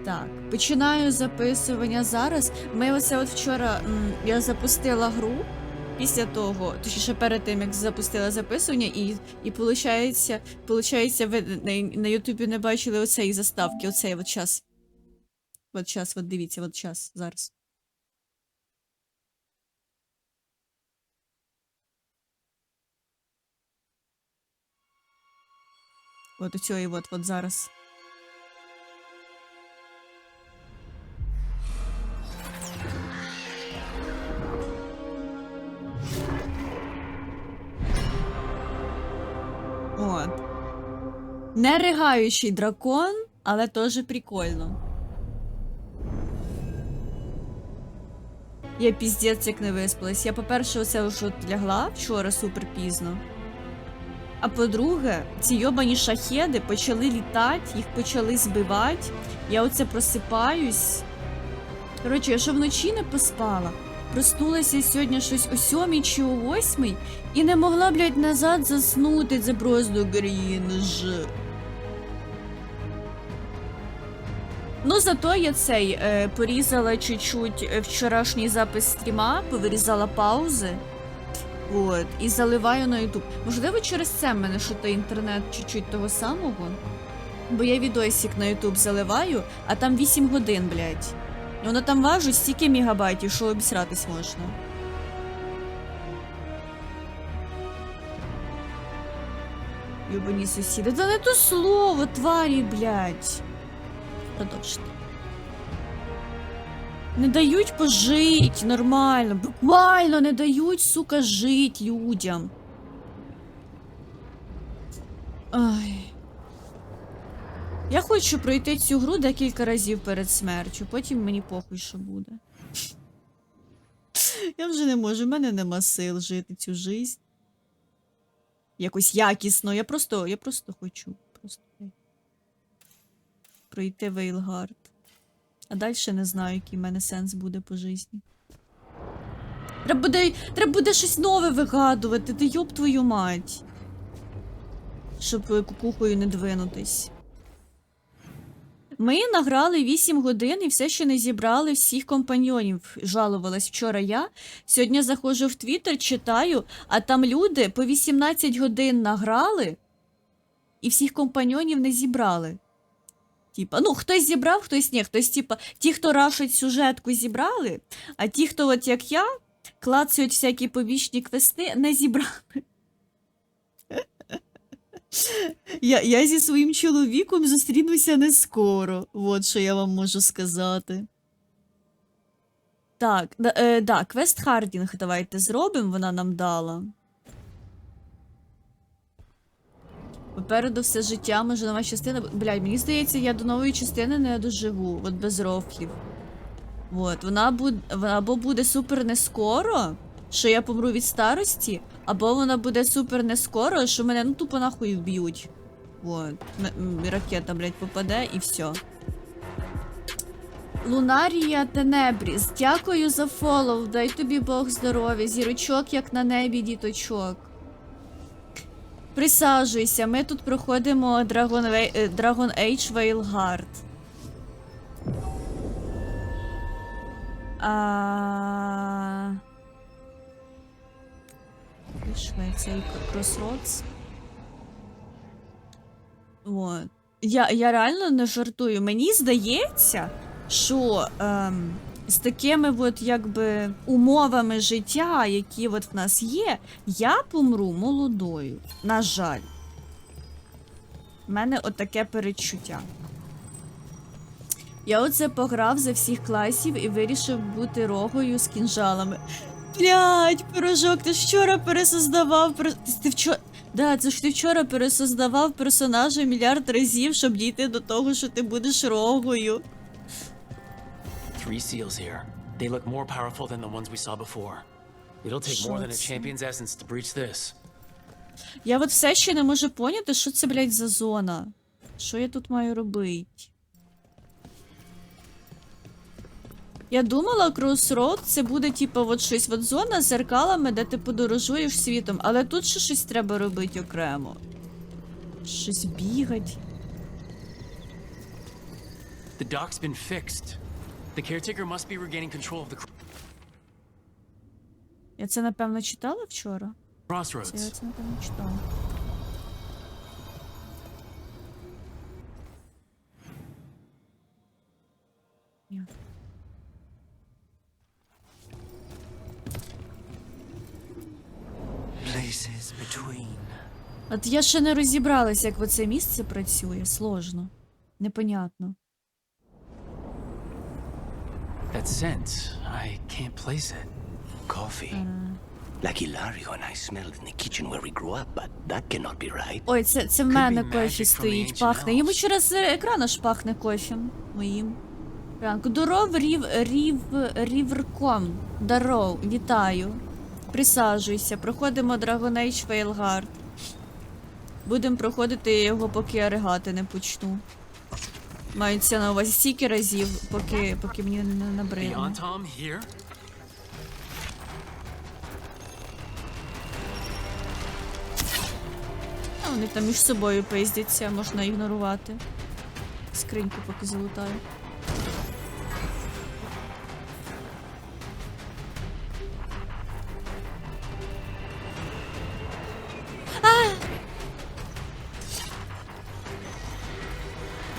Так, починаю записування зараз. Ми оце от вчора, я запустила гру після того, точніше перед тим, як запустила записування, і получається, ви на Ютубі не бачили оцеї заставки, оцей от час. От час, от дивіться, от час, зараз. От у цього і от зараз. От. Не ригаючий дракон, але теж прикольно. Я піздець як не виспалась. Я, по-перше, оце вже лягла вчора супер пізно. А по-друге, ці йобані шахеди почали літати, їх почали збивати. Я оце просипаюсь. Коротше, я що вночі не поспала. Проснулася сьогодні щось о 7 чи о 8 і не могла, блядь, назад заснути. Це просто крінж. Ну, зато я порізала чуть-чуть вчорашній запис стріма, повирізала паузи. От, і заливаю на ютуб. Можливо, через це в мене що-то інтернет чуть-чуть того самого. Бо я відосик на ютуб заливаю, а там 8 годин, блядь. Воно там важить стільки мегабайтів, що обісратись можна. Йобані сусіди. Та не то слово, тварі, блядь. Продовжити. Не дають пожить нормально. Буквально не дають, сука, жить людям. Ай. Я хочу пройти цю гру декілька разів перед смертю, потім мені похуй, що буде. Я вже не можу, в мене нема сил жити цю жизнь. Якось якісно. Я просто хочу. Пройти Veilguard. А далі не знаю, який в мене сенс буде по житті. Треба буде щось нове вигадувати, та йоб твою мать. Щоб кукухою не двинутись. Ми награли 8 годин і все ще не зібрали всіх компаньйонів. Жалувалась вчора я. Сьогодні заходжу в Твіттер, читаю, а там люди по 18 годин награли і всіх компаньйонів не зібрали. Типа, ну, хтось зібрав, хтось ні. Хтось, типа, ті, хто рашить сюжетку, зібрали, а ті, хто, от як я, клацають всякі побічні квести, не зібрали. Я зі своїм чоловіком зустрінуся не скоро. От що я вам можу сказати. Так, да, квест Хардінг давайте зробимо, вона нам дала. Попереду все життя, може нова частина. Блядь, мені здається, я до нової частини не доживу, от без рофлів. От, вона або буде супер не скоро, що я помру від старості, або вона буде супер не скоро, що мене, ну, тупо нахуй вб'ють. От, ракета, блядь, попаде і все. Лунарія Тенебріс, дякую за фоллоу, дай тобі Бог здоров'я, зірочок як на небі, діточок. Присаджуйся, ми тут проходимо Dragon Age Veilguard. Швеція і Crossroads. От. Я реально не жартую. Мені здається, що з такими от, якби, умовами життя, які от в нас є, я помру молодою. На жаль. У мене отаке передчуття. Я оце пограв за всіх класів і вирішив бути рогою з кінжалами. Блядь, пирожок, ти ж вчора пересоздавав... Да, це ж ти вчора пересоздавав персонажа мільярд разів, щоб дійти до того, що ти будеш рогою. 3 seals here. They look more powerful than the ones we saw before. It'll take more than a champion's essence to breach this. Я от все ще не можу поняти, що це, блядь, за зона. Що я тут маю робити? Я думала, Crossroads це буде, типу, от щось, от зона з зеркалами, де ти подорожуєш світом. Але тут ще щось треба робити окремо. Щось бігать. The dock's been fixed. The caretaker must be regaining control of the Я це, напевно, читала вчора? Я crossroads. це, напевно, читала. Ні. Places between. От я ще не розібралася, як оце місце працює. Сложно. Непонятно. That scent, I can't place it. Coffee. Like Ilario and I smelled in the kitchen where we grew up, but that cannot be right. Ой, це в мене be кофі magic from the стоїть, ancient пахне. Йому elves. через екран аж пахне кофем моїм. Ранку. Здоров, Ріверком. Даров, вітаю. Присаджуйся. Проходимо Dragon Age Veilguard. Будемо проходити його, поки я ригати не почну. Мається на увазі стільки разів, поки мені не The набридне. Antom here? А вони там між собою пиздяться, можна ігнорувати. Скриньку поки залутаю.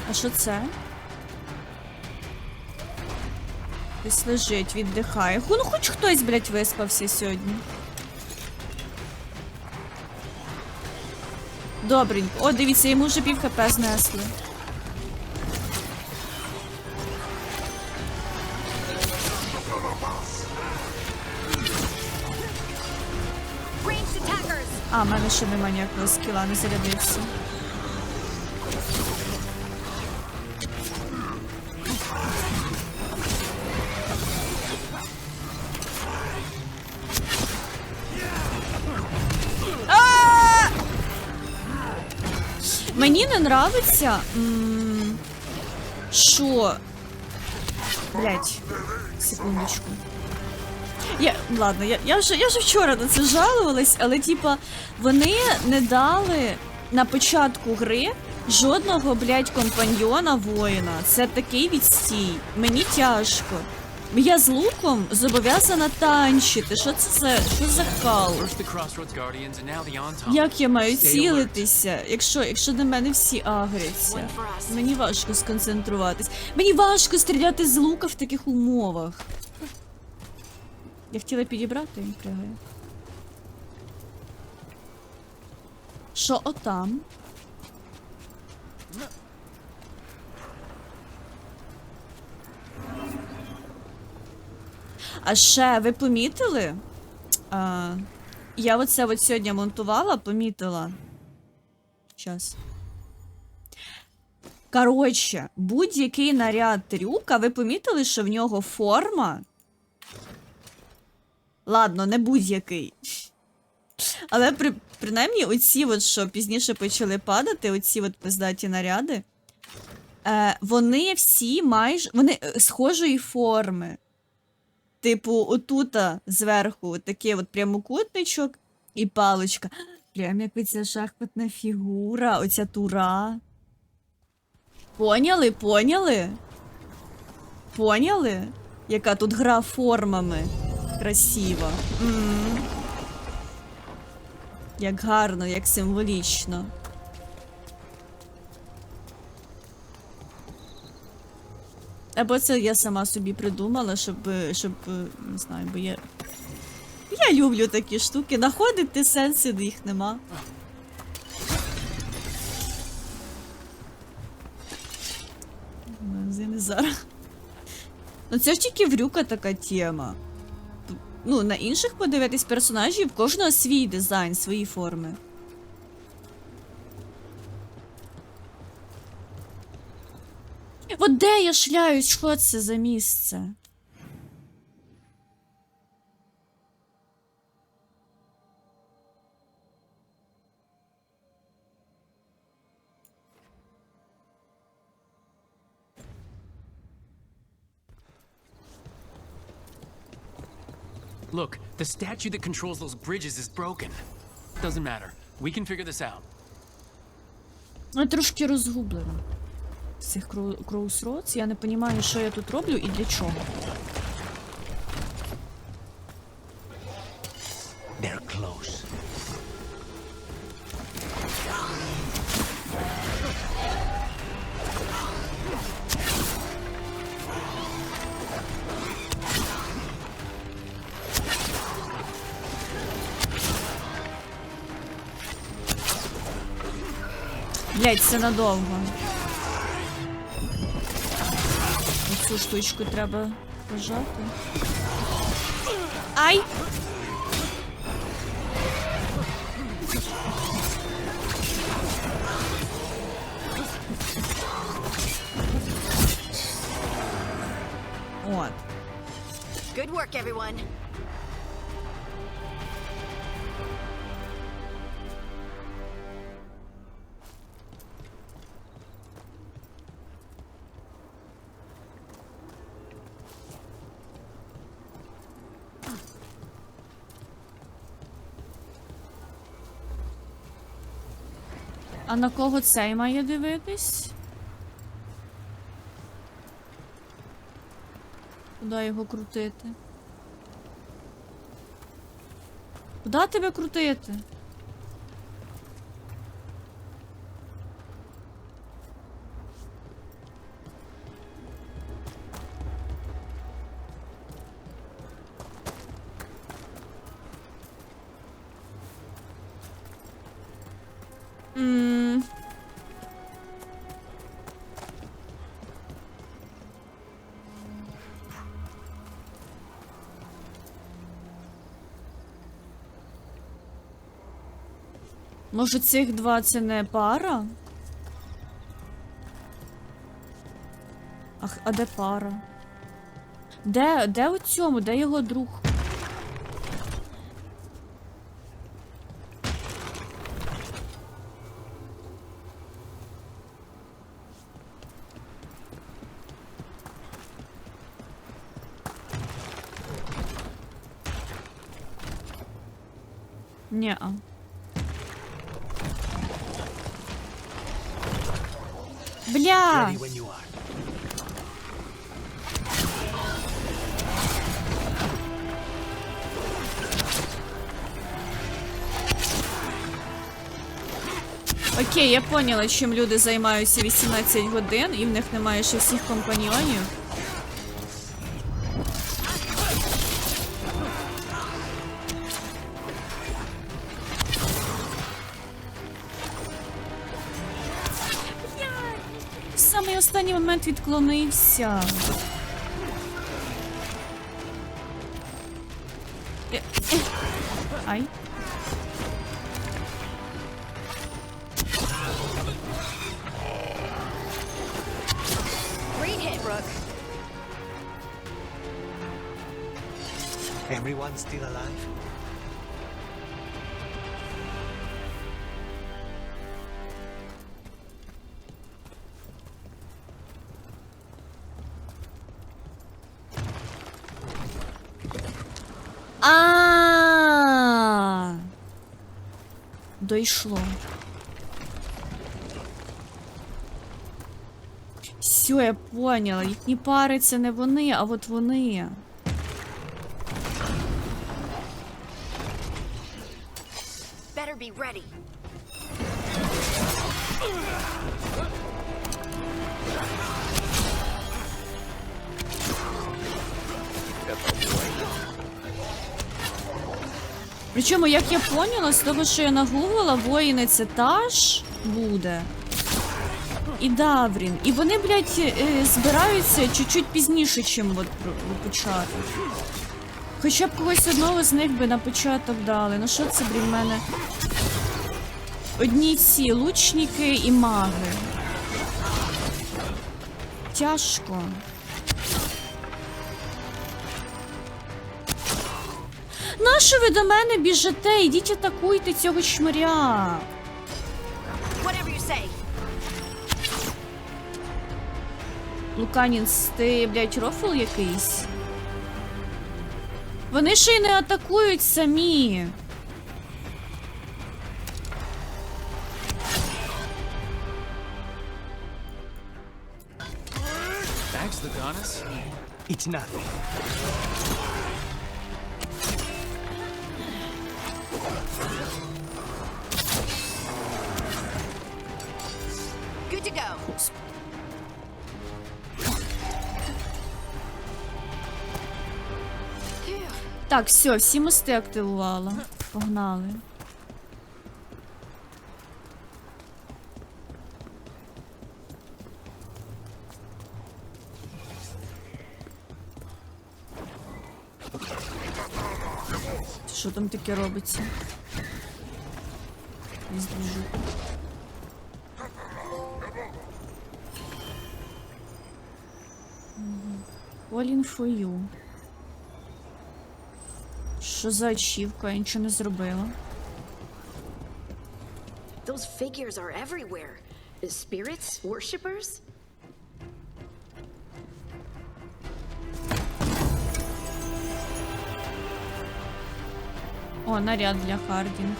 А що це? Хтось лежить, віддихає. Ну хоч хтось, блядь, виспався сьогодні. Добренько. О, дивіться, йому вже пів хп знесли. А, в мене ще нема ніякого скіла, не зарядився. Мені не нравиться, що... Блять, секундочку. Ладно, я вже вчора на це жалувалась, але типа вони не дали на початку гри жодного, блять, компаньйона воїна. Це такий відстій. Мені тяжко. Я з луком зобов'язана танчити. Що за кал? First the Crossroads Guardians and now the Antom. Як я маю Stay alert. цілитися, якщо на мене всі агряться? Мені важко сконцентруватись. Мені важко стріляти з лука в таких умовах. Я хотіла підібрати, він прягає. Що отам? А ще, ви помітили? Я оце от сьогодні монтувала, помітила. Щас. Коротше, будь-який наряд трюка, ви помітили, що в нього форма? Ладно, не будь-який. Але принаймні оці от, що пізніше почали падати, оці от пиздаті наряди, вони всі майже, вони схожої форми. Типу, отута зверху такий от прямокутничок і паличка. Прям як оця шахматна фігура, оця тура. Поняли? Поняли? Поняли? Яка тут гра формами красива. Як гарно, як символічно. Або це я сама собі придумала, щоб не знаю, бо я люблю такі штуки. Находити сенси, де їх нема. Магазини зараз. Ну це ж тільки в Рюка така тема. Ну, на інших подивитись персонажів, в кожного свій дизайн, свої форми. От де я шляюсь? Що це за місце? Look, the statue that controls those bridges is broken. Doesn't matter. We can figure this out. Ну, трошки розгублено. цих Crossroads. Я не розумію, що я тут роблю і для чого. They're close. Блять, це надовго. Оцю штучку треба пожати. Ай! От. Good work, everyone. А на кого цей має дивитись? Куди його крутити? Куди тебе крутити? Може, цих два це не пара? А де пара? Де у цьому? Де його друг? Ні-а. Бля! Ready when you are. Окей, я поняла, чим люди займаються 18 годин, і в них немає ще всіх компаньйонів. В самий останній момент відклонився. Ай. Great hit, Rook. Everyone still alive? Дійшло. Все, я поняла. Їхні пари це не вони, а от вони. Better be ready. Причому, як я поняла, з того, що я нагуглила, воїни це Таш буде. І Даврін. І вони, блядь, збираються чуть-чуть пізніше, чим от початок. Хоча б когось одного з них би на початок дали. Ну що це, блін, в мене? Одні ці лучники і маги. Тяжко. Нащо ви до мене біжите? Ідіть атакуйте цього чмиря. Whatever you say. Луканіс, ти, блядь, рофл якийсь? Вони ще й не атакують самі. Thanks, Lucanus. It's nothing. Good to go. Phew. Так, все, всі мости активувала. Погнали. Що там таке робиться? Не здвижу. Calling for you. Що за ачівка? Я нічого не зробила. Those figures are everywhere. Spirits? Worshippers? О, наряд для Хардінг.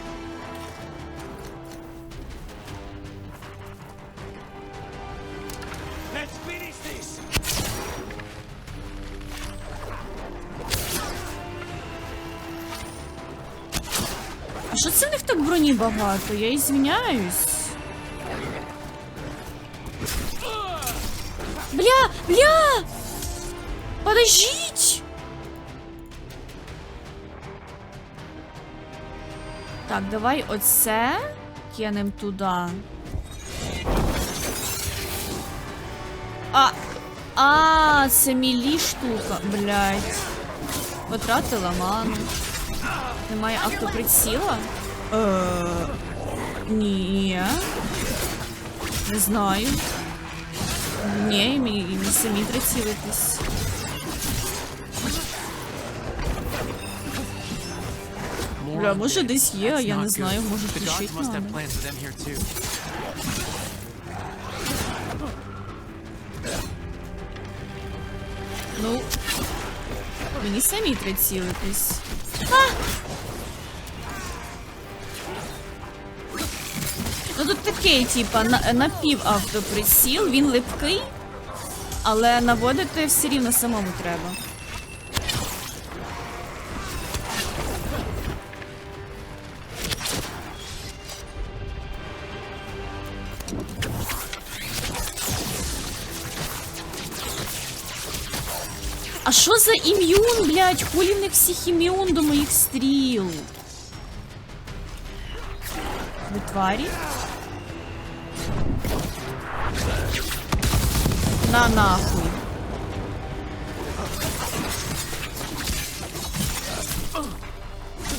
Let's finish this. А що це в них так броні багато? Я і звиняюсь. Бля! Бля! Подождіть! Так, давай оце кинем туди. Це мілі штука. Блядь. Потратила ману. Немає автоприціла? Ні. Не знаю. Ні, і самі прицілитись. Бля, може десь є, а я не знаю, може The gods включити must have надо. plans for them here too. Ну, мені самі прицілитись. Ну тут такий, типа, напівавтоприціл, він липкий, але наводити все рівно самому треба. А що за ім'юн, блядь? Хулі в них всіх ім'юн до моїх стріл? Ви тварі? На нахуй.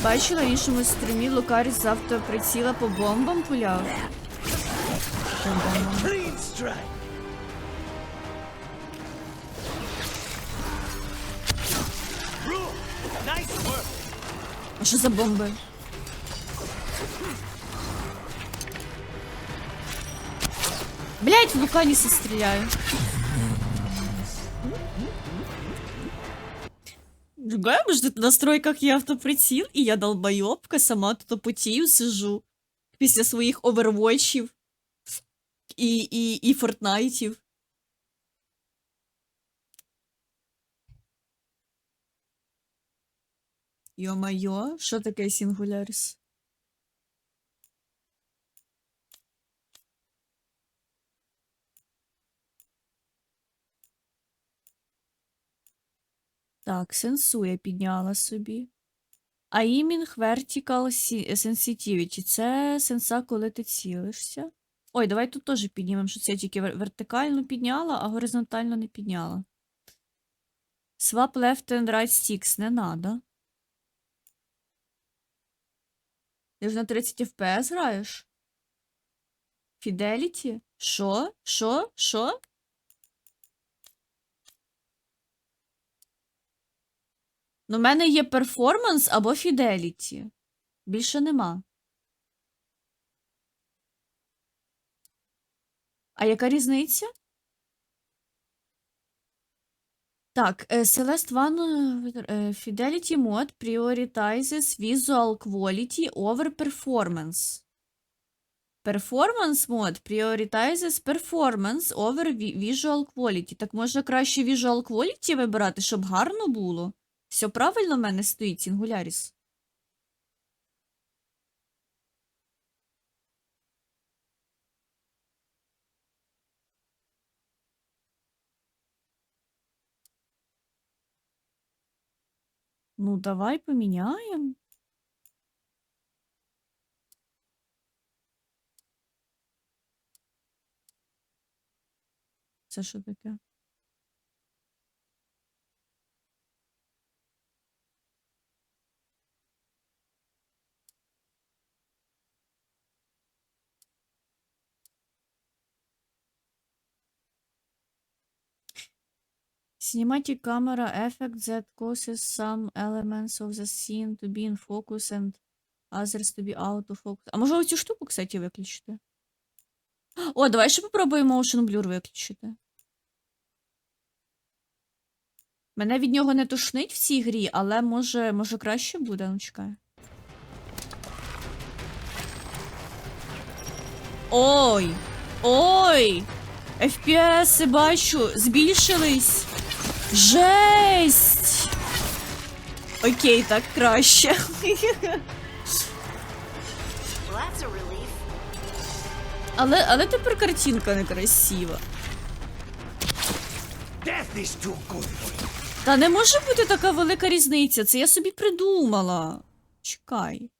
Бачила в іншому стрімі Лукаріс з автоприціла по бомбам пуляв. По бомбам. Clean strike. Nice work. А що за бомби? Блять, в Луканіса стріляю. Другая, может, в настройках є автоприціл, і я долбойобка, сама тут потію сижу після своїх овервотчів і фортнайтів. Йо-майо, що таке сингуляріс? Так, сенсу я підняла собі. Aiming Vertical Sensitivity. Це сенса, коли ти цілишся. Ой, давай тут теж піднімемо, що це я тільки вертикально підняла, а горизонтально не підняла. Swap left and right sticks. Не надо. Ти ж на 30 FPS граєш? Fidelity? Що? Що? Що? Ну, в мене є перформанс або Fidelity. Більше нема. А яка різниця? Так, Celeste One Fidelity Mode prioritizes visual quality over performance. Performance mode prioritizes performance over visual quality. Так може краще visual quality вибирати, щоб гарно було? Все правильно в мене стоїть, Сінгуляріс? Ну, давай поміняємо. Це що таке? Cinematic camera effect that causes some elements of the scene to be in focus and others to be out of focus. А може оцю штуку, кстати, виключити? О, давай ще попробуємо motion blur виключити. Мене від нього не тошнить в цій грі, але може краще буде, ну чекай. Ой! Ой! FPS, бачу, збільшились. Жесть! Окей, так краще. Well, that's a relief. Але тепер картинка некрасива. Death is too good for you. Та не може бути така велика різниця, це я собі придумала. Чекай.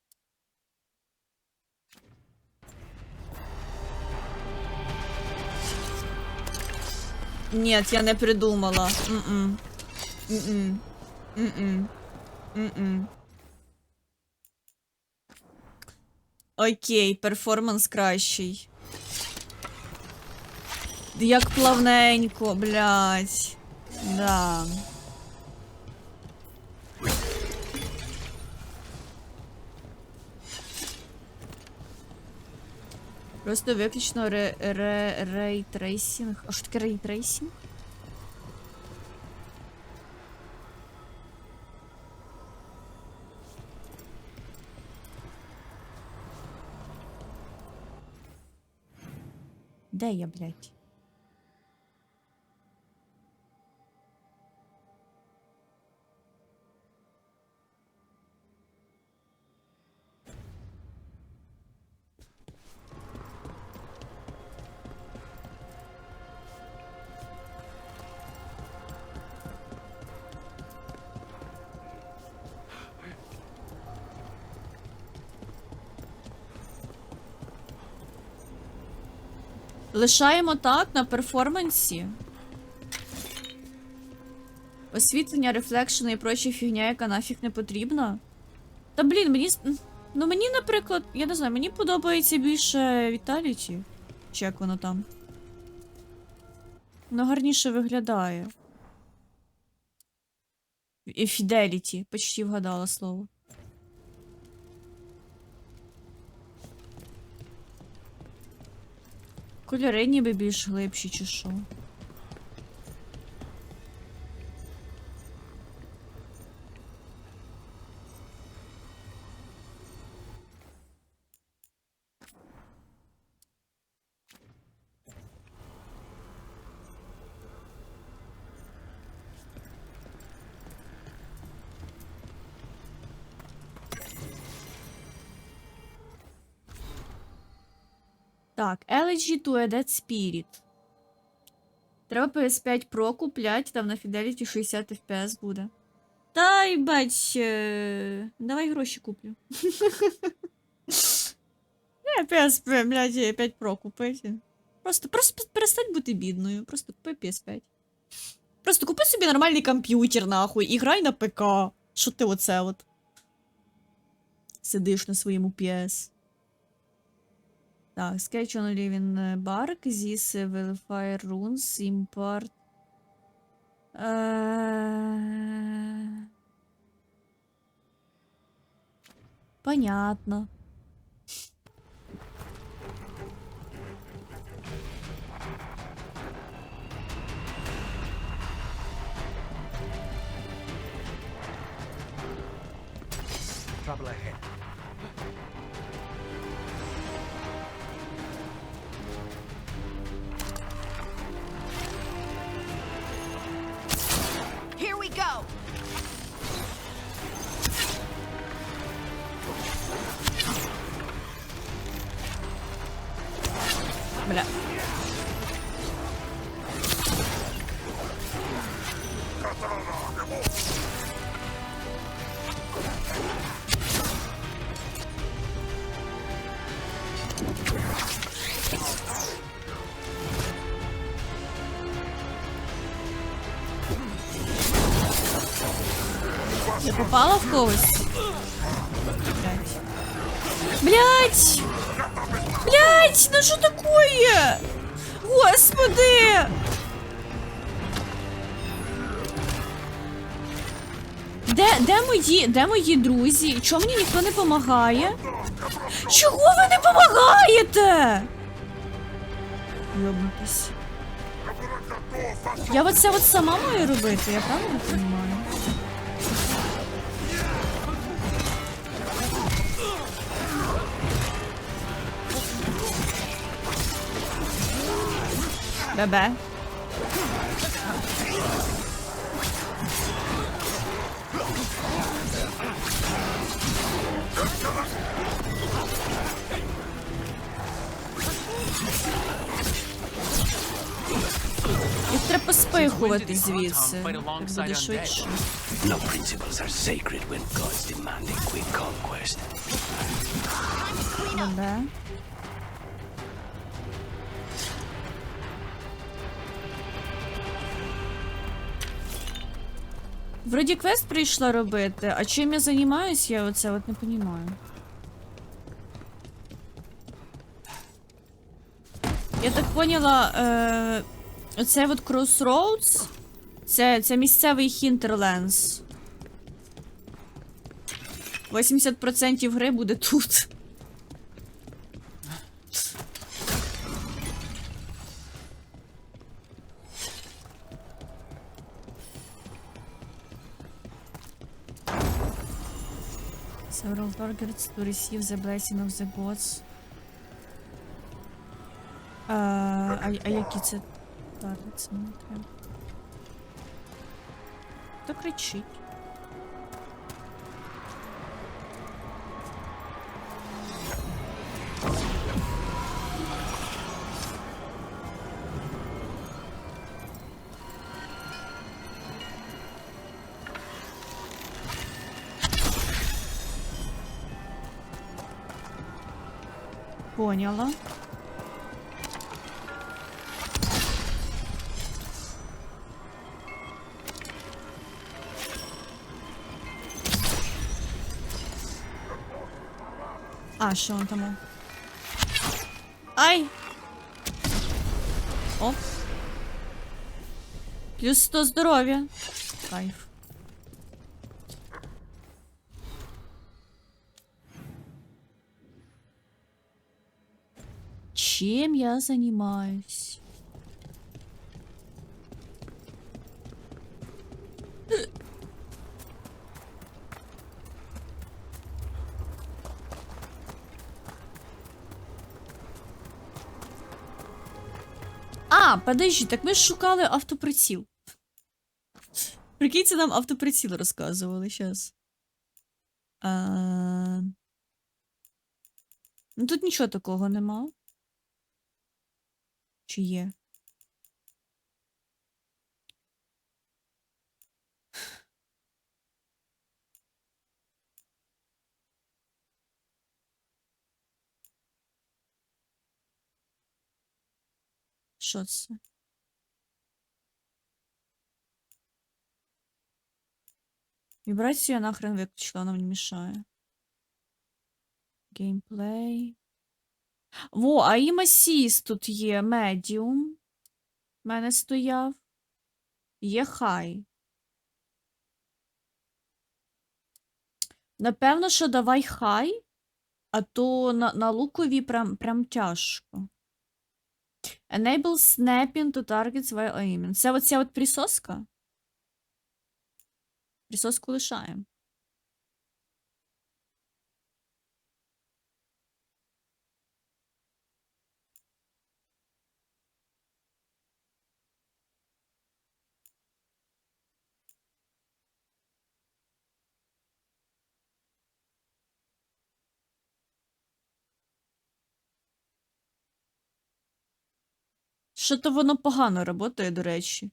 Ні, я не придумала. Окей, перформанс кращий. Як плавненько, блядь. Да. Просто виключно рейтрейсінг. А що таке рейтрейсінг? Де я, блядь? Лишаємо так на перформансі. Освітлення, рефлекшени і проча фігня, яка нафіг не потрібна. Та блін, мені, наприклад, я не знаю, мені подобається більше Віталіті. Чи як воно там. Воно гарніше виглядає. Fidelity, почти вгадала слово. Кольори ніби більш глибші, чи що? Так, Elegy to a Dead Spirit. Треба PS5 Pro куплять, там на Fidelity 60 FPS буде. Та й бач, давай гроші куплю. Не, PS5, блядь, 5 Pro купити. Просто перестань бути бідною, просто купи PS5. Просто купи собі нормальний комп'ютер, нахуй, і грай на ПК. Що ти оце от? Сидиш на своєму PS. Так, sketch on living bark, this vilify runes, import. Понятно. Trouble ahead. Бля. Я попала в когось? Блять! Блять! Ну що такое? Господи! Де мої друзі? Чому мені ніхто не допомагає? Чого ви не допомагаєте? Йобнутись. Я оце от сама маю робити, я правильно розумію? Бебе. Їх треба поспихувати звідси. Так буде швидше. No principles are sacred when gods demand a quick conquest. Бебе. Вроді квест прийшла робити, а чим я займаюсь, я оце от не розумію. Я так поняла, оце от Crossroads, це місцевий Hinterlands. 80% гри буде тут. Several targets to receive the blessing of the gods. А які це таргетси? Не треба. Хто кричить? Поняла. А, що он там? Ай! Оп. Плюс 100 здоров'я. Кайф. Чем я занимаюсь? А, подожди, так ми ж шукали автоприціл. Прикинь, це нам автоприціл розказували щас. Ну тут нічого такого нема. Чи є? Що це? Вібрацію я нахрен виключила, вона мені мішає. Геймплей. Во, а Aim Assist тут є. Medium. В мене стояв. Є High. Напевно, що давай High, а то на лукові прям тяжко. Enable snapping to targets while aiming. Це оця от присоска? Присоску лишаємо. Що-то воно погано працює, до речі.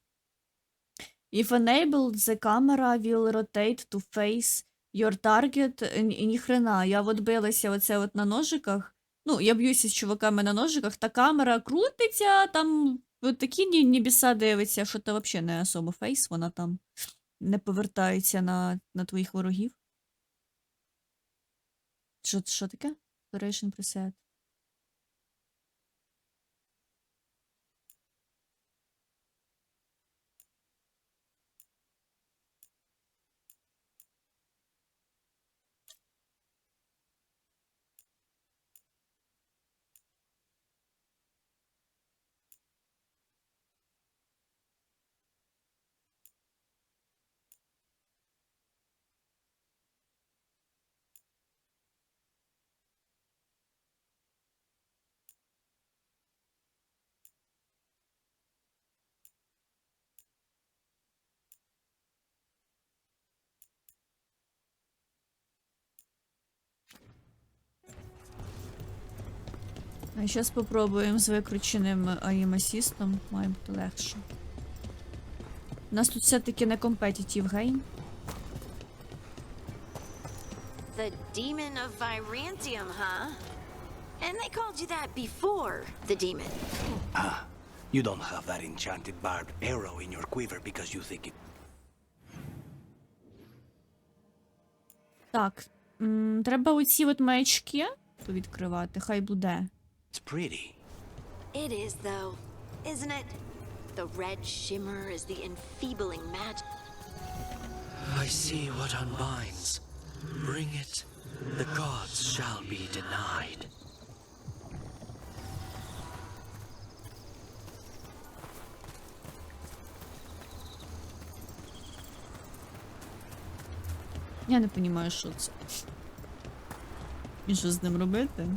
If enabled, the camera will rotate to face your target. І ніхрена, я от билася оце от на ножиках. Ну, я б'юся з чуваками на ножиках, та камера крутиться, там от такі небеса дивиться, що то взагалі не особо фейс, вона там не повертається на твоїх ворогів. Що таке? Duration preset. А зараз спробуємо з викрученим аїм-асістом. Має бути легше. У нас тут все-таки не компетитив гейм. The demon of Virantium, huh? And they called you that before the demon. Ah, you don't have that enchanted barbed arrow in your quiver because you think it... Так, треба оці от маячки повідкривати, хай буде. It's pretty. It is, though, isn't it? The red shimmer is the enfeebling magic. I see what unbinds. Bring it. The gods shall be denied. Я не розумію, що це. І що з ним робити?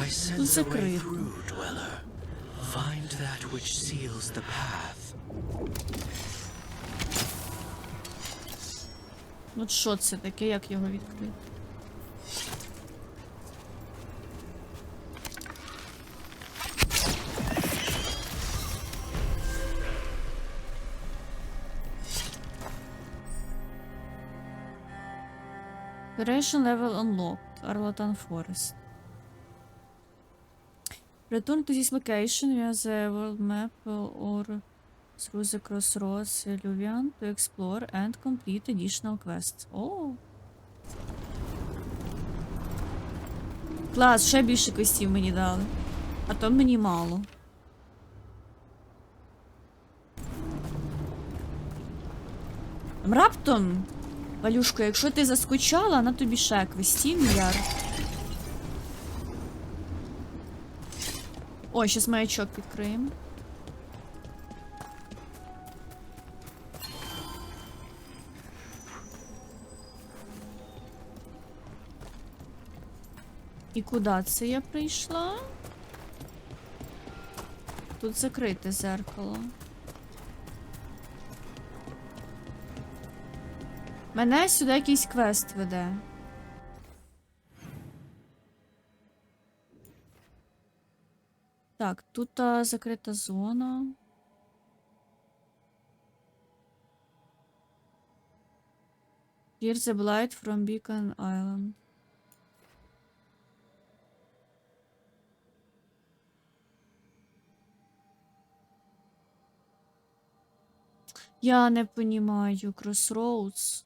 I sense a way Закрито. through, dweller. Find that which seals the path. От що це таке, як його відкрити? Operation level unlocked. Arlatan Forest. Return to this location via the world map or through the crossroads Luvian to explore and complete additional quests. О! Клас, ще більше квестів мені дали. А то мені мало. Раптом, Валюшко, якщо ти заскучала, на тобі ще квестів мільярд. Ой, щас маячок відкриємо. І куди це я прийшла? Тут закрите зеркало. Мене сюди якийсь квест веде. Так, тут закрита зона. Clear the blight from Beacon Island. Я не понімаю. Crossroads.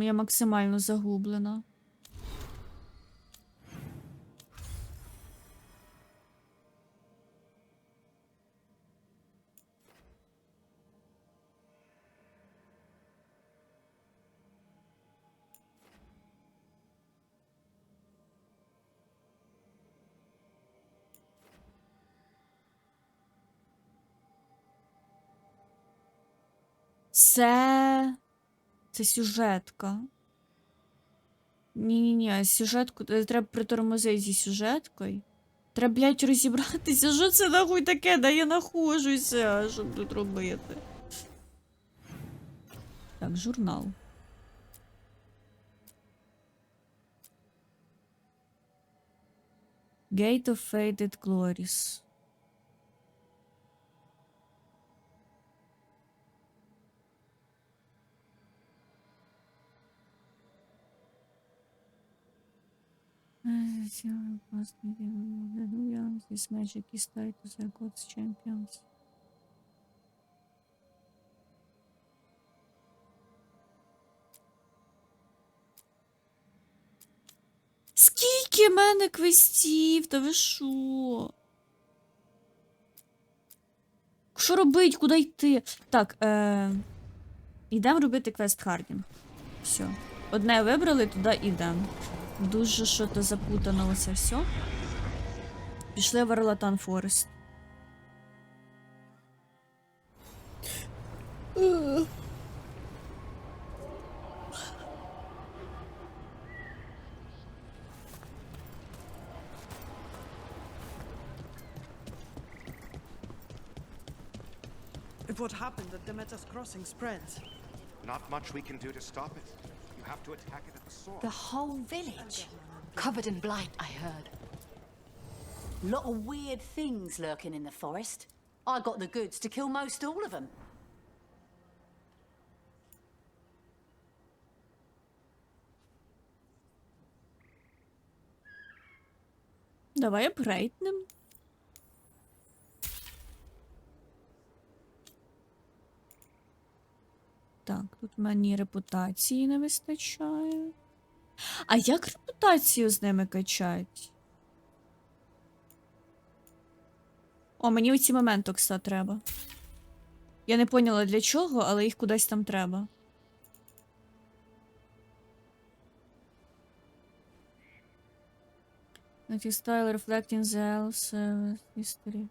Я максимально загублена. Це сюжетка. Ні, сюжетку треба притормозити зі сюжеткою. Треба, блядь, розібратися. Що це нахуй таке? Де я нахожуся? Що тут робити? Так, журнал. Gate of Faded Glories. This magic is tied to the gods champions. Скільки в мене квестів? Та ви шо? Що робить? Куди йти? Так, йдемо робити квест Хардінг. Все. Одне вибрали, туди йдемо. Дуже що-то запутано оце все. Пішли в Арлатан Форест. If what happened at Demeter's crossing spreads, Not much we can do to stop it. You have to attack it at the source. The whole village. Covered in blight, I heard. Lot of weird things lurking in the forest. I got the goods to kill most all of them. Давай апгрейднем. Так, тут мені репутації не вистачає. А як репутацію з ними качать? О, мені оці моментокса треба. Я не поняла для чого, але їх кудись там треба. That is style reflecting the else history.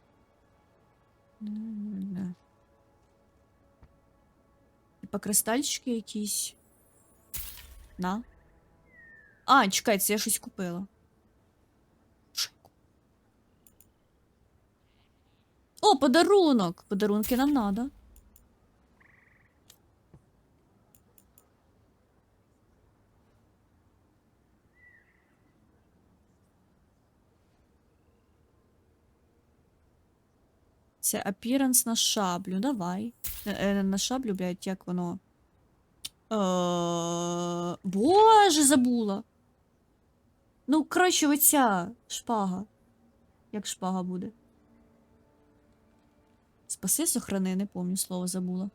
Типа кристальчики якісь. На. А, чекай, це я щось купила. О, подарунок! Подарунки нам надо. Це апіранс на шаблю. Давай. На шаблю, блядь, як воно. Боже, забула. Ну, коротше, оця шпага. Як шпага буде? Спаси, сохрани, не помню, слово забула.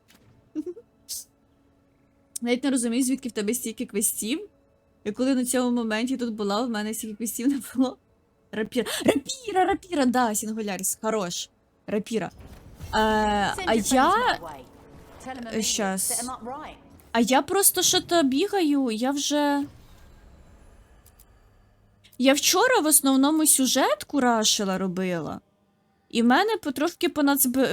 Навіть не розумію, звідки в тебе стільки квестів. І коли на цьому моменті тут була, в мене стільки квестів не було. Рапіра. Рапіра, да, Сінгуляріс. Хорош. Рапіра. А я... Щас. А я просто що-то бігаю, я вже... Я вчора в основному сюжетку рашила робила. І в мене потрошки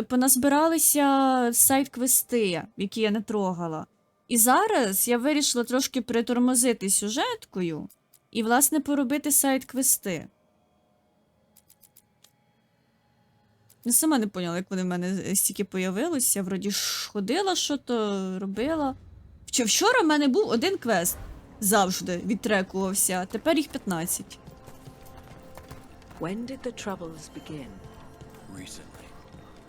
поназбиралися сайт-квести, які я не трогала. І зараз я вирішила трошки притормозити сюжеткою і, власне, поробити сайт-квести. Я сама не поняла, як вони в мене стільки появилися. Вроді ж ходила, що-то робила. Вчора в мене був один квест. Завжди відтрекувався, а тепер їх 15. when did the troubles begin? Recently,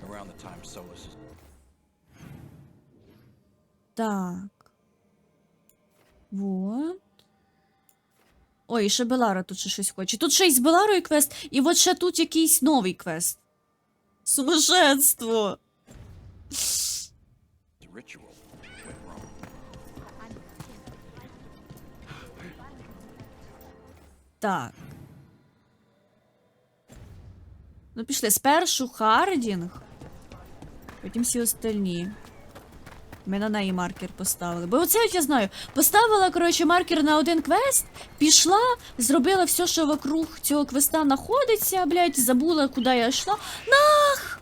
around the time Solus is... Так. Вот. Ой, ще Белара тут ще щось хоче. Тут ще й з Беларою квест, і от ще тут якийсь новий квест. Сумасшедство! The ritual went wrong. Так. Ну, пішли. Спершу Хардінг, потім всі остальні. Ми на неї маркер поставили. Бо оце от я знаю. Поставила, коротше, маркер на один квест, пішла, зробила все, що вокруг цього квеста знаходиться, блядь, забула, куди я йшла. Нах!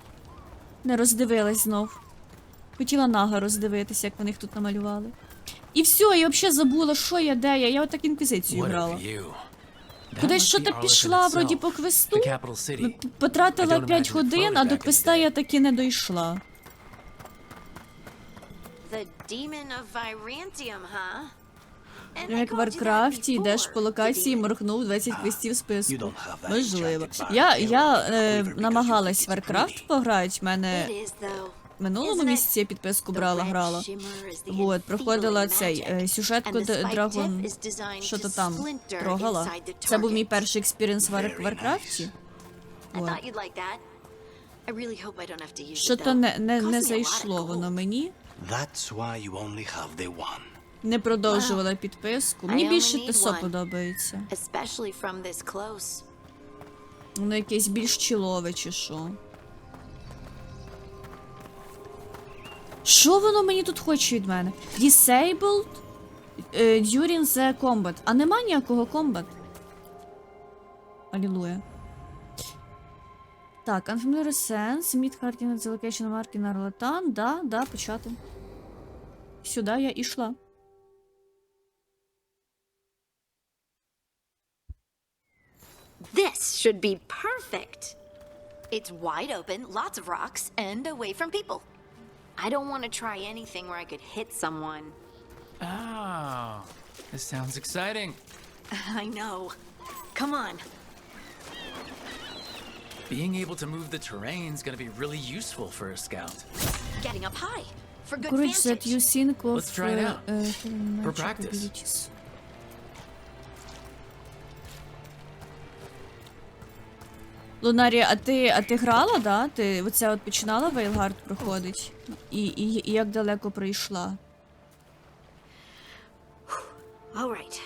Не роздивилась знов. хотіла нага роздивитися, як вони їх тут намалювали. І все, я взагалі забула, що я, де я. Я отак інквізицію What a грала. view. That Кудись must що be то Arlington пішла, вроді, itself, по квесту. the capital city. Потратила I don't 5 imagine it годин, floated а до back in the квеста day. я таки не дійшла. The demon of Virantium, huh? And Прям they як в called you that Варкрафті, йдеш before, по локації, the demon. моргнув 20 квестів в You списку. don't have that Можливо. enchanted Я bark arrow quiver because намагалась you в think it's Варкрафт pretty. пограти, в мене It is, though. в минулому Isn't it? місяці я підписку The брала, red грала. shimmer is the Вот, проходила enfeebling цей magic, сюжетку and the spiked Драгон, tip is designed що to то там splinter трогала. inside the Це був мій target. перший експірієнс в Very Варкрафті. nice. I Вот. thought you'd like that. I really hope I don't have to use it, Що то though. не Cost me a lot of зайшло воно gold. мені. That's why you only have the one. Не продовжувала підписку. Мені I більше only need ТСО one. подобається. Especially from this close. Воно якесь більш чолове чи що. Що воно мені тут хоче від мене? Disabled during the combat. А нема ніякого комбат. Алілуя. Так, unfamiliar sense. Meet cardinal the location mark in Arlatan. Да, почати. Сюди я ішла. This should be perfect. It's wide open, lots of rocks, and away from people. I don't want to try anything where I could hit someone. Oh, this sounds exciting. I know. Come on. Being able to move the terrain is going to be really useful for a scout. Getting up high for good Courage that you vantage. think of Let's try it out. For magic practice. abilities. Лунарі, а ти грала, да? Ти оце от починала Veilguard проходить? І як далеко пройшла? All right.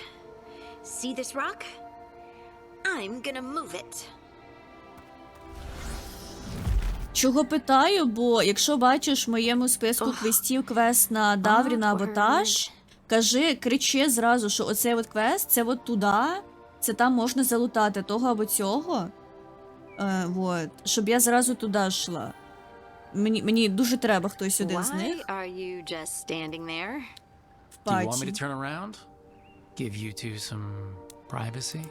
See this rock? I'm gonna move it. Чого питаю, бо якщо бачиш в моєму списку квестів квест на Давріна або Таш, кричи зразу, що оцей от квест, це от туди, це там можна залутати того або цього. Вот, щоб я зразу туди йшла. Мені дуже треба хтось один з них Why are you just standing there? в Do you want me to паті. turn around? Give you two some privacy?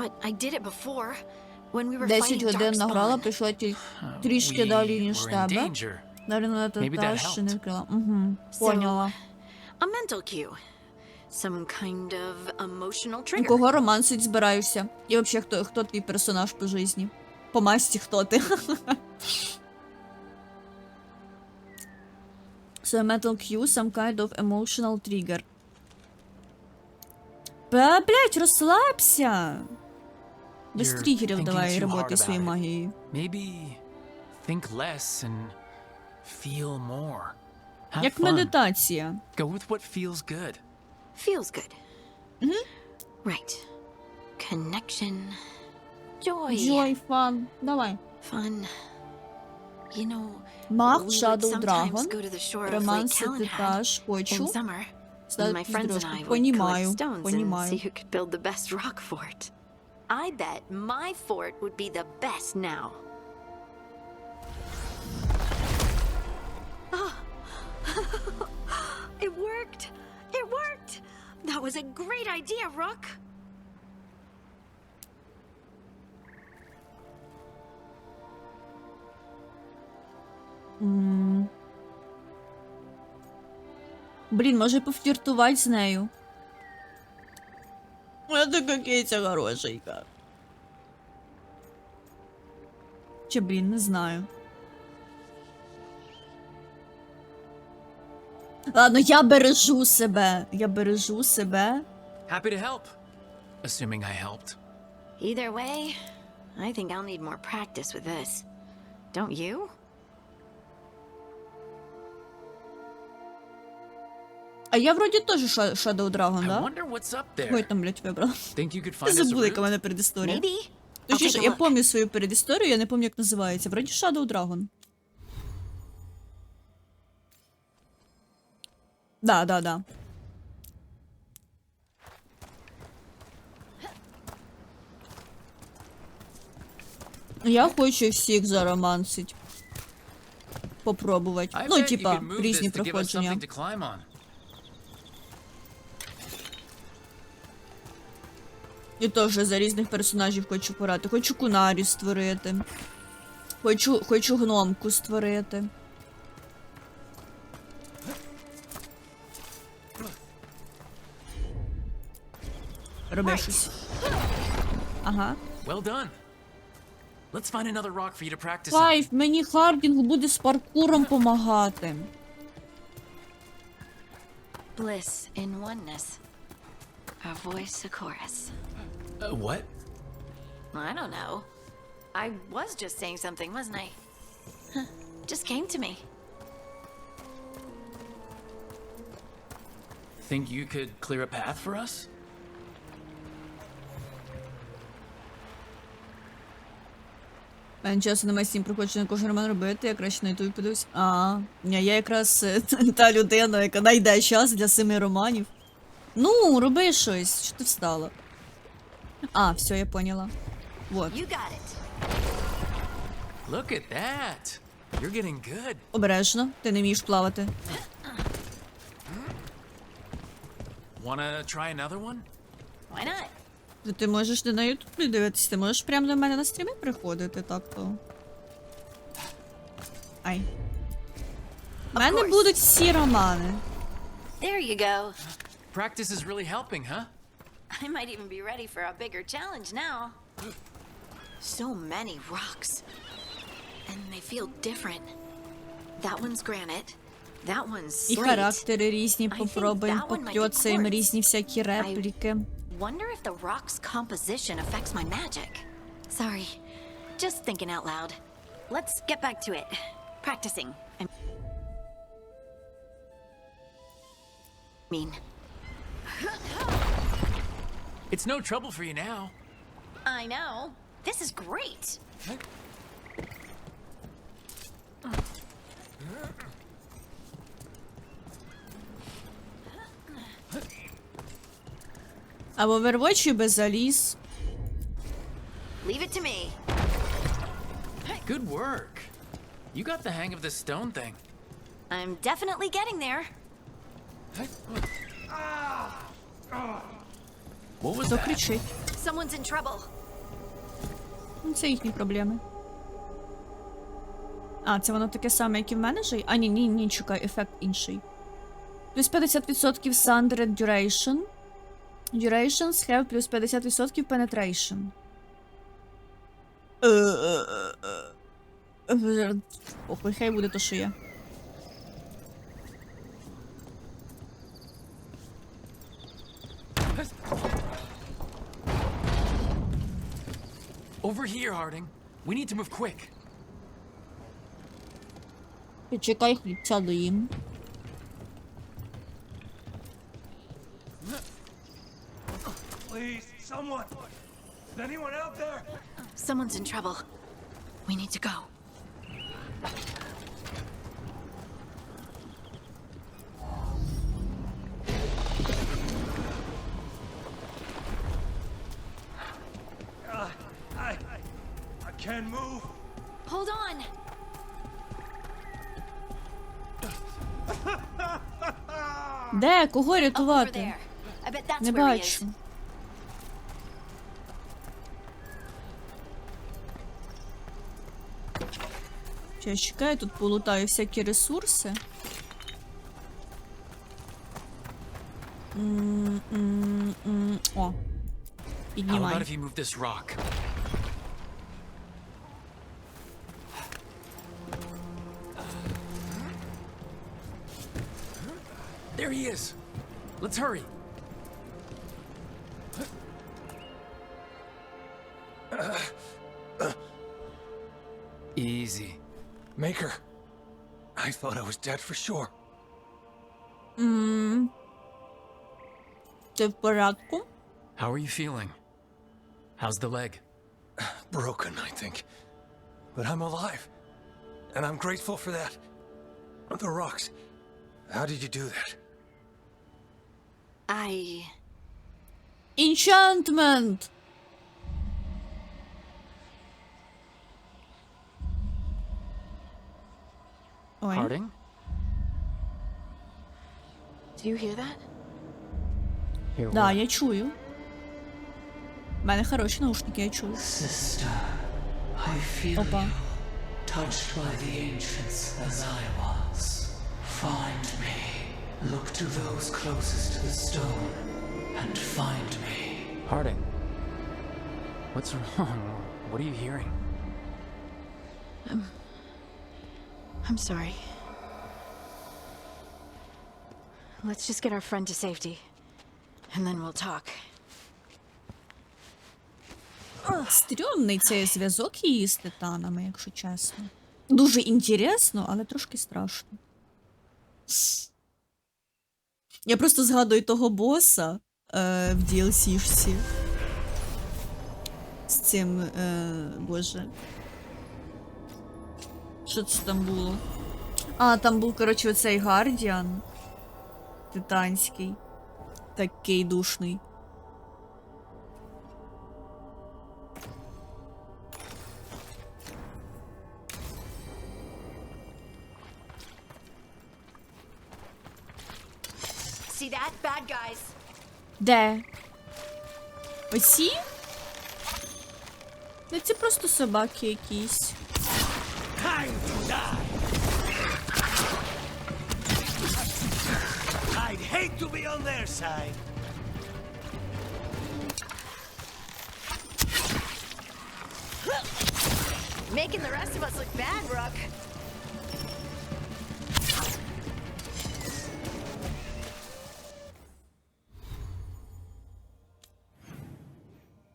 But I did it before when we were 10 fighting годин награла, Darkspawn. прийшла трішки We далі, ніж were in тебе. danger. Давріна та Maybe that Таш ще не helped. відкрила. Угу, поняла. A mental cue. Some kind of emotional У trigger. кого романсить збираєшся? І взагалі, хто твій персонаж по житті? По масті хто ти? So a mental cue, some kind of emotional trigger. Блять, розслабся! Без You're тригерів thinking давай too роботи hard своєю about it. магією. Maybe think less and feel more. Have Як fun. медитація. Go with what feels good. Feels good. Right. Connection. Joy. Joy, fun. Давай. Fun. You know, Мах, we would Shadow sometimes Dragon. go to the shore of Lake Романсити Calenhad Таш, in хочу. summer. And Стати my friends and I підрожку. would Понімаю, collect stones and понімаю. see who could build the best rock fort. I bet my fort would be the best now. It worked! It worked! That was a great idea, Rook! Блін, може пофліртувати з нею. А така киця хорошенька. Чи, блін, не знаю. Ладно, я бережу себе. Я бережу себе. Happy to help. Assuming I helped. Either way, I think I'll need more practice with this. Don't you? А я вроді теж Shadow Dragon, I да? wonder what's up Ой, there. там, блядь, вибрала. Think you could Я find us a забула, яка в route? мене передісторія. Maybe. I'll Точніше, take a я look. пам'ятаю свою передісторію, я не пам'ятаю, як називається. Вроді Shadow Dragon. Да. Я хочу всіх заромансить. Попробувати. I Ну, bet you типа, could move різні this to give us проходження. something to climb on. І теж за різних персонажів хочу порати. Хочу кунарі створити. Хочу гномку створити. Роби щось. Ага. Well done. Let's find another rock for you to practice on. Файв, мені Хардінг буде з паркуром помагати. Bliss in oneness. A voice, a chorus. What? I don't know. I was just saying something, wasn't I? Huh. Just came to me. Think you could clear a path for us? Мене часу немає 7 проходження кожен роман робити, я краще на ютубі подивлюсь. Ні, я якраз та людина, яка знайде час для 7 романів. Ну, роби щось, що ти встала. Все, я поняла. Вот. You got it. Look at that. You're getting good. Обережно, ти не вмієш плавати. Wanna try another one? Why not? Ти можеш не на ютубі дивитися, ти можеш прямо до мене на стріми приходити, так-то. Ай. У мене будуть всі романи. There you go. Practice is really helping, huh? I might even be ready for a bigger challenge now. So many rocks. And they feel different. That one's granite. That one's І slate. характери різні, I think попробуємо, that one might be покльоцаємо quartz. різні всякі репліки. Wonder if the rock's composition affects my magic. Sorry, just thinking out loud. Let's get back to it. Practicing. I mean, It's no trouble for you now. I know. This is great. А в Overwatch без заліз. Leave it to me. Good work. You got the hang of this stone thing. I'm definitely getting there. What was Хто that? кричить? Someone's in trouble. Ну, це їхні проблеми. Це воно таке саме, як і в мене же? Ні, чекай, ефект інший. Плюс 50% Sundered Duration. Durations have плюс 50% Penetration. Охуй, хай буде то, що є. Over here, Harding. We need to move quick. Почекай, хлібця доїм. Please, someone! Is anyone out there? Someone's in trouble. We need to go. I can't move. Hold on. Де? Кого Up over рятувати? there. I bet that's Не where he is. бачу. Сейчас чекаю, тут полутаю всякі ресурси. О, How піднімай. about if you move this rock? There he is. Let's hurry. Easy. Maker, I thought I was dead for sure. Ти в порядку? How are you feeling? How's the leg? Broken, I think. But I'm alive. And I'm grateful for that. The rocks. How did you do that? Enchantment! Ой. Harding? Do you hear that? Here Да, we я чую. У мене хороші наушники, я чую. Sister, I feel Опа. you, touched by the ancients as I was. Find me. Look to those closest to the stone and find me. Harding. What's wrong? What are you hearing? I'm sorry. Let's just get our friend to safety, and then we'll talk. Стрьомний цей зв'язок її з титанами, якщо чесно. Дуже інтересно, але трошки страшно. Я просто згадую того боса в DLC-шці. З цим, боже. Що це там було? А, там був, коротше, оцей Гардіан. Титанський. Такий душний. See that? Bad guys. Де? Оці? Та це просто собаки якісь. Time to die! I'd hate to be on their side. Making the rest of us look bad, Rook.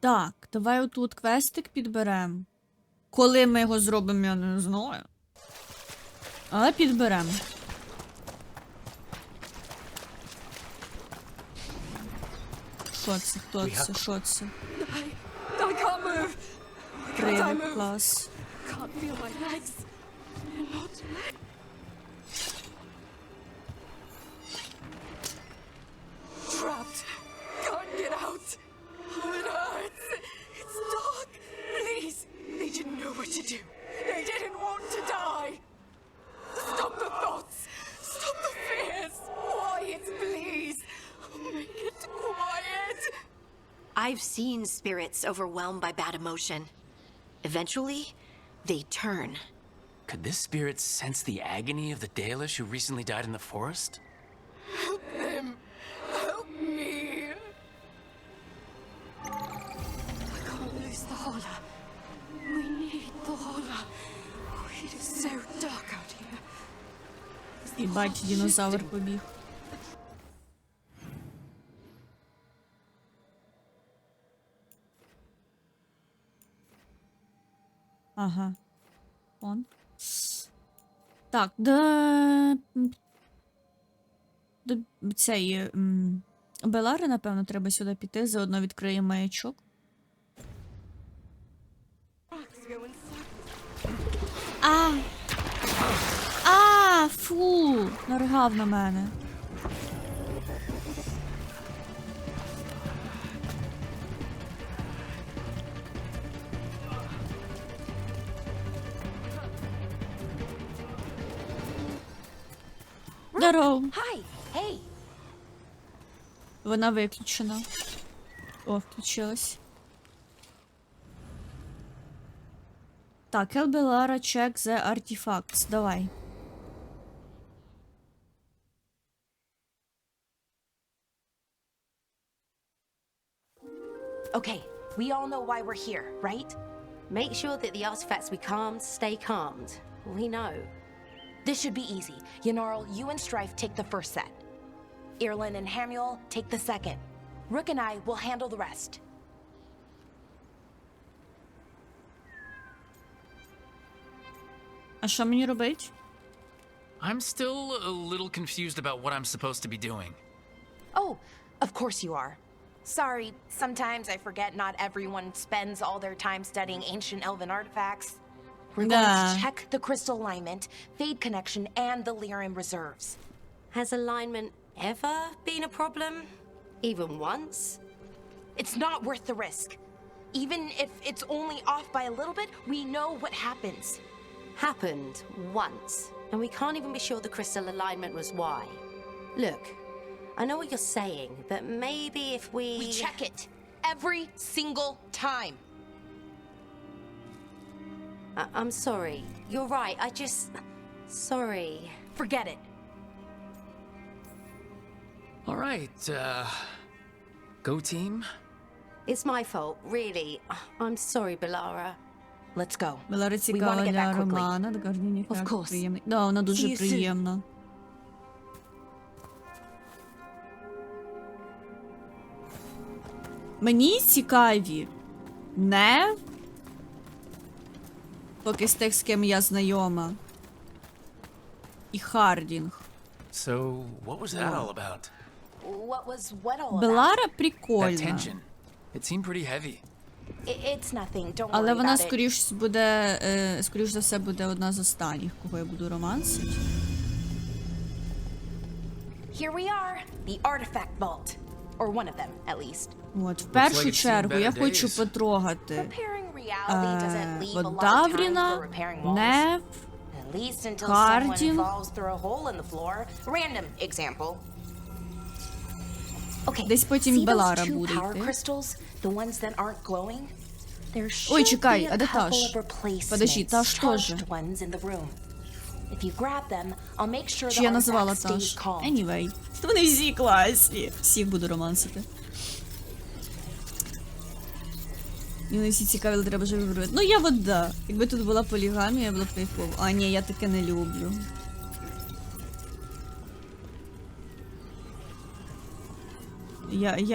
Так, давай отут квестик підберемо. Коли ми його зробимо, я не знаю. Але підберемо. Що це? Хто це? Що це? I can't move. Привид, клас. Can't feel my legs. Not trapped. Can't get out. Oh, it hurts. It's dark. Please. They didn't know what to do. They didn't want to die. Stop the thoughts. Stop the fears. Quiet, please. Make it quiet. I've seen spirits overwhelmed by bad emotion. Eventually, they turn. Could this spirit sense the agony of the Dalish who recently died in the forest? Help them. Help me. I can't lose the holler. We need the holler. It is so dark out here. І бать, динозавр побіг. Ага. Он. Так, до цієї Белари, напевно, треба сюди піти, заодно відкриє маячок. Фу! Наригав на мене. Здорово. Hi. Hey. Вона виключена. О, включилась. Так, Белара, check the artifacts. Давай. Okay, we all know why we're here, right? Make sure that the artifacts we calmed stay calmed. We know. This should be easy. Yanarl, you and Strife take the first set. Irlin and Hamuel take the second. Rook and I will handle the rest. А що мені робить? I'm still a little confused about what I'm supposed to be doing. Oh, of course you are. Sorry, sometimes I forget not everyone spends all their time studying ancient elven artifacts. We're going to check the crystal alignment, fade connection, and the Lyran reserves. Has alignment ever been a problem? Even once? It's not worth the risk. Even if it's only off by a little bit, we know what happens. Happened once. and we can't even be sure the crystal alignment was why. Look, I know what you're saying, but maybe if we... We check it every single time. I'm sorry. You're right. I just... Sorry. Forget it. All right, go team. It's my fault, really. I'm sorry, Belara. Let's go. Белара We wanna цікава get для back quickly. Романа, така гарніння Of course. приємний. Да, вона See дуже you soon. приємна. Мені цікаві не поки з тих, з ким я знайома. І Хардінг. So, what was that all about? What was what all about? Белара That прикольна. tension. It seemed pretty heavy. It's nothing. Don't Але worry вона about it. скоріш за все буде одна з останніх, кого я буду романсити. Here we are, the artifact vault, or one of them, at least. От, в першу like it's чергу seen я better хочу days. потрогати Repairing reality doesn't leave a от lot of time for Давріна, repairing walls. Нев, At least until Guardian. someone falls through a hole in the floor. Random example. Okay. Десь потім See Белара those two буде power йти. crystals, the ones that aren't glowing? There should Ой, чекай, be а a де couple Таш? of Подожди, replacements, Таш теж. charged ones in the room. If you grab them, I'll make sure Чи the я називала artifact Таш? stays calm. Anyway. Вони всі класні. Всіх буду романсити. І вони всі цікаві, але треба вже вибрати. Ну я вода. Якби тут була полігамія, я була б кайфово. А ні, я таке не люблю.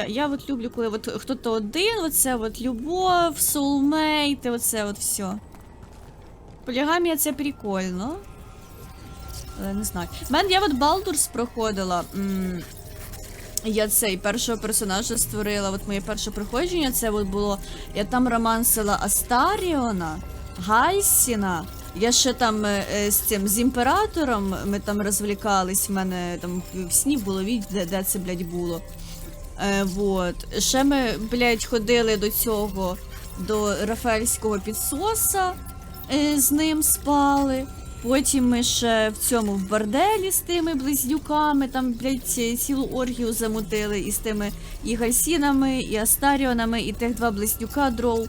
Я от люблю, коли от хто-то один, оце от любов, соулмейти, оце от все. Полігамія це прикольно. Але не знаю. Я от Балдурс проходила. Я цей першого персонажа створила. От моє перше проходження, це от було. Я там романсила Астаріона, Гальсіна. Я ще там з імператором ми там розвлікались. В мене там в сні було де це, блядь, було. Вот. Ще ми, блядь, ходили до цього, до Рафаельського підсоса, з ним спали. Потім ми ще в цьому в борделі з тими близнюками, там, блядь, цілу оргію замутили і з тими і Гальсінами, і Астаріонами, і тих два близнюка дроу.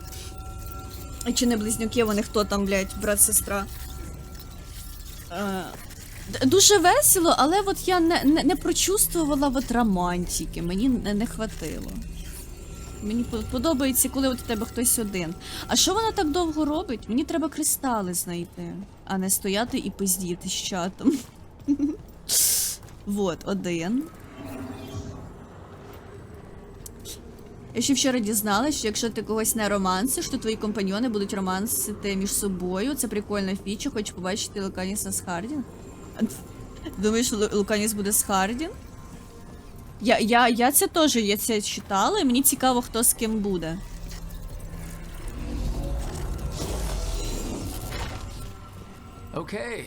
Чи не близнюки, вони хто там, блядь, брат-сестра. Дуже весело, але от я не прочувствувала от романтики, мені не хватило. Мені подобається, коли от у тебе хтось один. А що вона так довго робить? Мені треба кристали знайти, а не стояти і пиздіти з чатом. Вот, один. Я ще вчора дізналась, що якщо ти когось не романсиш, то твої компаньйони будуть романсити між собою. Це прикольна фіча, хочу побачити Луканіса з Хардінг. Думаєш, Луканіс буде з Хардінг? Я це теж, я це читала, і мені цікаво, хто з ким буде. Okay,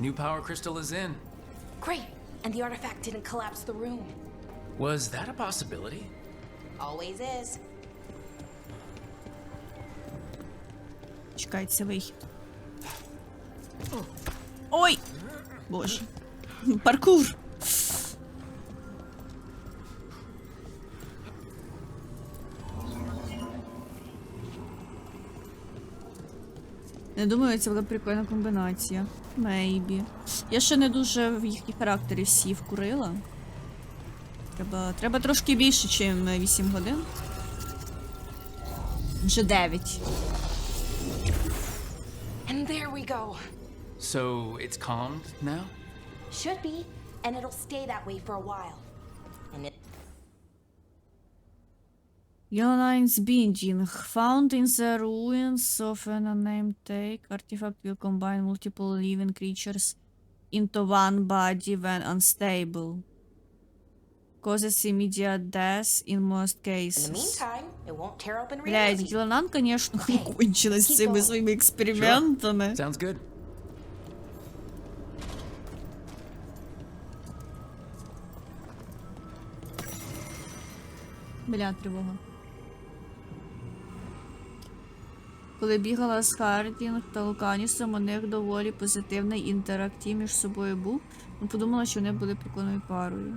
new power crystal is in. Great, and the artifact didn't collapse the room. Was that a possibility? Always is. Чекай, це вихід. Ой! Боже. Паркур! Не думаю, це була прикольна комбінація. Maybe. Я ще не дуже в їхні характері всі вкурила. Треба трошки більше, ніж 8 годин. Вже 9. And there we go. So, it's calmed now? Should be, and it'll stay that way for a while. And it Yolanine's binding. Found in the ruins of an unnamed take. Artifact will combine multiple living creatures into one body when unstable. Causes immediate death in most in the cases. meantime, it won't tear open Блядь, reality. Діланан, конечно, Okay, кончилась з keep цими going. своїми експериментами. Sounds good. Бля, тривога. Коли бігала з Хардінг та Луканісом, у них доволі позитивний інтерактив між собою був. Ну, подумала, що вони були прикольною парою.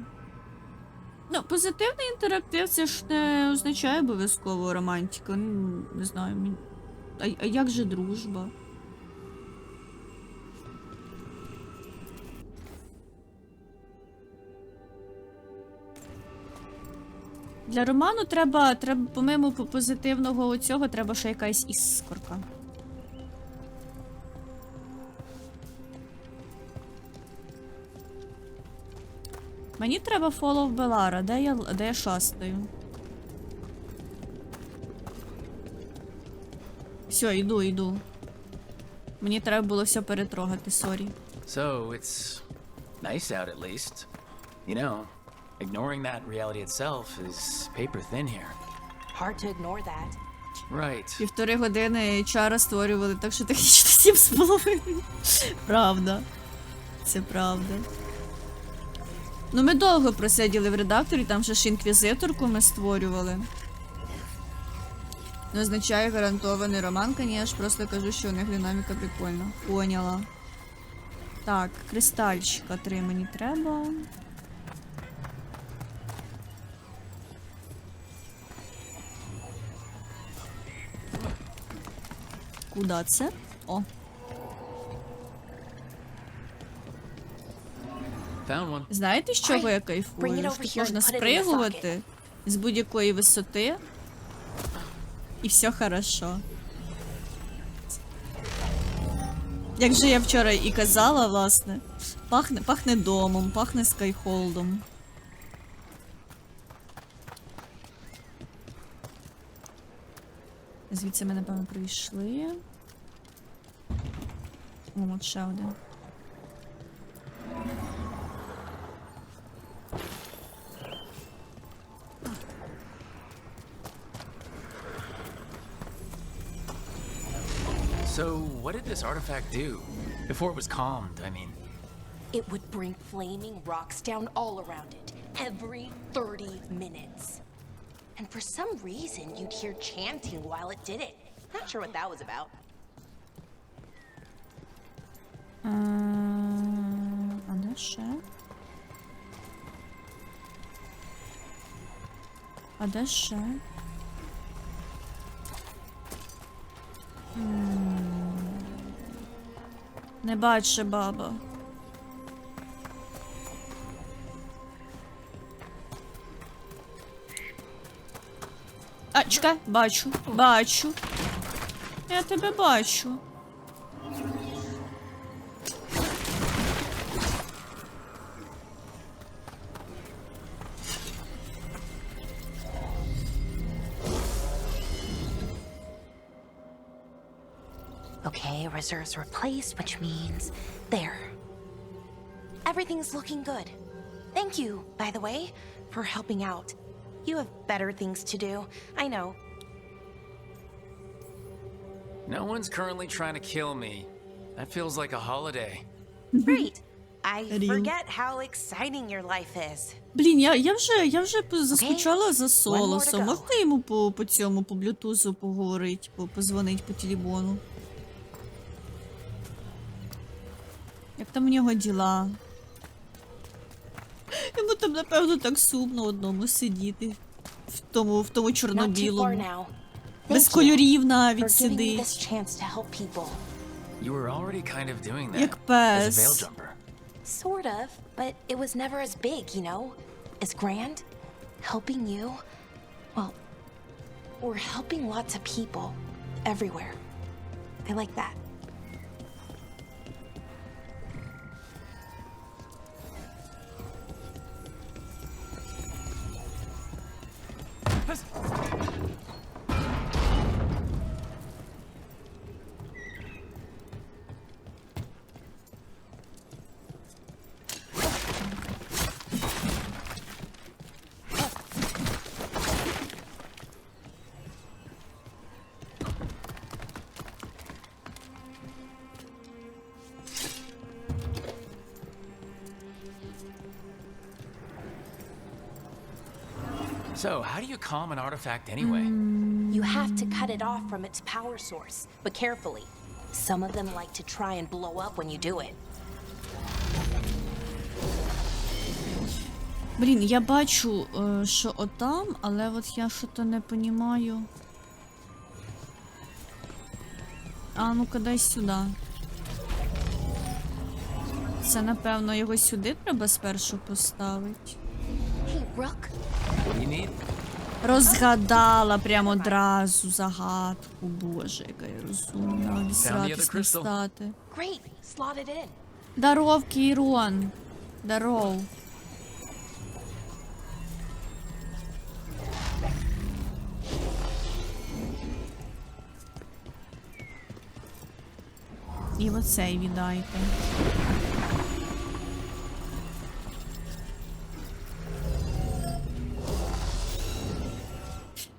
Ну, позитивний інтерактив, це ж не означає обов'язково романтику. Ну, не знаю. А як же дружба? Для роману треба помимо позитивного цього, треба ще якась іскорка. Мені треба follow Белара. Де я шастаю? Все, йду. Мені треба було все перетрогати, сорі. So, it's nice out at least. You know, ignoring that reality itself is paper thin here. Hard to ignore that. Right. 1,5 години чара створювали, так що технічно 7,5. Правда. Це правда. Ну, ми довго просиділи в редакторі, там ще ж інквізиторку ми створювали. Не означає гарантований роман, конечно, просто кажу, що у них динаміка прикольна. Поняла. Так, кристальчика 3 мені треба. Куда це? О. Found one. Знаєте, з чого я кайфую? Що тут можна спригувати з будь-якої висоти. І все хорошо. Як же я вчора і казала, власне. Пахне домом, пахне скайхолдом. Звідси ми, напевно, прийшли. О, от ще один. So, what did this artifact do? Before it was calmed, I mean. It would bring flaming rocks down all around it, every 30 minutes. And for some reason, you'd hear chanting while it did it. Not sure what that was about. А де ще? А де ще? Не бачу, баба. А, чекай, бачу. Я тебе бачу. Okay, reserves replaced, which means there. Everything's looking good. Thank you, by the way, for helping out. You have better things to do. I know. No one's currently trying to kill me. That feels like a holiday. Great. I forget how exciting your life is. Блін, я вже заскучала за Солосом. Можна йому по цьому, по блютузу поговорити, позвонити по телефону? Як там у нього діла? Йому там, напевно, так сумно одному сидіти. В тому чорно-білому. Без кольорів навіть сидить. You were already kind of doing that Як as a пес. veil jumper. Sort of, but it was never as big, you know? As grand. Helping you. Well, we're helping lots of people. Everywhere. I like that. So, how do you calm an artifact anyway? You You have to cut it off from its power source, but carefully. Some of them like to try and blow up when you do it. Блін, я бачу, що отам, але от я що-то не понімаю. А, ну-ка, дай сюди. Це, напевно, його сюди треба спершу поставити. Hey, Rook. What do you need? Розгадала прямо одразу загадку. Боже, яка я розумна. Обісратись не стати. Great. Slot it in. Даров, Кейрон. Даров. І оцей віддайте.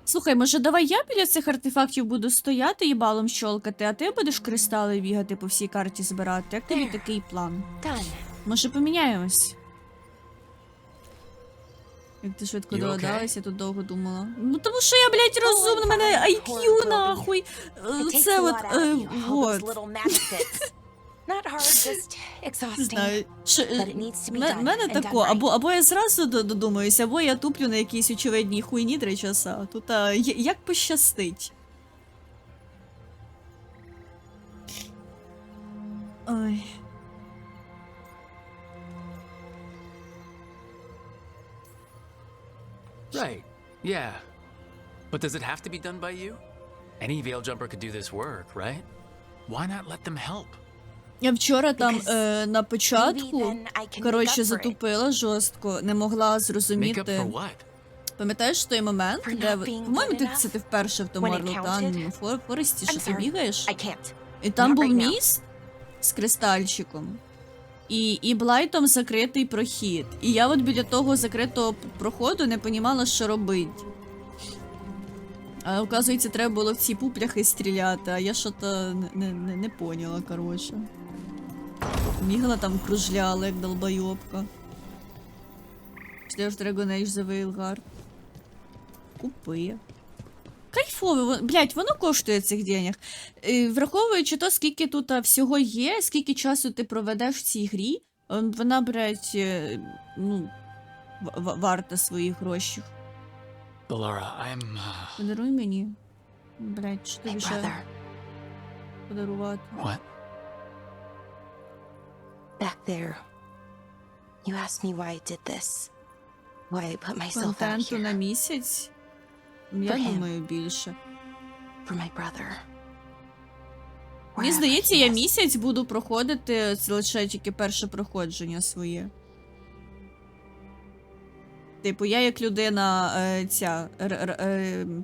Слухай, може давай я біля цих артефактів буду стояти і балом щолкати, а ти будеш кристали бігати по всій карті збирати? Як тобі такий план? Done. Може поміняємось? Як ти швидко You okay? догадалась, я тут довго думала. Ну тому що я, блядь, розумна, мене IQ нахуй. It takes Це a от, lot out of you, all вот. those little magic bits. Not hard, just Не exhausting. знаю, що, But it needs to be done, мене and тако, done right. або я зразу додумаюся, або я туплю на якійсь очевидній хуйні 3 часа. Тут як пощастить. Ой. Right. Yeah. But does it have to be done by you? Any veil jumper could do this work, right? Why not let them help? Я вчора там на початку, then I can make коротше, up for it. затупила жорстко, не могла Make up зрозуміти. for what? Пам'ятаєш той момент, For де, not being по-моєму, good це ти вперше в тому When it орлутанному Форесті, що I'm ти sorry. бігаєш? I can't. І там Not був right now. міст з кристальчиком. І блайтом закритий прохід. І я от біля того закритого проходу не понімала, що робити. А оказується, треба було в ці пупляхи стріляти, а я що-то не поняла, коротше. Мігла там кружляла, як долбойобка. Slay of Dragon Age The Veilguard. Купи. Кайфово, блять, воно коштує цих денег. Враховуючи то, скільки тут всього є, скільки часу ти проведеш в цій грі, вона, блять, ну, варта своїх грошей. Ballora, I'm... Подаруй мені. Блять, що My тобі ще brother, подарувати? What? back there. You asked me why I did this. Why I put myself out Контенту на here. місяць? Я For him. думаю, більше. For my brother. Мені Wherever здається, he я is. місяць буду проходити це лише тільки перше проходження своє. Типу, я як людина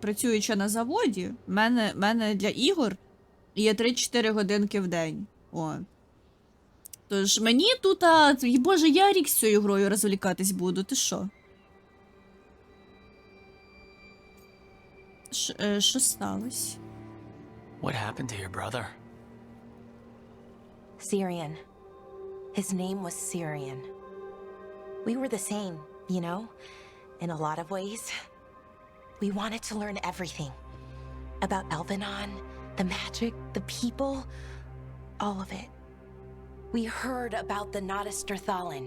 працююча на заводі, мене для ігор є 3-4 годинки в день. О. Тож мені тут, боже, я рік з цією грою розвлікатись буду, ти що? Що сталося? What happened to your brother? Syrian. His name was Syrian. We were the same, you know, in a lot of ways. We wanted to learn everything. About Elvenon, the magic, the people, all of it. We heard about the Notisterthalin,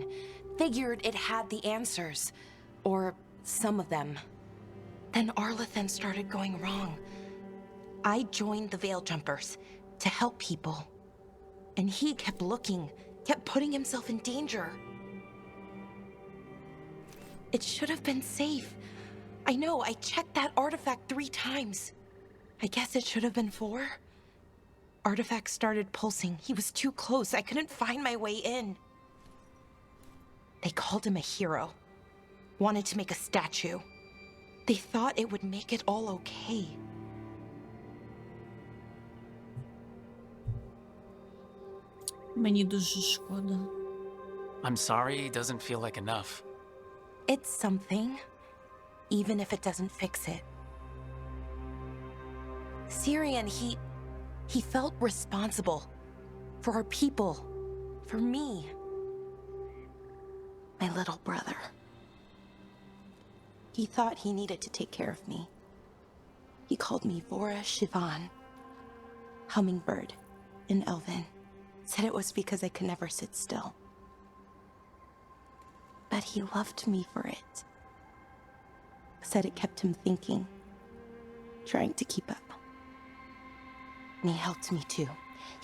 figured it had the answers, or some of them. Then Arlathan started going wrong. I joined the Veil Jumpers to help people. And he kept looking, kept putting himself in danger. It should have been safe. I know, I checked that artifact 3 times. I guess it should have been 4. Artifact started pulsing. He was too close. I couldn't find my way in. They called him a hero. Wanted to make a statue. They thought it would make it all okay. Мені дуже шкода. I'm sorry, it doesn't feel like enough. It's something, even if it doesn't fix it. Syrian, he felt responsible for our people, for me, my little brother. He thought he needed to take care of me. He called me Vora Shivan, hummingbird in Elven. Said it was because I could never sit still. But he loved me for it. Said it kept him thinking, trying to keep up. And he helped me too.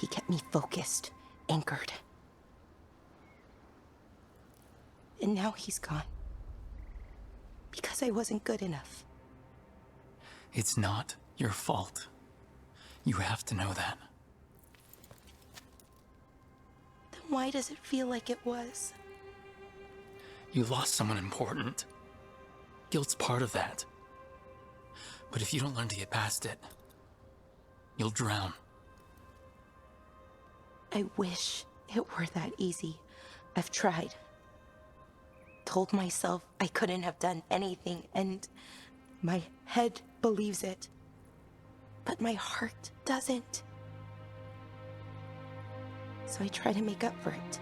He kept me focused, anchored. And now he's gone. Because I wasn't good enough. It's not your fault. You have to know that. Then why does it feel like it was? You lost someone important. Guilt's part of that. But if you don't learn to get past it, you'll drown. I wish it were that easy. I've tried. Told myself I couldn't have done anything, and my head believes it. But my heart doesn't. So I try to make up for it.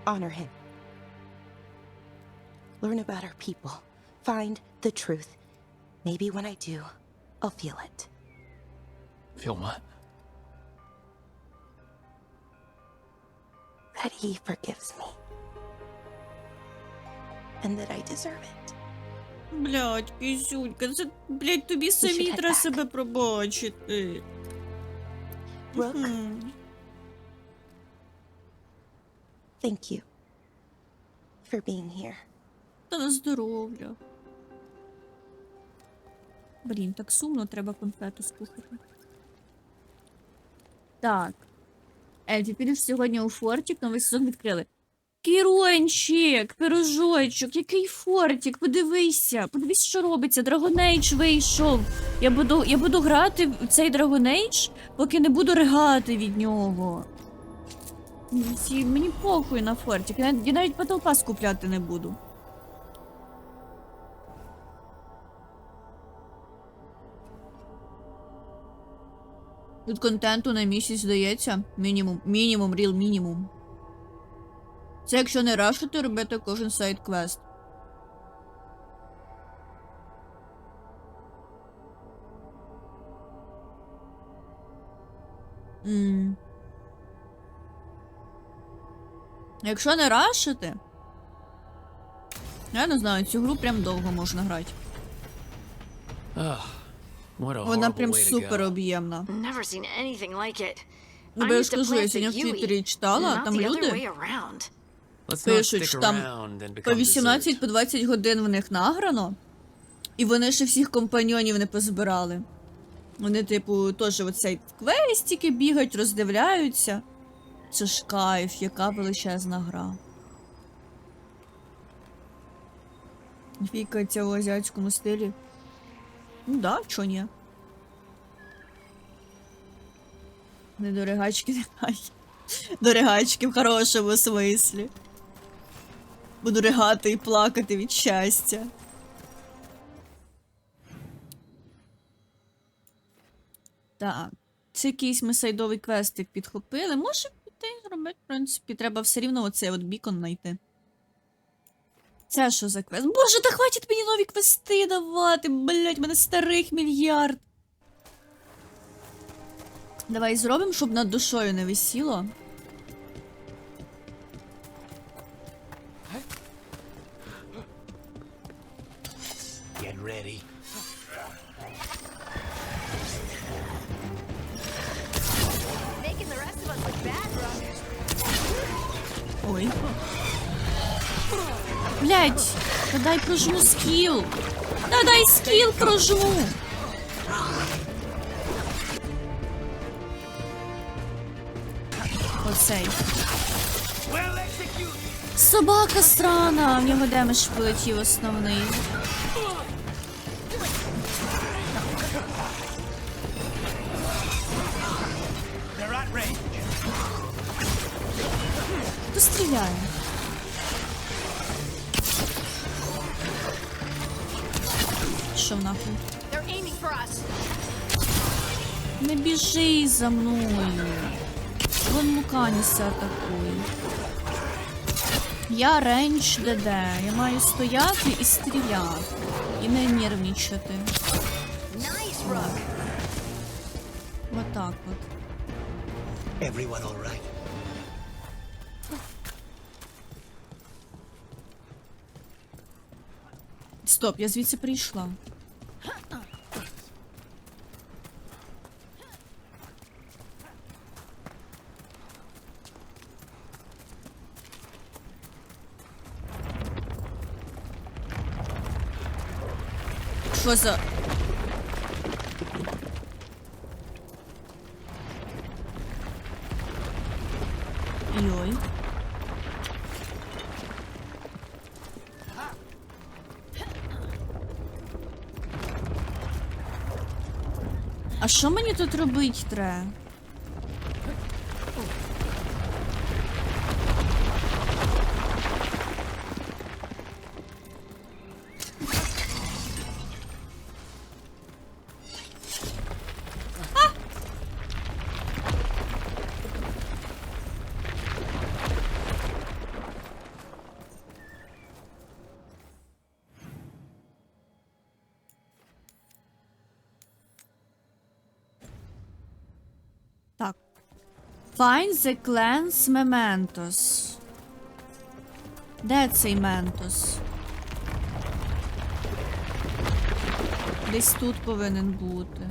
Honor him. Learn about our people. Find the truth. Maybe when I do, I'll feel it. Feel what? That he forgives me. And that I deserve it. Блядь, кисюнька, це, блядь, тобі самі треба себе пробачити. Rook, thank you for being here. Та на здоров'я. Блін, так сумно, треба конфету скухати. Так. Ельфі, підеш сьогодні у фортик, новий сезон відкрили. Кірончик, пирожочок, який фортик, подивися, подивись, що робиться, Dragon Age вийшов. Я буду грати в цей Dragon Age, поки не буду ригати від нього. Мені похуй на фортик, я навіть Battle Pass купляти не буду. Тут контенту на місяць, здається, мінімум, ріл мінімум. Це якщо не рашити, робити кожен сайд-квест. Якщо не рашити, я не знаю, цю гру прям довго можна грати. Вона прям супер об'ємна. Ну, бо я ж кажу, я сьогодні в Твіттері читала, там люди пишуть, там по 18, по 20 годин в них награно, і вони ще всіх компаньйонів не позбирали. Вони, типу, теж оцей квестики бігають, роздивляються. Це ж кайф, яка величезна гра. Ельфійка ця в азіатському стилі. Ну да, чо ні? Не до ригачки, нехай. До ригачки в хорошому смислі. Буду ригати і плакати від щастя. Так. Це якийсь ми сайдовий квестик підхопили. Може піти зробити, в принципі. Треба все рівно оцей от бікон знайти. Це що за квест? Боже, та хватить мені нові квести давати, блять, в мене старих мільярд. Давай зробимо, щоб над душою не висіло. Get ready. Making the rest of us look bad, Rock. Ой. Блять, та дай прожму скіл. Та дай скіл прожму. Оцей. Собака странна, в нього демедж полетів основний. Хто стріляє? Що нахуй? Не біжи за мною. Вон Луканіса атакує. Я рейндж ДД. Я маю стояти і стріляти. І не нервничати. Вот так от. Everyone all right? Стоп, я звідси прийшла. Що за... Йой. А що мені тут робить треба? Так. Find the clan's mementos. Де цей ментос? Десь тут повинен бути.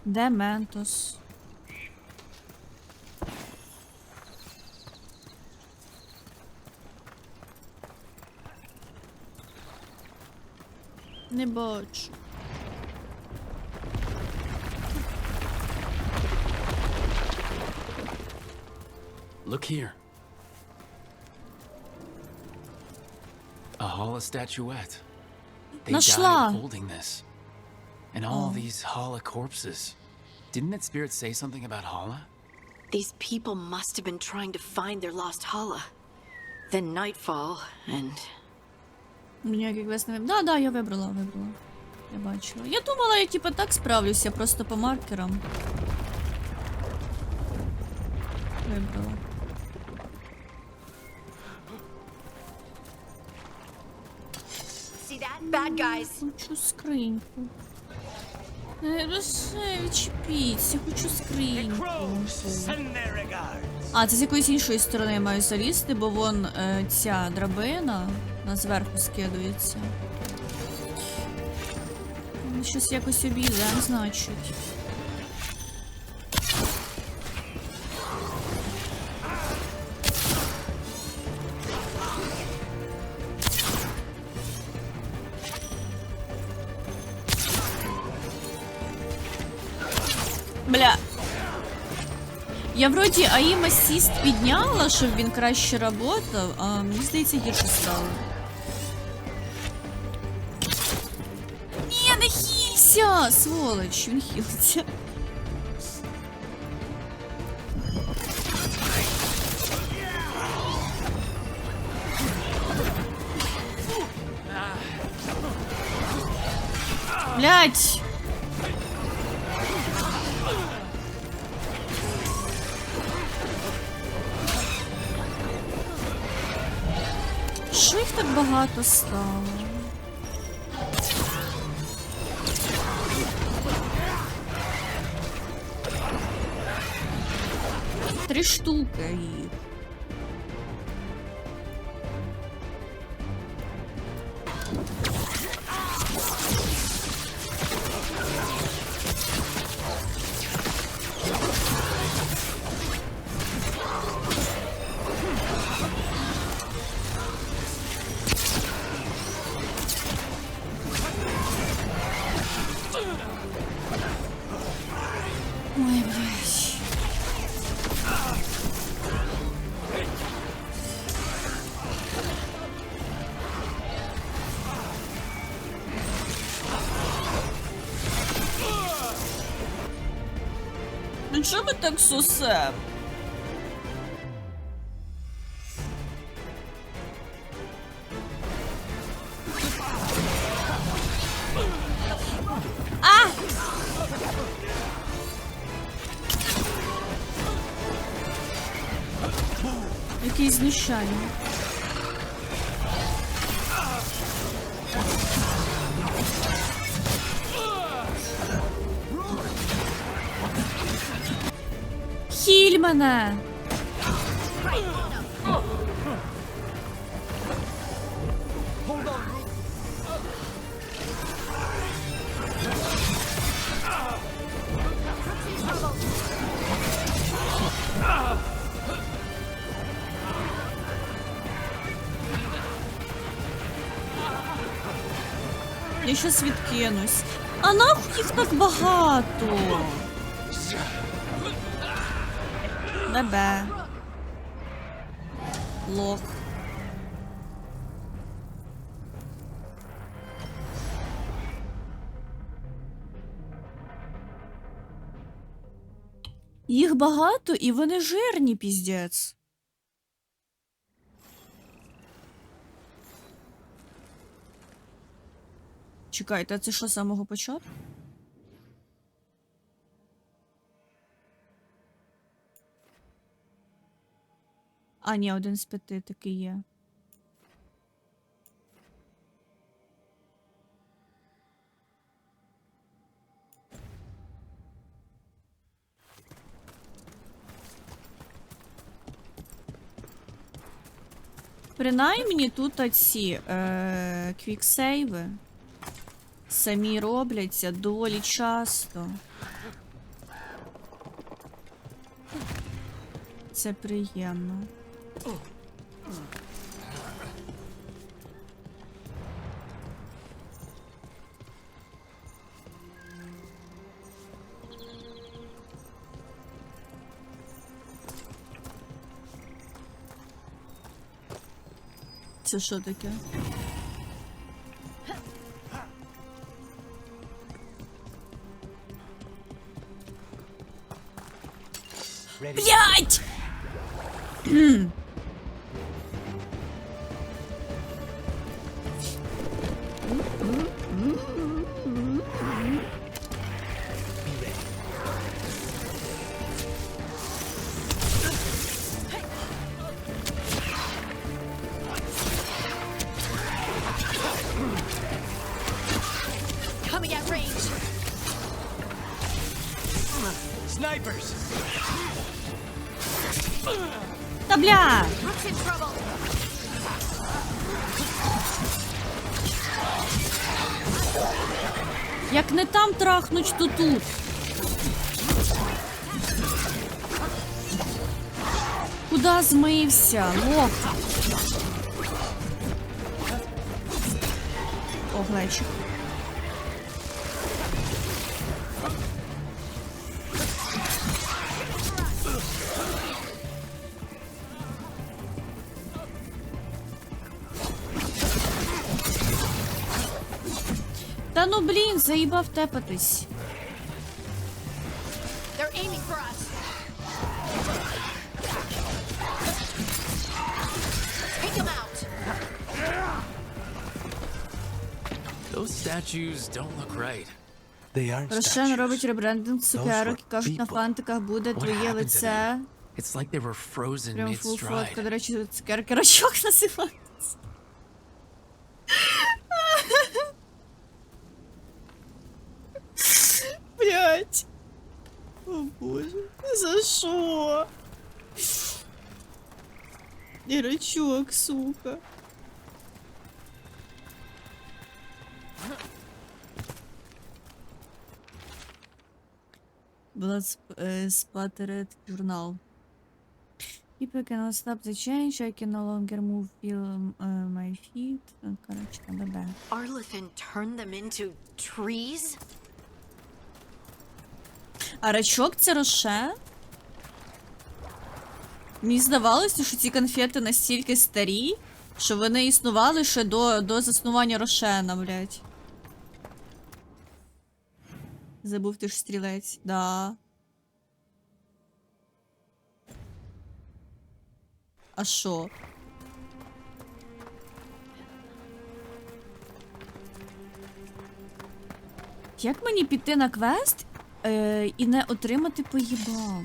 Де ментос? Не бачу. Look here. A Hala statuette. They Нашла. died holding this. And all these Hala corpses. Didn't that spirit say something about Hala? These people must have been trying to find their lost Hala. Then nightfall, and... Ніяких квест не вибрала. Да, я вибрала. Я бачила. Я думала, я типа так справлюся, просто по маркерам. Вибрала. See that? Bad guys. Хочу скриньку. Відчепіться, хочу скриньку. А, це з якоїсь іншої сторони я маю залізти, бо вон ця драбина на зверху скидується. Щось якось обійдемо, значить. Бля. Я вроді AIM Assist підняла, щоб він краще работав, а мені здається, гірше стало. Ні, не хілься! Сволоч, він хілиться. Блять! Що їх так багато стало? Три штуки їх. Ой, блядь. Ну чого ми так сосем? якесь знущання. Хіль мене! Я щас відкинусь. А нахуй їх так багато? Бебе. Лох. Їх багато і вони жирні, піздець. Чекайте, а це що, з самого початку? А, ні, 1 з 5 таки є. Принаймні тут ці квіксейви самі робляться доволі часто. Це приємно. Це що таке? Блять! Coming at range. Snipers! Та бля! Rook's in trouble. Як не там трахнуть, то тут. Куда змився? Лох. О, глечик. Та ну блін, заїбав тепатись. They're aiming for us. Take them out. Those statues don't look right. They aren't Рошен statues. робить ребрендинг цукерок і were кажуть, на people. фантиках буде What твоє happened to лице. them? It's like they were frozen Прям фул фотка, mid-stride. до речі, цукерки рачок називаються. Блять. О боже, за що? Ірачок, сука. Blood splattered journal. People cannot stop the change. I can no longer move my feet. Короче, там бебе. Arlithin turned them into trees? А рачок це Роше? Мені здавалося, що ці конфети настільки старі, що вони існували ще до заснування Рошена, блядь. Забув, ти ж стрілець. Да. А що? Як мені піти на квест і не отримати поїбало?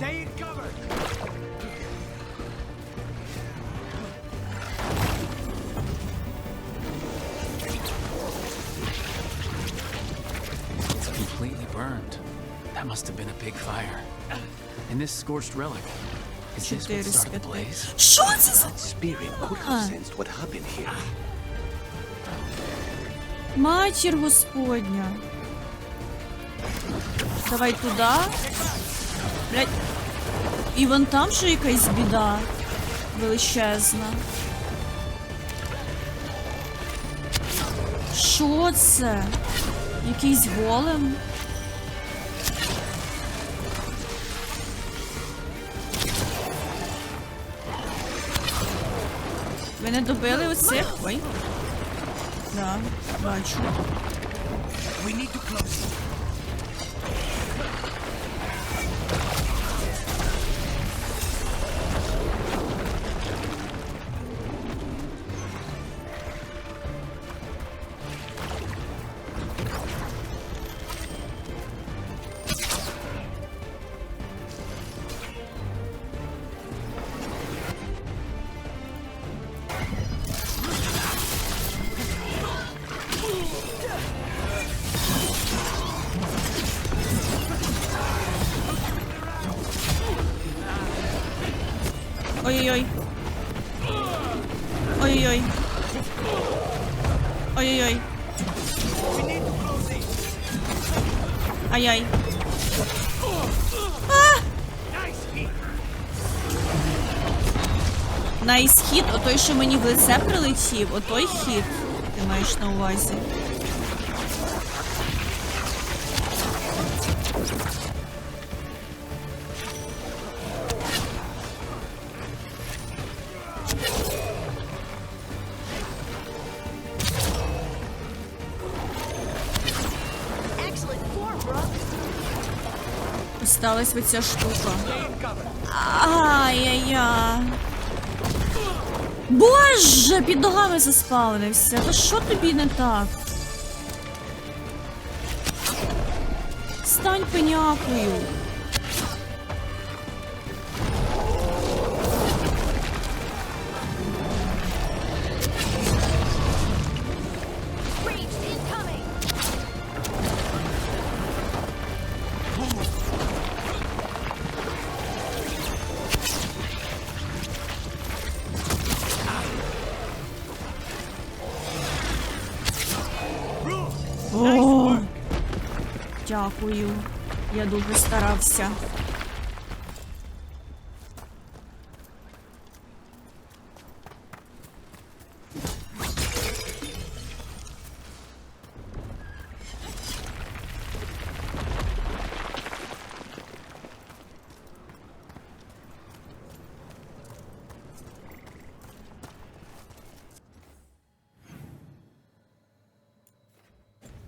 Stay in cover. It's completely burned. That must have been a big fire. And this scorched relic, is this what started the blaze? Що це за... That spirit could have sensed what happened here. Матір Господня. Давай туди. Блядь. І вон там же якась біда величезна. Що це? Якийсь голем? Ви не добили оцих? Ой. Да, бачу. We need to close. Ой-ой-ой. Ой-ой-ой. Ой-ой-ой. Ай-яй. Найс хіт, отой, що мені в лице прилетів, отой хіт, ти маєш на увазі. Осталась вот ця штука. Ай-яй-яй. Боже, під ногами заспавнився. Та що тобі не так? Стань пенякою. О, дякую. Я дуже старався.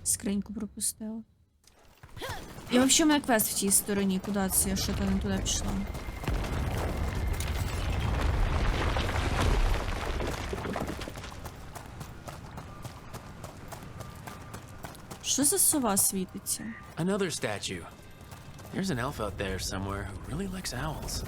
Скриньку пропустила. І взагалі в мене квест в тій стороні. Куди це? Я що-то не туди пішла. Що за сова світиться? Another statue. There's an elf out there somewhere who really likes owls.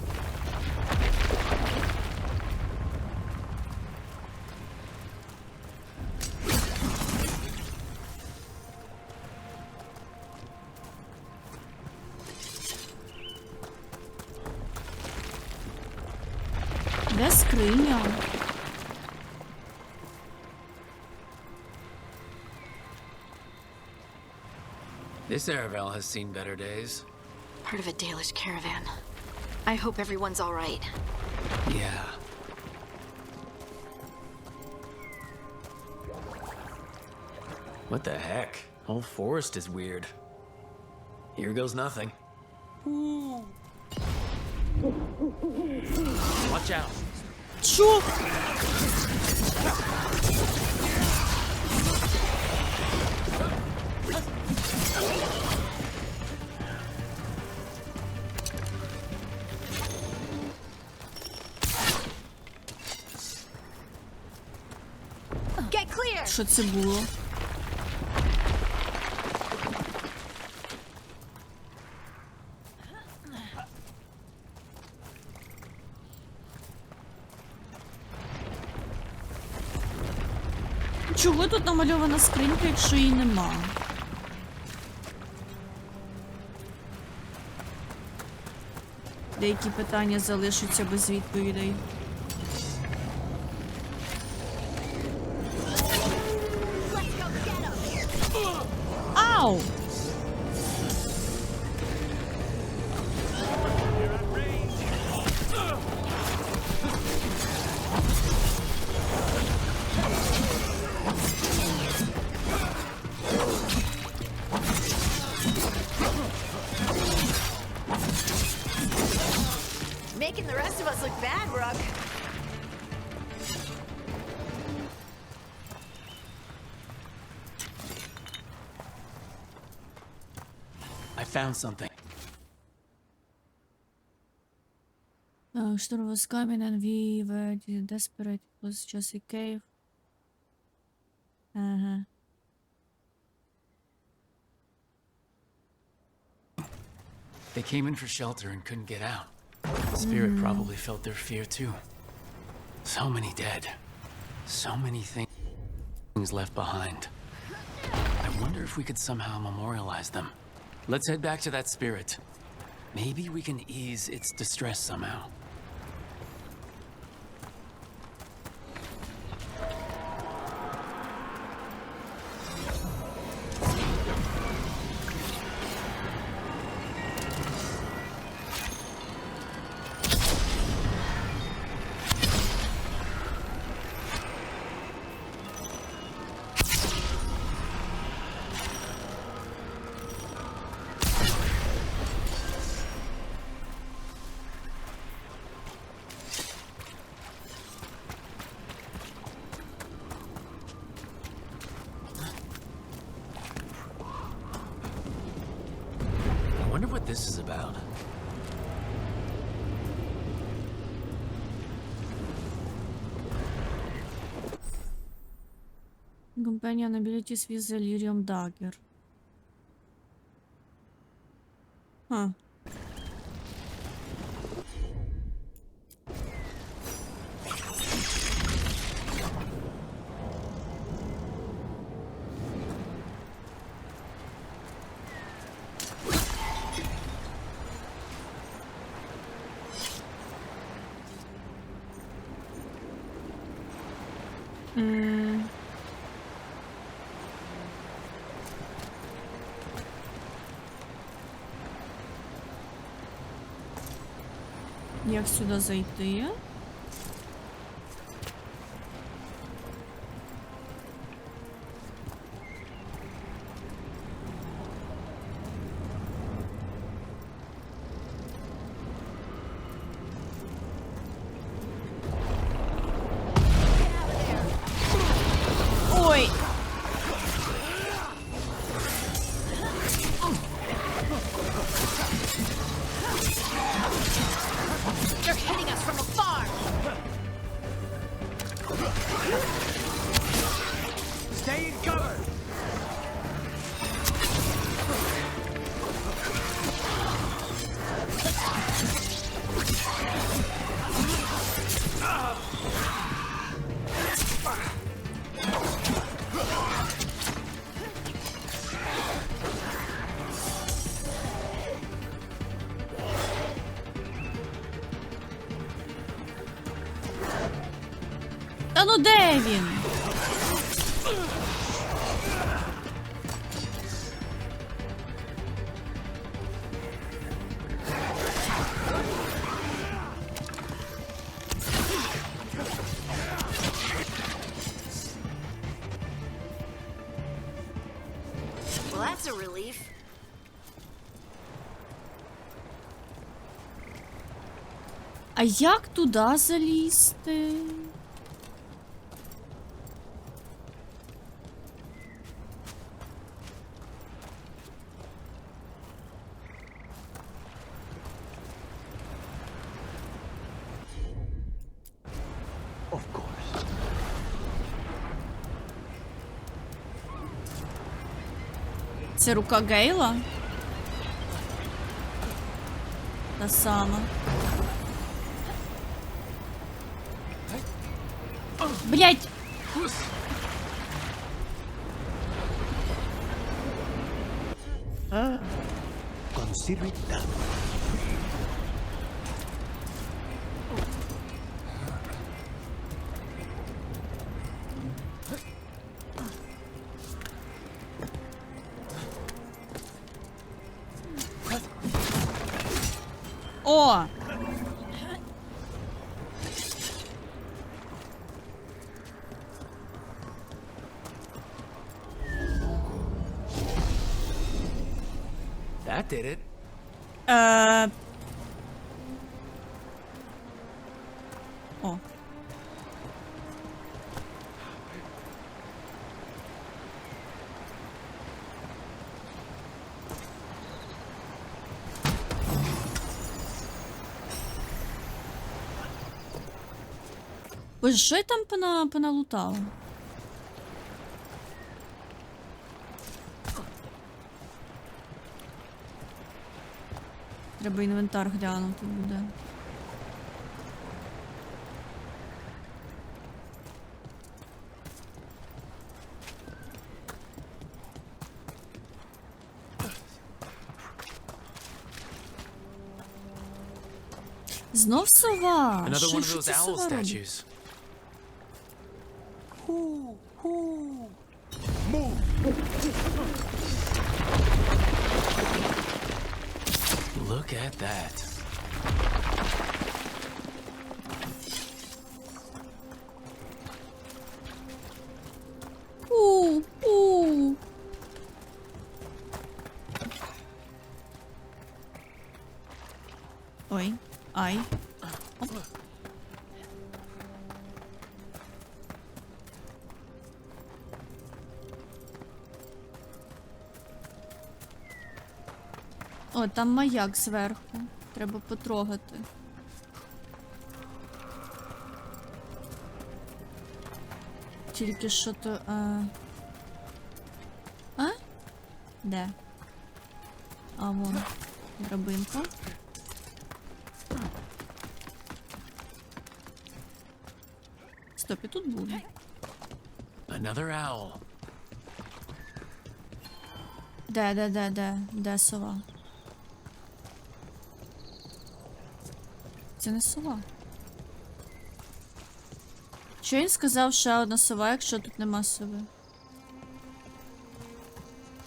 Де скриня? This Aravel has seen better days. Part of a Dalish caravan. I hope everyone's all right. Yeah. What the heck? Whole forest is weird. Here goes nothing. Watch out. Чё? Get clear! Що це було? Чого тут намальована скринька, якщо її нема? Деякі питання залишаться без відповідей. Ау! Making the rest of us look bad, Rook. I found something. Storm was coming and we were desperate. It was just a cave. They came in for shelter and couldn't get out. The spirit probably felt their fear too. So many dead. So many things left behind. I wonder if we could somehow memorialize them. Let's head back to that spirit. Maybe we can ease its distress somehow. I wonder what this is about. Companion abilities with the Lyrium dagger. Huh. Як сюди зайти? Ой! They're hitting us from afar. Stay in cover! Та ну де він? Well, that's a relief. А як туди залізти? Of course. Це рука Гейла? Та сама. Блять! Consider it done. О! That did it. О. Боже, що я там поналутала? Треба інвентар глянути буде. Знов сова! Another one of Що those це owl сова робить? statues. Look at that. У. Ой, ай. Оп. О, там маяк зверху. Треба потрогати. Тільки що то. А? Де? А, вон. Драбинка. Стоп, і тут буде. Another owl. Де сова? Це не сова. Що він сказав, ще одна сова, якщо тут нема сови?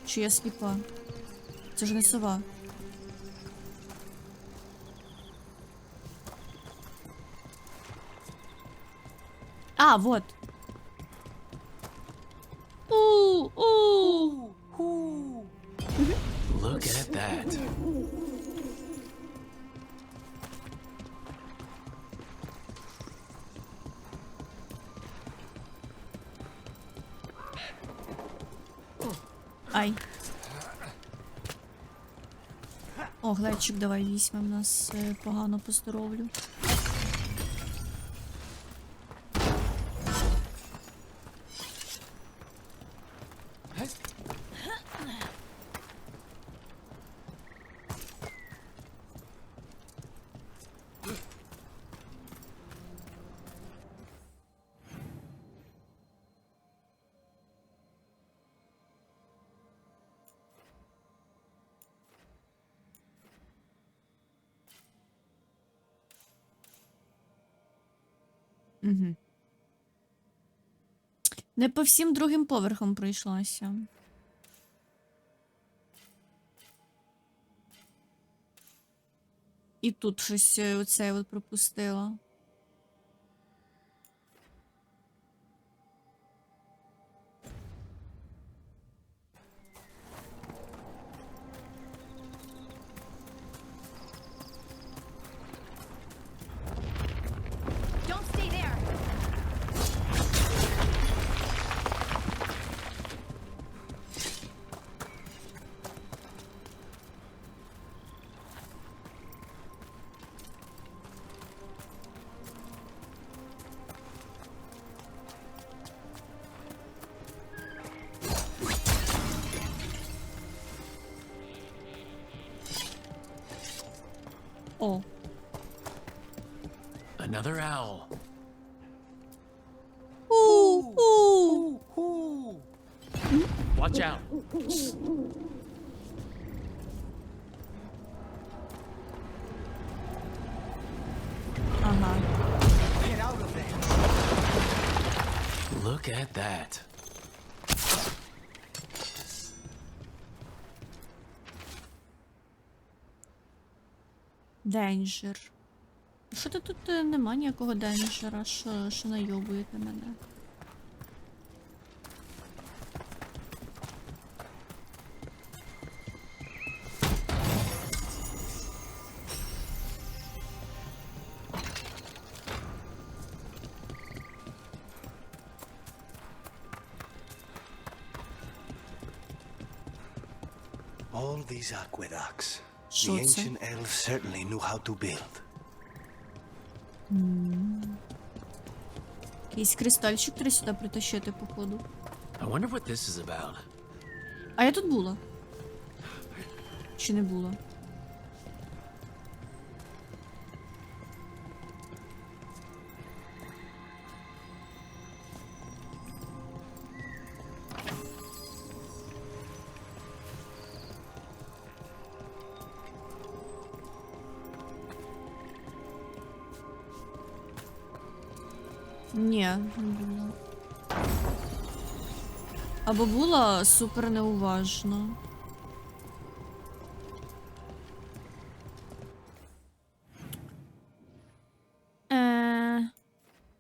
Чи я сліпа? Це ж не сова. А, вот. Look at that. Ай. О, глечик давай візьмем, нас погано по здоров'ю. Угу. Не по всім другим поверхам пройшлася. І тут щось оце от пропустила. Don't stay there. О. Another owl. У. Watch out. Look at that. Денджер. Що ти тут нема ніякого денджера, що найобуєте мене? All these aqueducts. Що The це? ancient elves certainly knew how to build. Якийсь кристальчик треба сюди притащити, походу. I wonder what this is about. А я тут була? Чи не була? Ні, не було. Або була супер неуважно.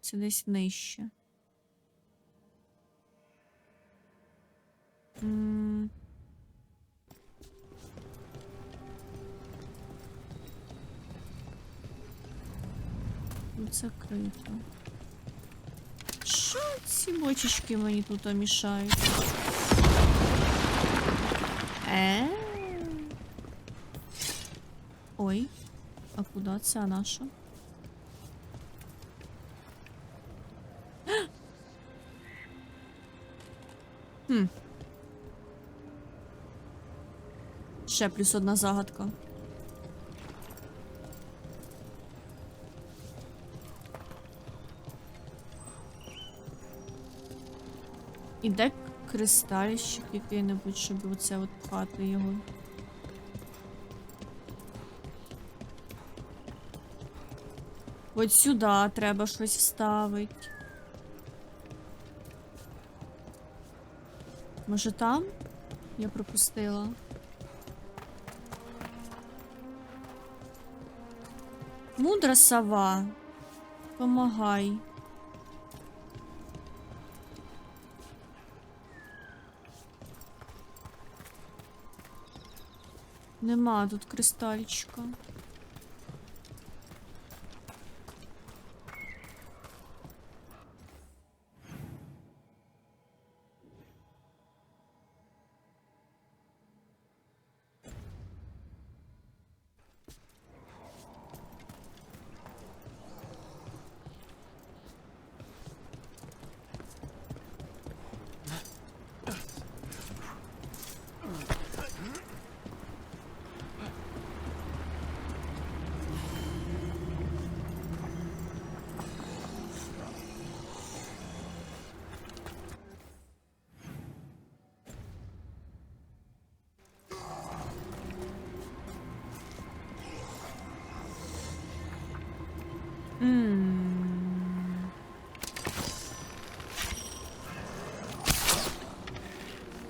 Це десь нижче. Закрито. Що ці бочечки мені тут мішають? Ой, а куди це наша? Ще плюс одна загадка. І де кристальщик який-небудь, щоб оце от пхати його? От сюди треба щось вставити. Може там? Я пропустила. Мудра сова. Помагай. Нема тут кристальчика.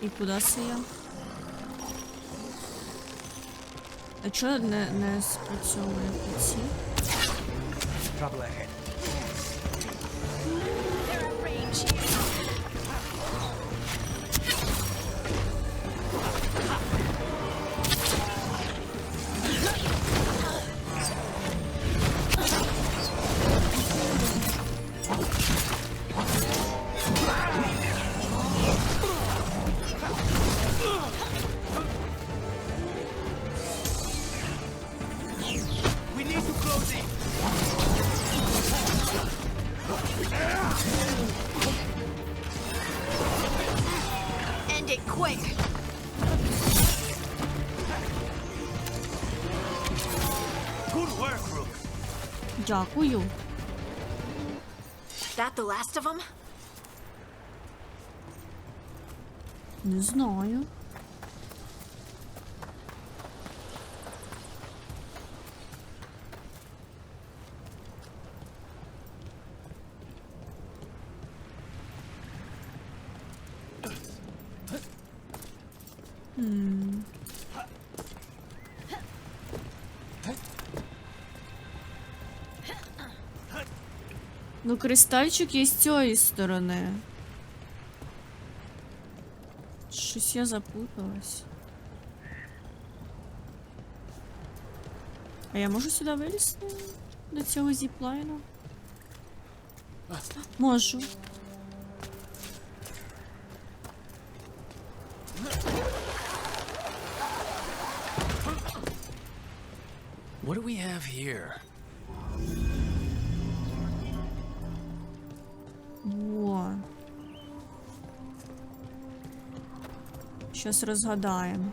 І куди це я? А чого не спрацьовує по ці? End it quick. Good work, Rook. Дякую. That the last of them? Не знаю. Ну, кристальчик є з цієї сторони. Щось я запуталась. А я можу сюди вилізти? До цього зіплайну? Можу. What do we have here? Во. Щас розгадаємо.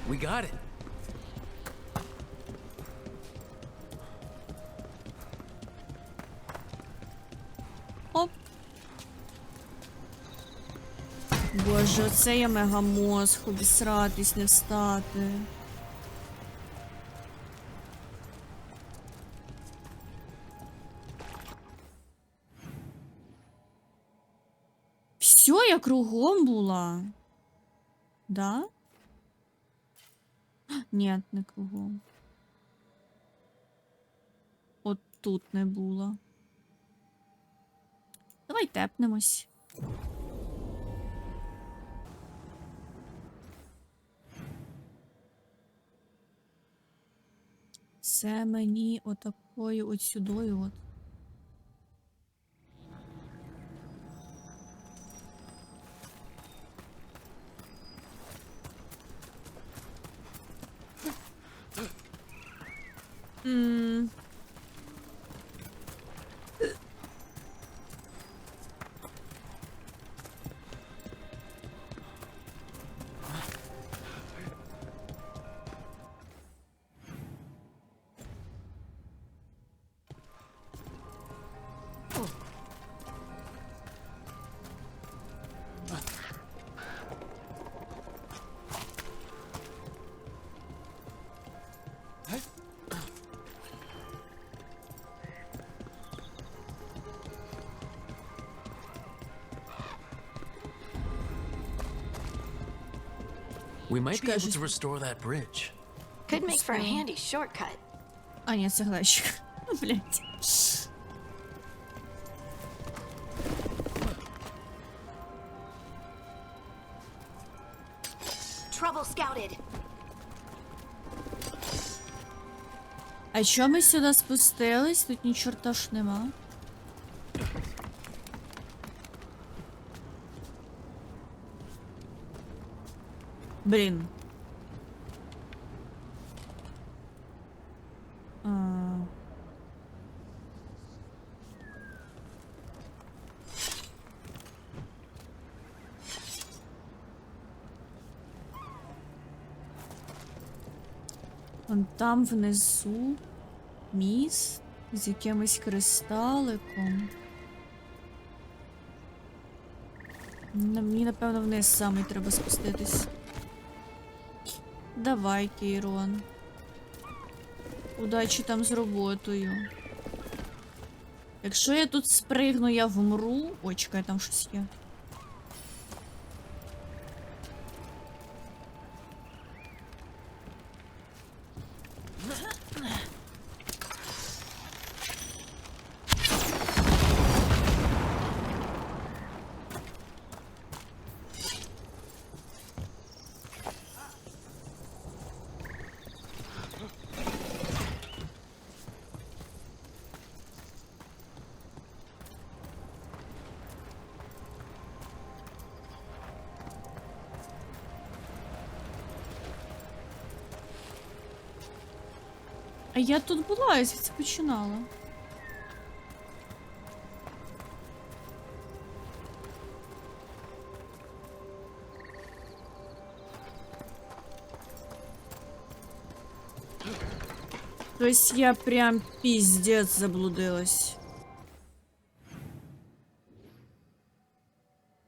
We got it. Оп. Боже, оце я мегамозг, обісратись, не встати. Все, я кругом була. Да? Ні, не кругом. От тут не було. Давай тепнемось. Це мені отакою от сюдою от. We might be able to restore that bridge. Could make for a handy shortcut. А, ні, це глечик. Блять. Trouble scouted. А чо ми сюди спустились? Тут ні чорта ж нема. Блін. Вон там внизу міст з якимось кристаликом. Мені, напевно, вниз саме треба спуститись. Давай, Кейрон. Удачі там з роботою. Якщо я тут спригну, я вмру. Ой, чекай, там щось є. А я тут була, я звідси починала. То есть я прям пиздец заблудилась.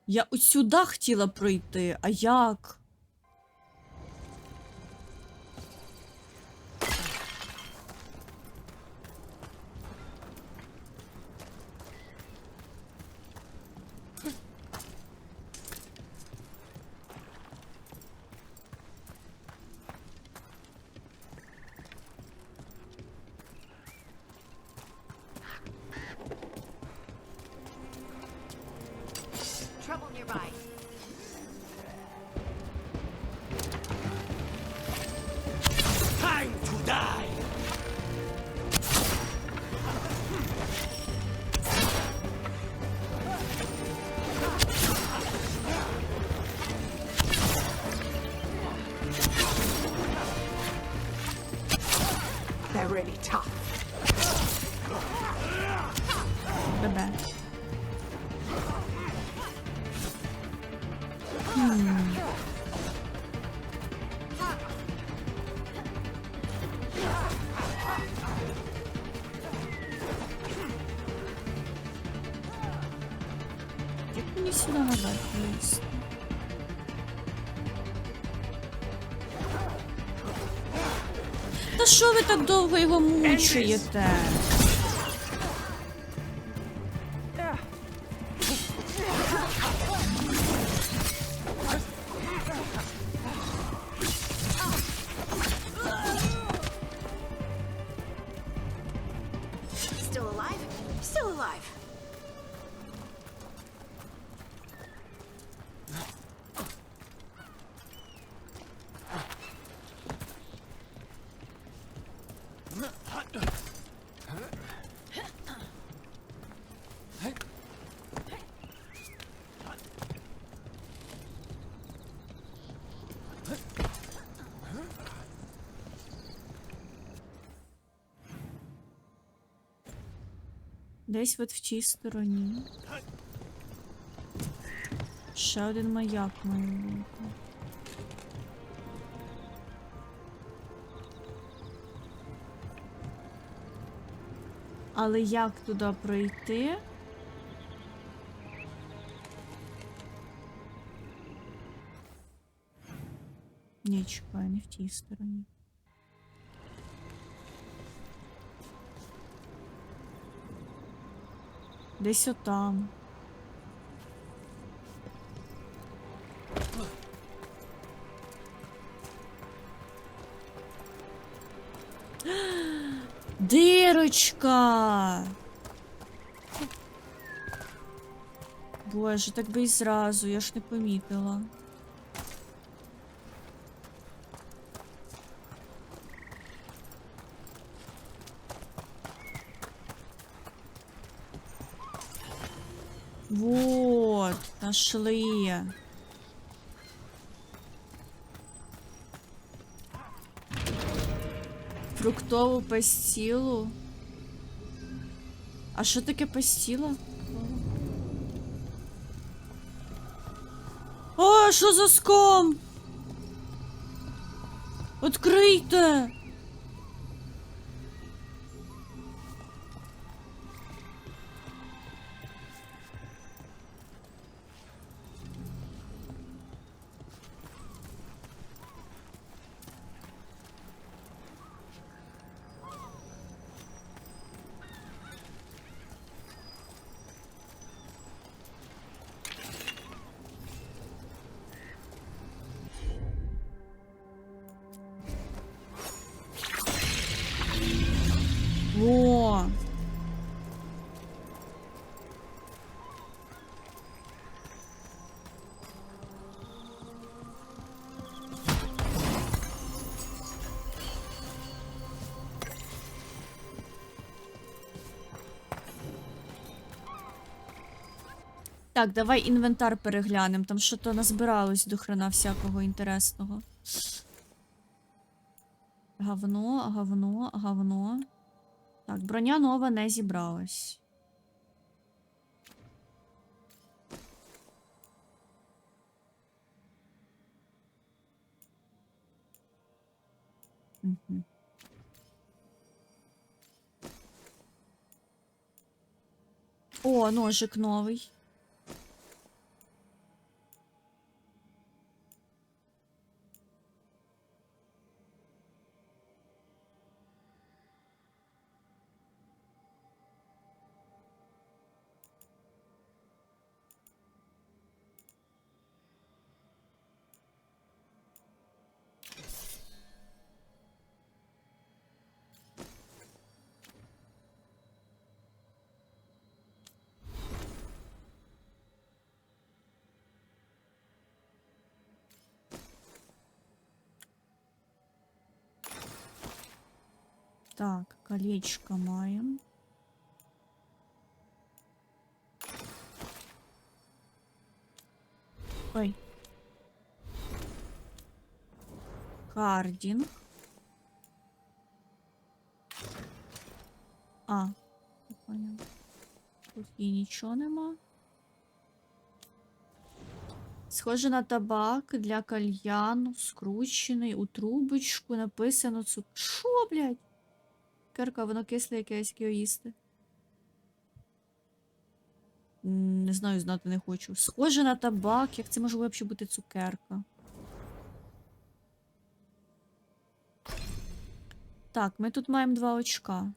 Я от сюди хотіла пройти, а як? really tough. Бебе. Як мені сюди наверх вилізти? Та що ви так довго його мучаєте? Still alive? Still alive. Десь от в тій стороні. Ще один маяк має бути. Але як туди пройти? Ні, чекай, не в тій стороні. Десь отам. Дирочка! Боже, так би і зразу, я ж не помітила. Вот, нашли. Фруктову пастилу. А що таке пастила? О, що за ском? Открийте! Во! Так, давай інвентар переглянемо. Там що-то назбиралось до хрена всякого інтересного. Говно, говно, говно. Так, броня нова не зібралась. Угу. О, ножик новий. Так, колечко маємо. Ой. Кардинг. А, я поняла. Тут і нічого нема. Схоже на табак для кальяну, скручений у трубочку, написано цукер. Шо, блядь? Цукерка, воно кисле якесь, його їсти. Не знаю, знати не хочу. Схоже на табак, як це може взагалі бути цукерка? Так, ми тут маємо 2 очка.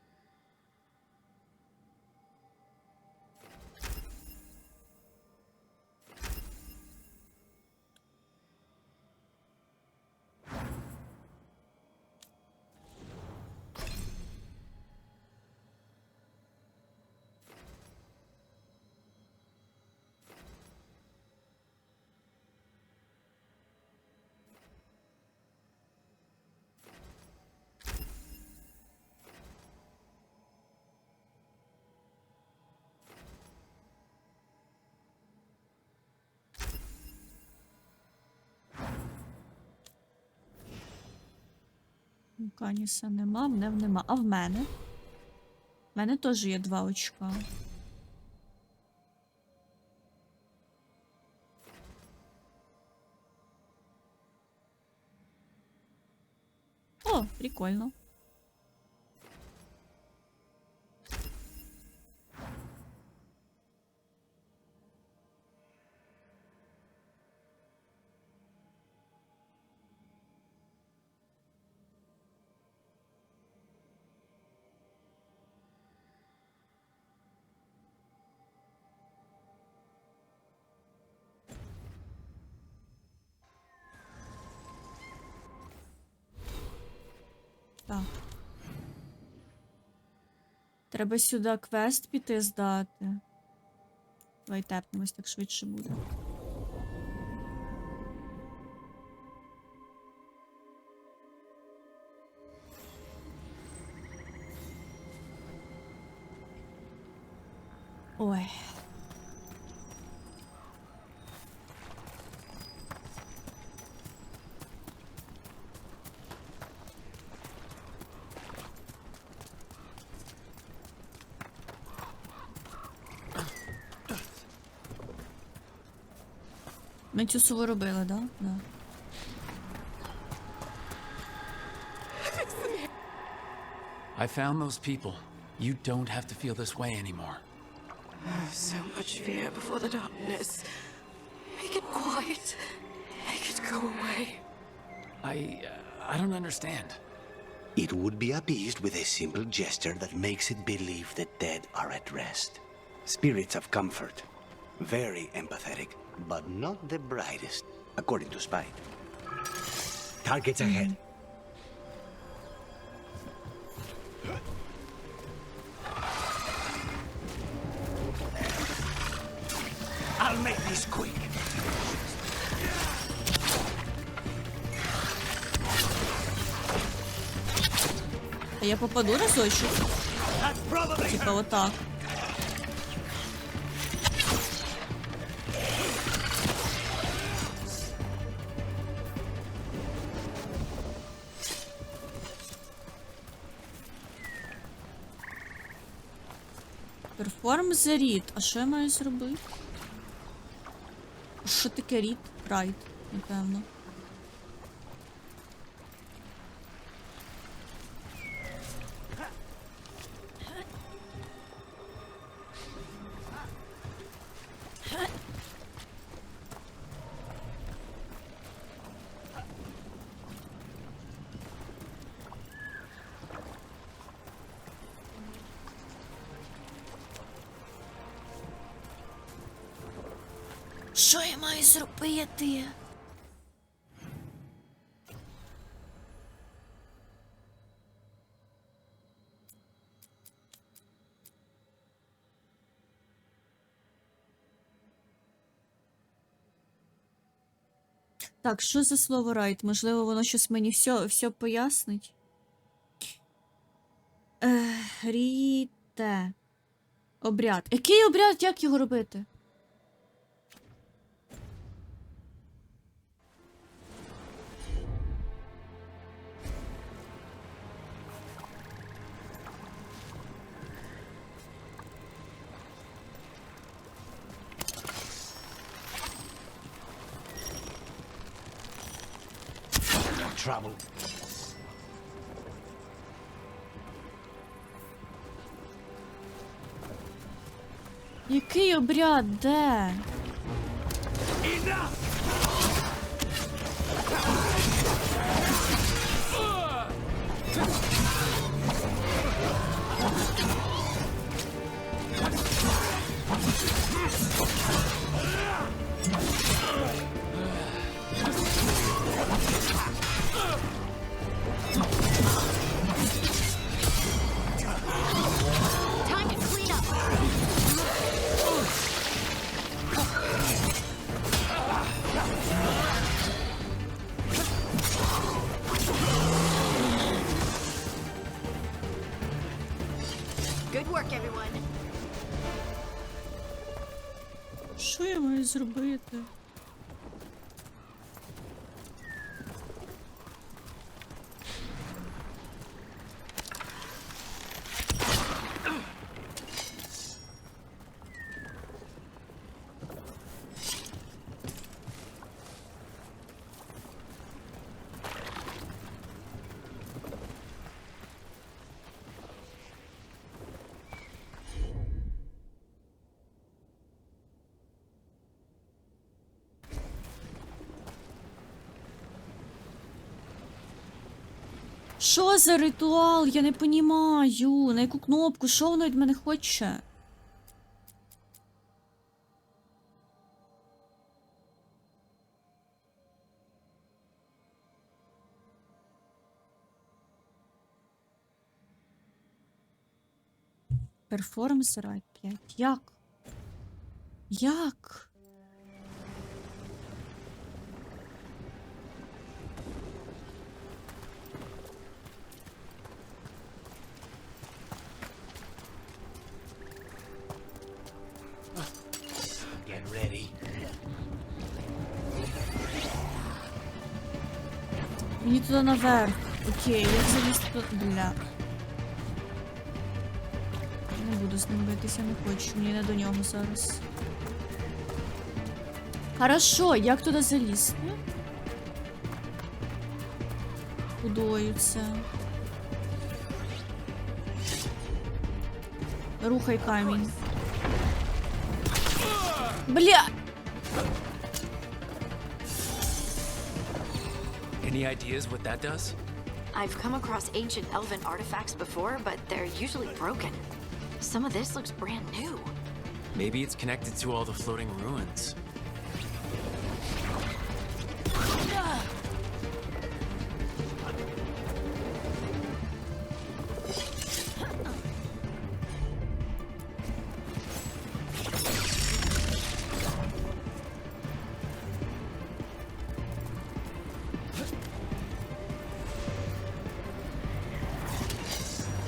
Луканіса нема, в нема. А в мене? В мене теж є 2 очка. О, прикольно. Так. Треба сюди квест піти здати. Давай тепнемось, так швидше буде. Ой. Ми цю сову робили, да? Да. I found those people. You don't have to feel this way anymore. So much fear before the darkness. Make it quiet. Make it go away. I don't understand. It would be appeased with a simple gesture that makes it believe the dead are at rest. Spirits of comfort. Very empathetic, but not the brightest, according to Spite. Targets ahead. I'll make this quick. А я попаду разочек? Типа вот так. Perform the read. А що я маю зробити? Що таке read? Write, напевно. Що я маю зробити? Так, що за слово райт? Можливо, воно щось мені все пояснить? Ріте. Обряд. Який обряд? Як його робити? trouble. Який обряд? Де? Time to clean up. Good work, everyone. Що я маю зробити? Що за ритуал? Я не понімаю. На яку кнопку? Що воно від мене хоче? Перформанс райт 5. Як? Як? Get ready. Мені туди наверх. Окей, як залізти тут? Бля. Не буду з ним битися, не хочу. Мені не до нього зараз. Хорошо, як туди залізти? Кудою це? Рухай камінь. Бля! Any ideas what that does? I've come across ancient elven artifacts before, but they're usually broken. Some of this looks brand new. Maybe it's connected to all the floating ruins.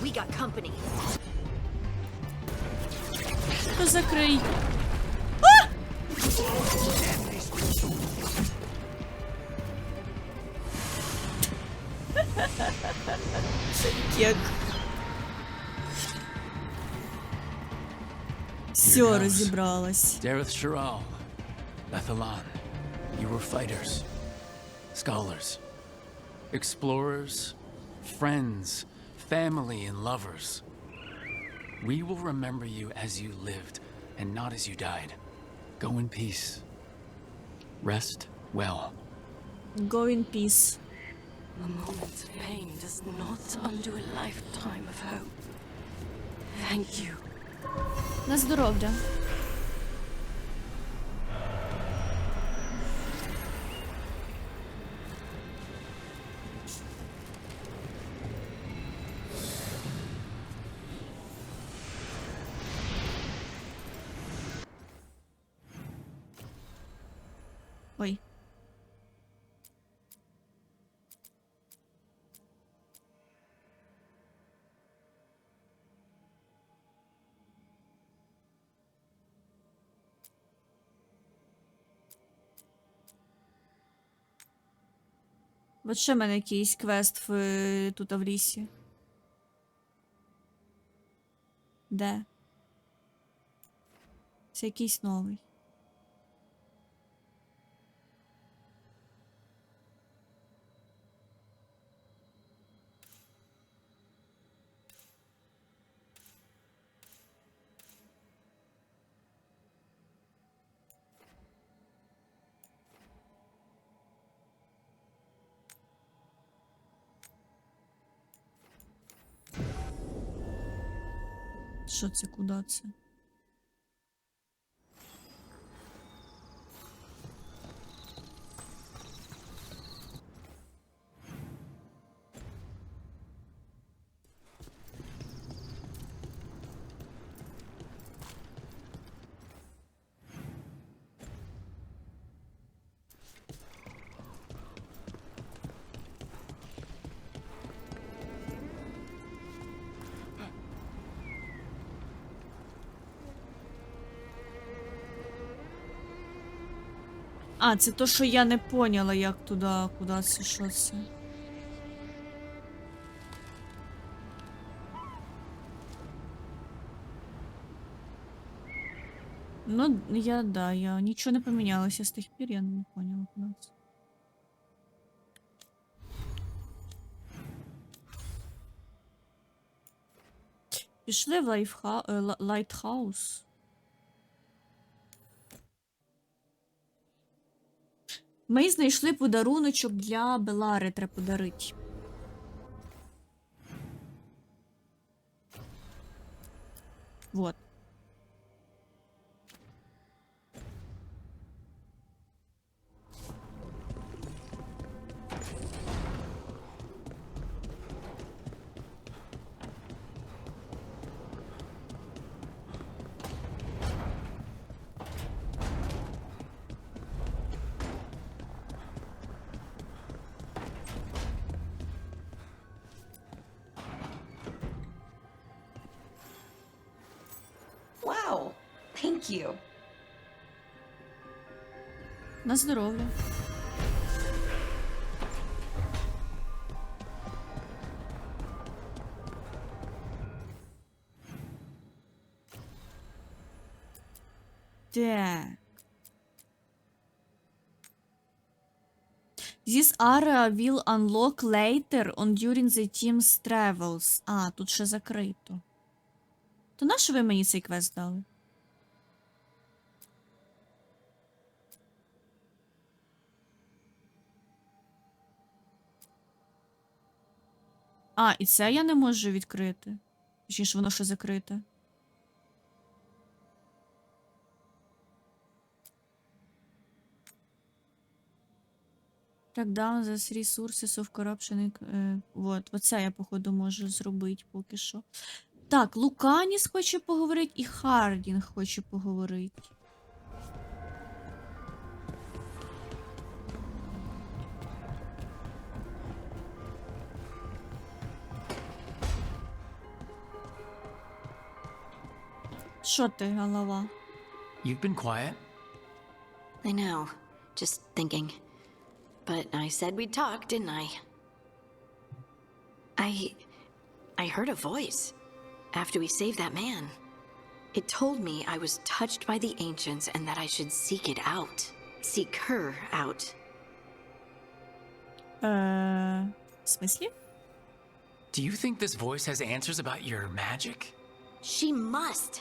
We got company. То закрий. Кек. Все, розібралась. Dareth Shiral, Bethalan, you were fighters, scholars, explorers, friends, family, and lovers. We will remember you as you lived and not as you died. Go in peace. Rest well. Go in peace. A moment's pain does not undo a lifetime of hope. Thank you. На здоров'я. Ой. От ще в мене якийсь квест тут в лісі. Де? Це якийсь новий. Що це, куди це? А, це то, що я не поняла, як туди, куди це, що це. Ну, я нічого не помінялося з тих пір, я не поняла, куди це. Пішли в лайтхаус. Ми знайшли подаруночок для Белари, треба подарити. Вот. Wow, thank you. На здоров'я. Так. This area will unlock later on during the team's travels. А, тут ще закрито. То нащо ви мені цей квест дали? А, і це я не можу відкрити. Точніше, воно ще закрите. Так, down the three sources of corruption. Вот, оце я, походу, можу зробити поки що. Так, Луканіс хоче поговорити і Хардінг хоче поговорити. Що ти, голова? You've been quiet. I know. Just thinking. But I said we'd talk, didn't I? I heard a voice after we saved that man. It told me I was touched by the ancients and that I should seek it out. Seek her out. В смислі? Do you think this voice has answers about your magic? She must.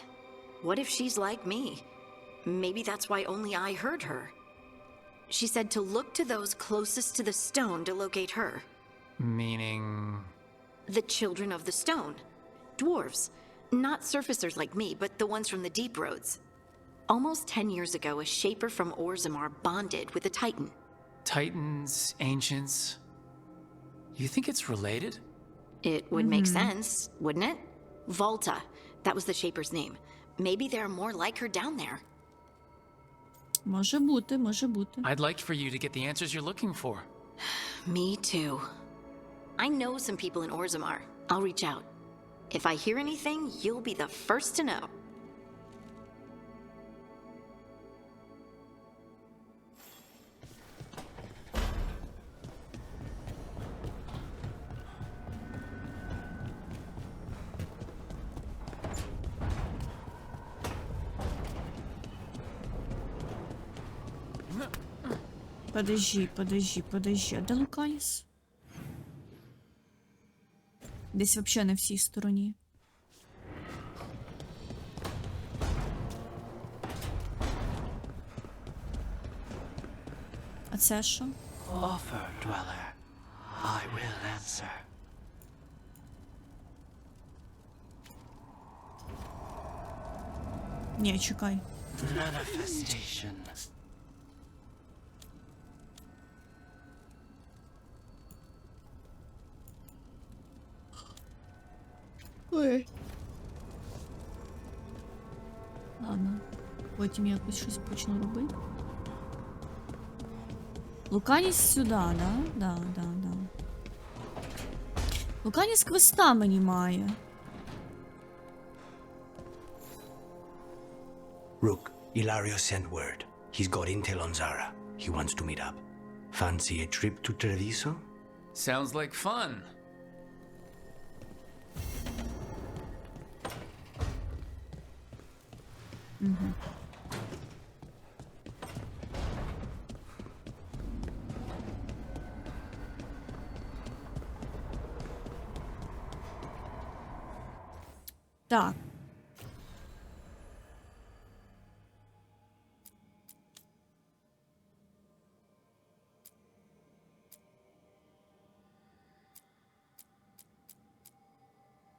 What if she's like me? Maybe that's why only I heard her. She said to look to those closest to the stone to locate her. Meaning... The children of the stone. Dwarves. Not surfacers like me, but the ones from the deep roads. Almost 10 years ago, a shaper from Orzammar bonded with a titan. Titans, ancients... You think it's related? It would make sense, wouldn't it? Volta. That was the shaper's name. Maybe there are more like her down there. Може бути, може бути. I'd like for you to get the answers you're looking for. Me too. I know some people in Orzammar. I'll reach out. If I hear anything, you'll be the first to know. Подожди. А де Луканіс? Десь взагалі не в цій стороні. А це що? Offer, dweller. I will answer. Ні, чекай. Manifestation. Ой. Ладно. Потім якось щось почну робити. Луканіс сюди, да? Да. Луканіс квеста мені має. Rook, Ilario sent word. He's got intel on Zara. He wants to meet up. Fancy a trip to Treviso? Sounds like fun. Так.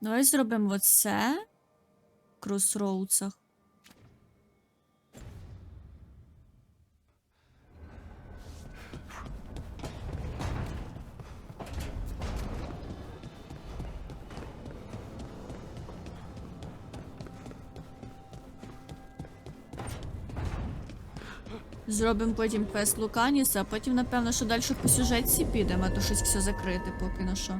Давай зробимо оце в кросроудсах. Зробимо потім квест Луканіса, а потім, напевно, що далі по сюжетці підемо, а то щось все закрите поки на що.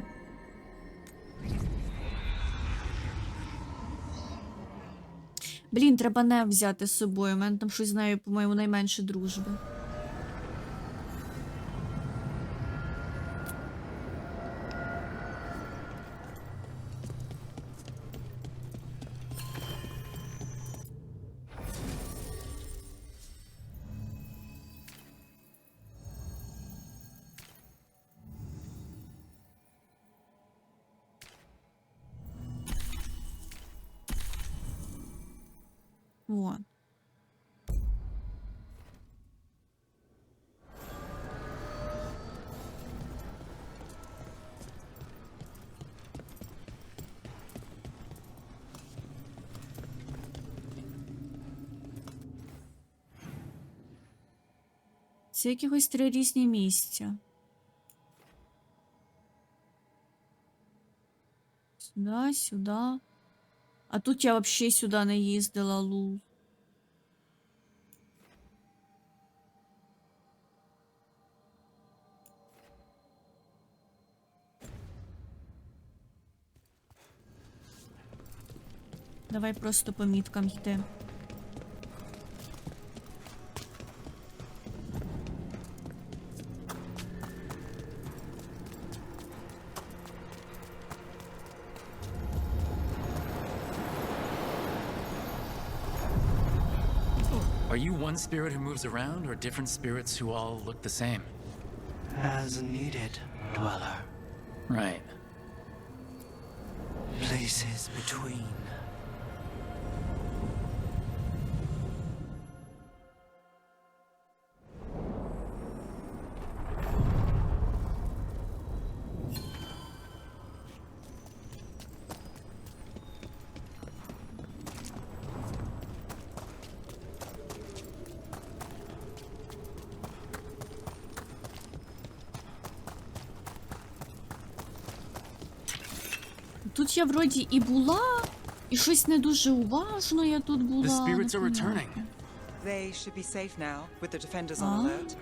Блін, треба не взяти з собою, у мене там щось з нею, по-моєму, найменше дружби. Вот. Це якихось 3 різні місця. Сюди, сюди. А тут я вообще сюди не їздила, лул. Давай просто по міткам йти. Are you one spirit who moves around, or different spirits who all look the same? As needed, dweller. Right. Places between. Тут я вроді і була, і щось не дуже уважно я тут була. The spirits are returning. They should be safe now, with the defenders on alert.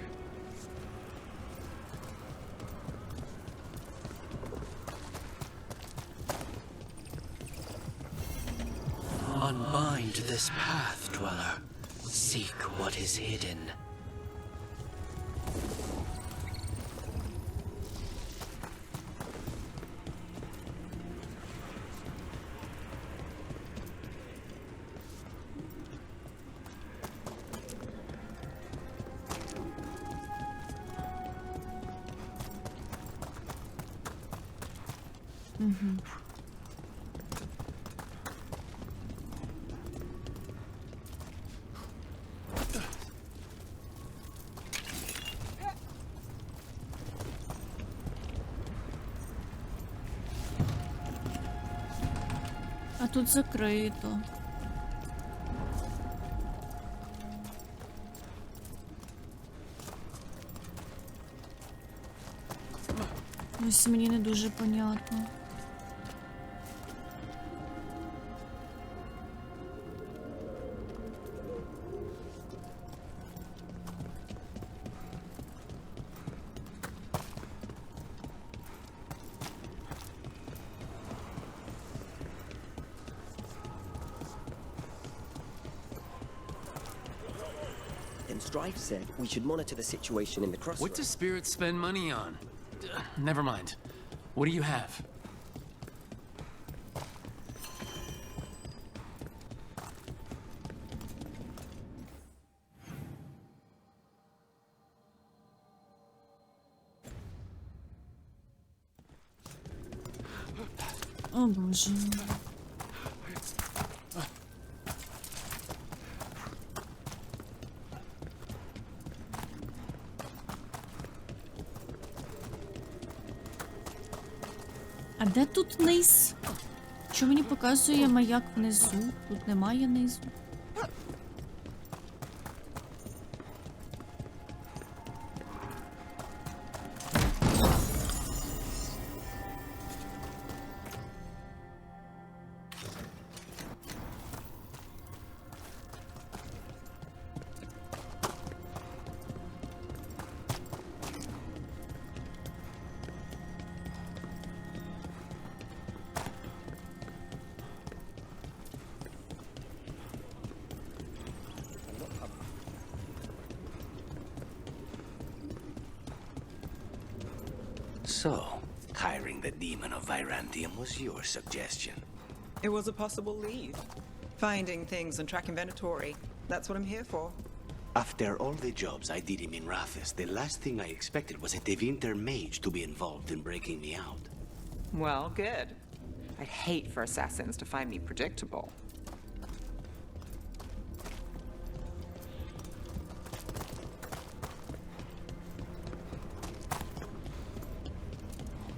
Unbind this path, dweller. Seek what is hidden. А тут закрито. Ось мені не дуже понятно. Then Strife said we should monitor the situation in the crossroads. What do spirits spend money on? Never mind. What do you have? О, Боже. А де тут низ? Що мені показує маяк внизу? Тут немає низу. So, hiring the demon of Virantium was your suggestion. It was a possible lead. Finding things and tracking Venatori. That's what I'm here for. After all the jobs I did in Minrathis, the last thing I expected was a Tevinter mage to be involved in breaking me out. Well, good. I'd hate for assassins to find me predictable.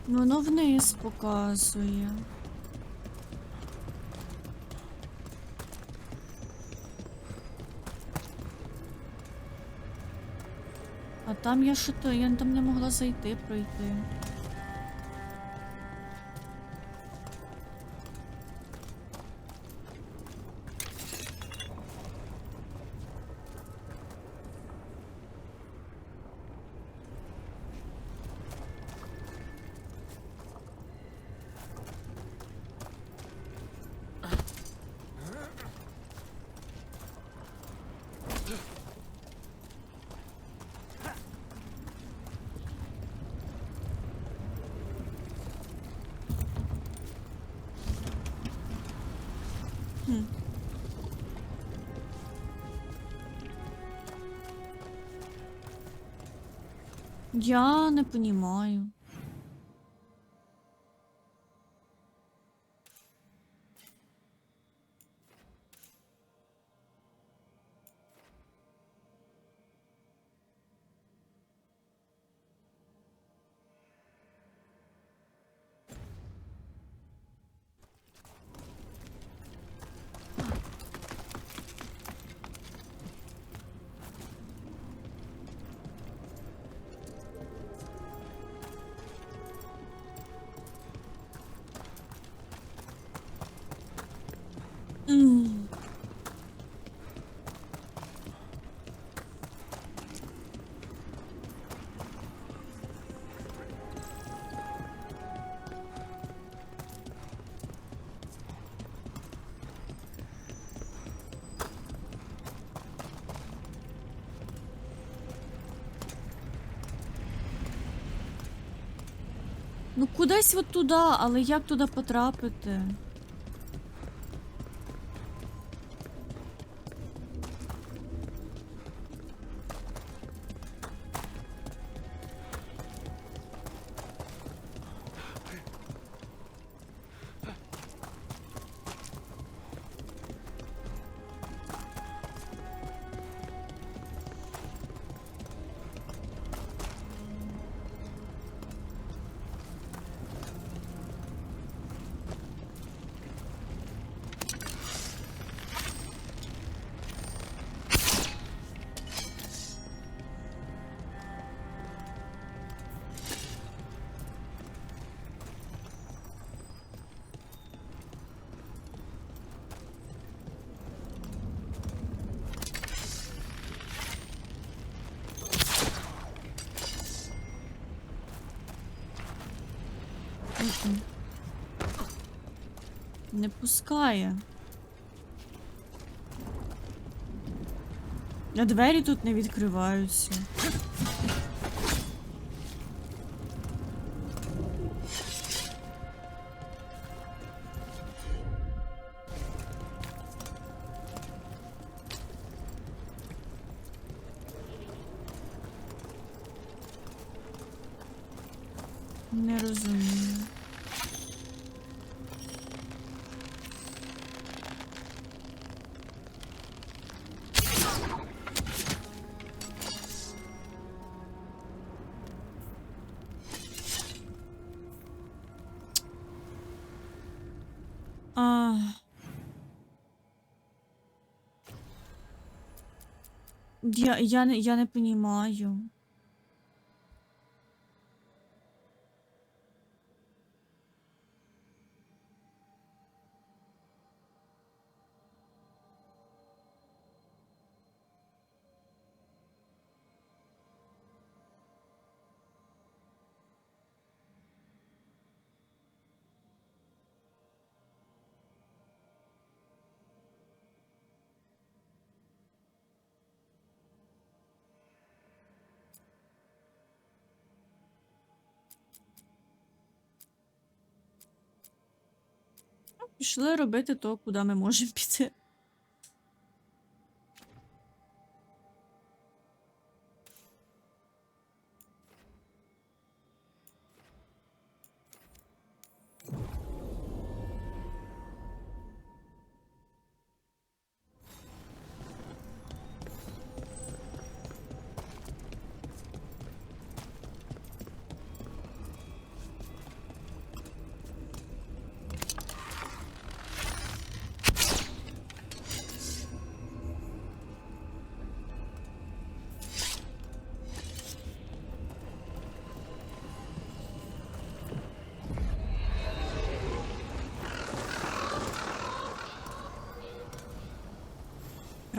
Воно вниз показує. А там я що-то, я там не могла зайти, пройти. Я не понімаю. Ну кудись от туди, але як туди потрапити? Не пускає. А двері тут не відкриваються. Не розумію. Я не понімаю. Пішли робити то, куди ми можемо піти.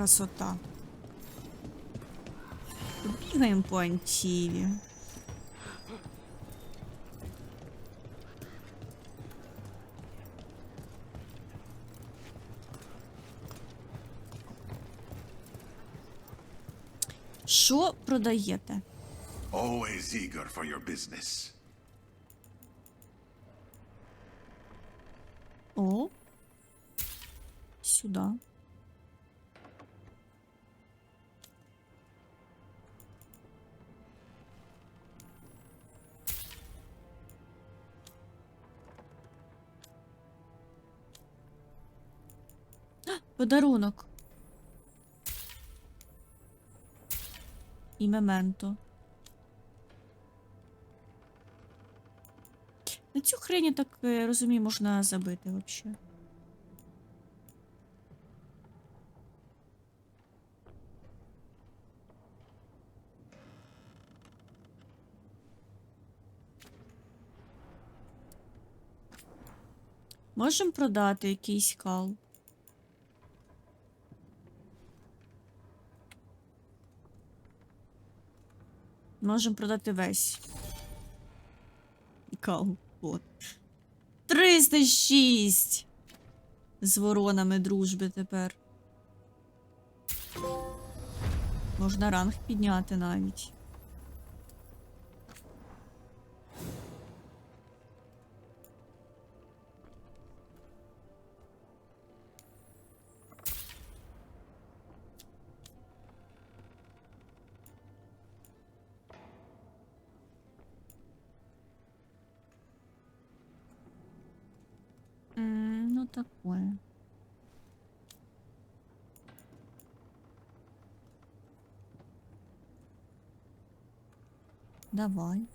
Красота. Бігаємо по Антіві. Що продаєте? Always eager for your business. О. Сюди. Подарунок. І мементо. На цю хрень, я так розумію, можна забити взагалі. Можемо продати якийсь кал. Можемо продати весь. Кал. От. 306! З воронами дружби тепер. Можна ранг підняти навіть. Ну, такое. Давай.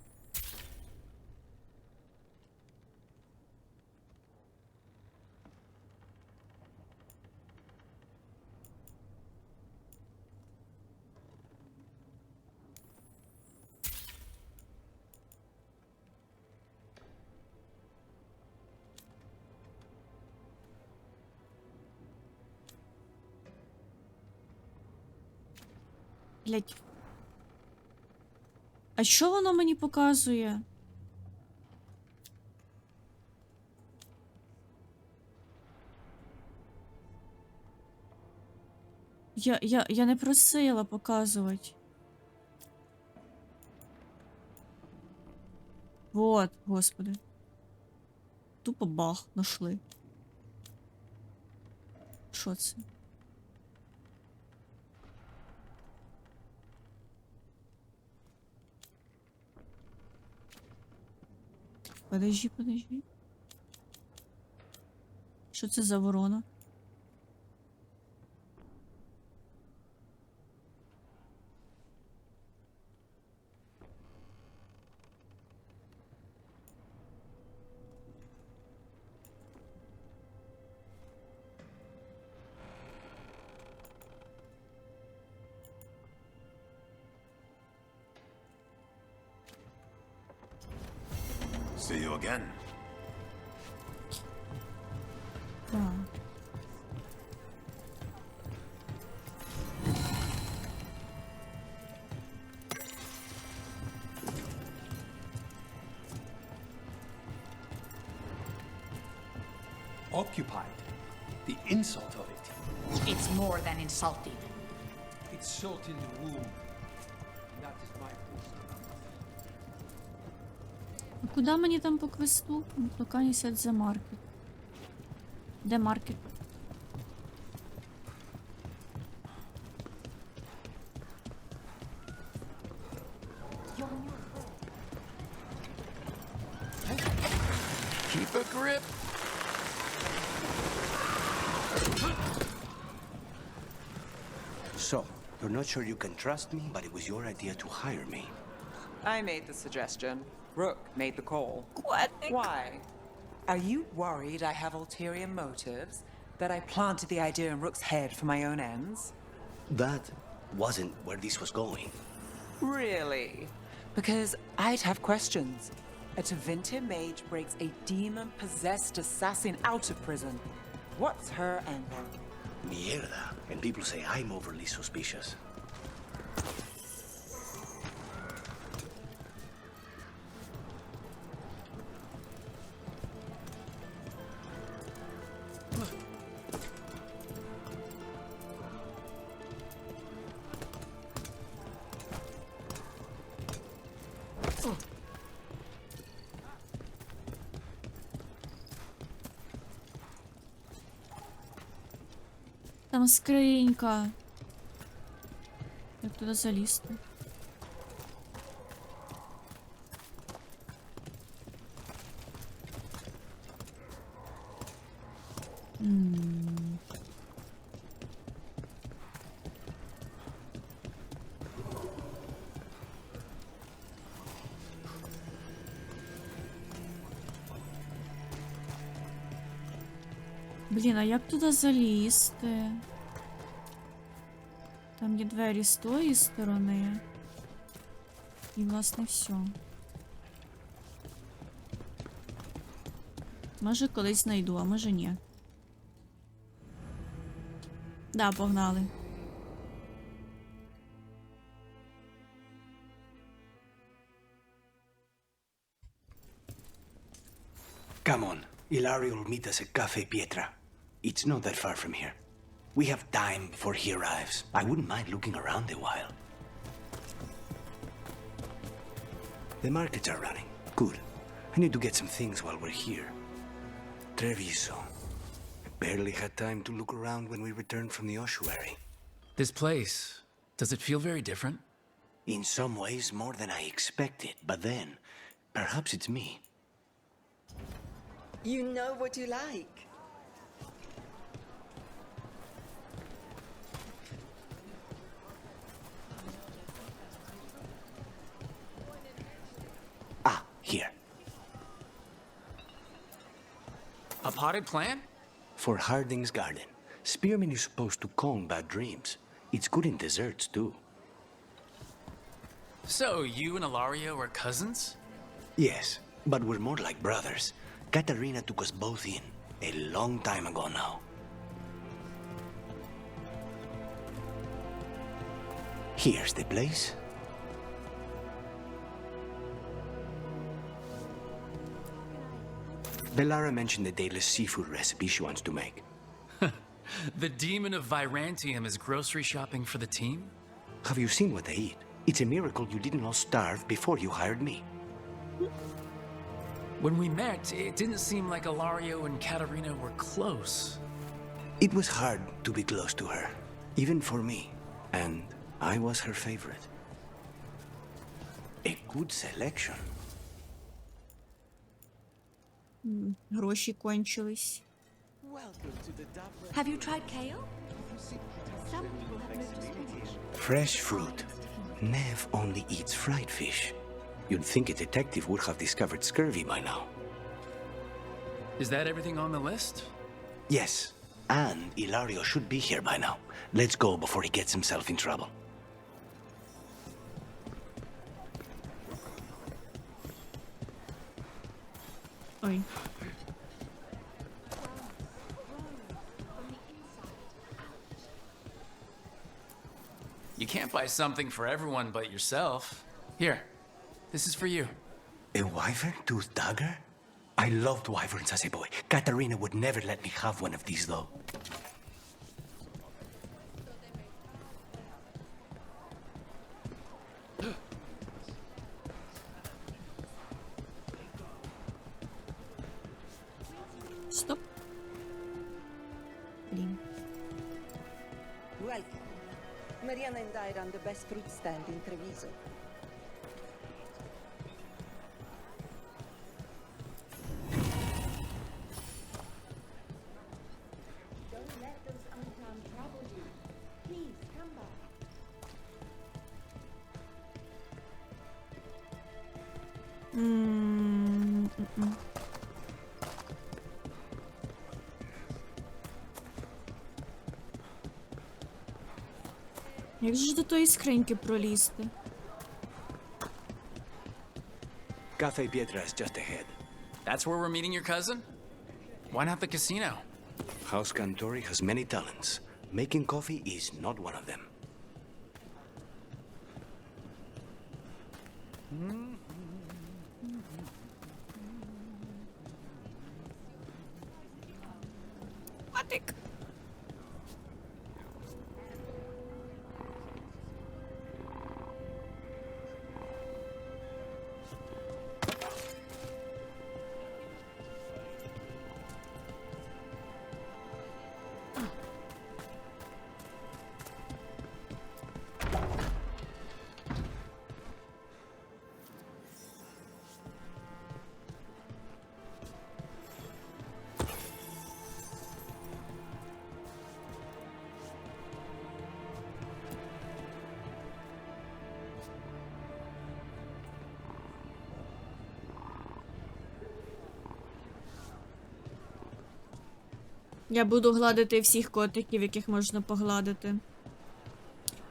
Блять. А що воно мені показує? Я не просила показувати. Вот, господи. Тупо бах, нашли. Що це? Подожди. Що це за ворона? See you again. Occupied. The insult of it. It's more than insulting. It's salt in the wound. That is my А куди мені там по квесту? Луканісу за маркет. Де маркет? Keep a grip. So, you're not sure you can trust me, but it was your idea to hire me. I made the suggestion. Rook made the call. What? Why? Are you worried I have ulterior motives? That I planted the idea in Rook's head for my own ends? That wasn't where this was going. Really? Because I'd have questions. A Tevinter mage breaks a demon-possessed assassin out of prison. What's her angle? Mierda. And people say I'm overly suspicious. Там скринька. Як туди залізти? Блін, а як туди залізти? Там є двері з тої сторони. І, власне, все. Може, колись знайду, а може ні. Да, погнали. Come on. Ilario will meet us at Cafe Pietra. It's not that far from here. We have time before he arrives. I wouldn't mind looking around a while. The markets are running. Good. I need to get some things while we're here. Treviso. I barely had time to look around when we returned from the ossuary. This place, does it feel very different? In some ways, more than I expected. But then, perhaps it's me. You know what you like. Ah, here. A potted plant? For Harding's garden. Spearmint is supposed to calm bad dreams. It's good in desserts, too. So, you and Ilario are cousins? Yes, but we're more like brothers. Katarina took us both in, a long time ago now. Here's the place. Bellara mentioned the daily seafood recipe she wants to make. The demon of Virantium is grocery shopping for the team? Have you seen what they eat? It's a miracle you didn't all starve before you hired me. When we met, it didn't seem like Ilario and Katerina were close. It was hard to be close to her, even for me, and I was her favorite. A good selection. Гроші кончились. Have you tried kale? Some people have noticed. Fresh fruit. Nev only eats fried fish. You'd think a detective would have discovered scurvy by now. Is that everything on the list? Yes, and Ilario should be here by now. Let's go before he gets himself in trouble. Ой. You can't buy something for everyone but yourself. Here, this is for you. A wyvern-tooth dagger? I loved wyverns as a boy. Katerina would never let me have one of these, though. Стоп. Блін. Welcome. Mariana and I run the best fruit stand in Treviso. Don't let those unarmed trouble you. Please, come back. Як же ж до тої скриньки пролізти? Cafe Pietra's just ahead. That's where we're meeting your cousin? Why not the casino? House Cantori has many talents. Making coffee is not one of them. Патик! Я буду гладити всіх котиків, яких можна погладити.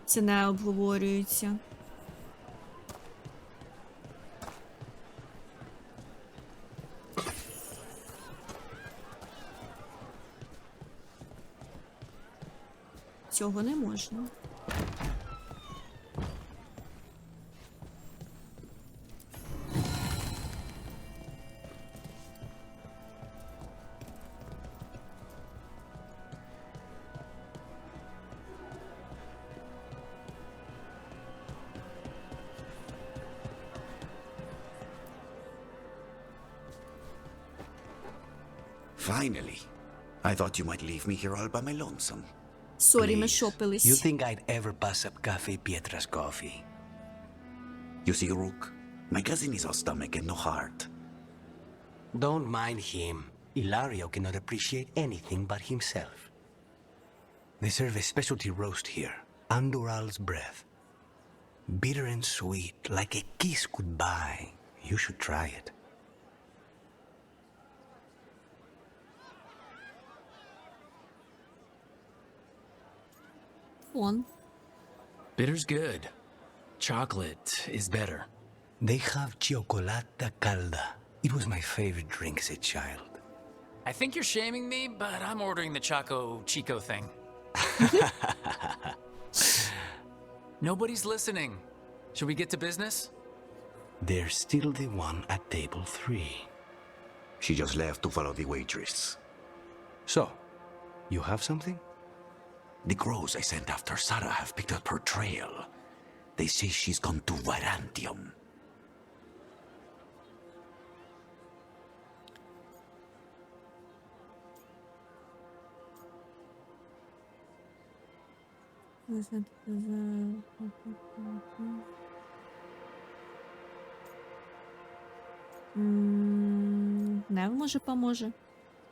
Це не обговорюється. Цього не можна. Finally. I thought you might leave me here all by my lonesome. Сорі, ми шопились. You think I'd ever pass up Cafe Pietra's coffee? You see, Rook, my cousin is all stomach and no heart. Don't mind him. Ilario cannot appreciate anything but himself. They serve a specialty roast here, Andoral's breath. Bitter and sweet, like a kiss goodbye. You should try it. Он. Bitter's good. Chocolate is better. They have cioccolata calda. It was my favorite drink as a child. I think you're shaming me, but I'm ordering the Choco Chico thing. Nobody's listening. Should we get to business? There's still the one at table 3. She just left to follow the waitress. So, You have something? The crows I sent after Sarah have picked up her trail. They say she's gone to Varantium. Нев, може, поможе.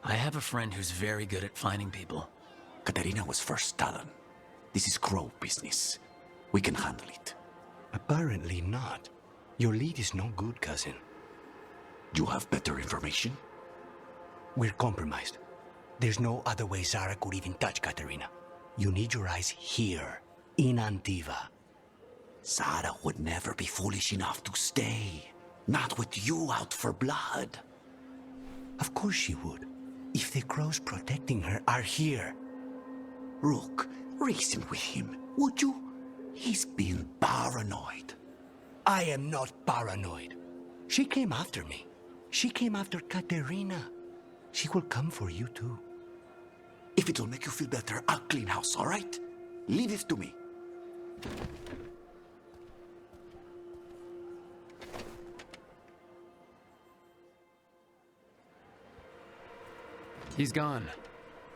I have a friend who's very good at finding people. Katerina was first Talon. This is crow business. We can handle it. Apparently not. Your lead is no good, cousin. You have better information? We're compromised. There's no other way Sarah could even touch Katerina. You need your eyes here, in Antiva. Sarah would never be foolish enough to stay. Not with you out for blood. Of course she would. If the crows protecting her are here. Rook, reason with him, would you? He's being paranoid. I am not paranoid. She came after me. She came after Katerina. She will come for you too. If it'll make you feel better, I'll clean house, all right? Leave it to me. He's gone.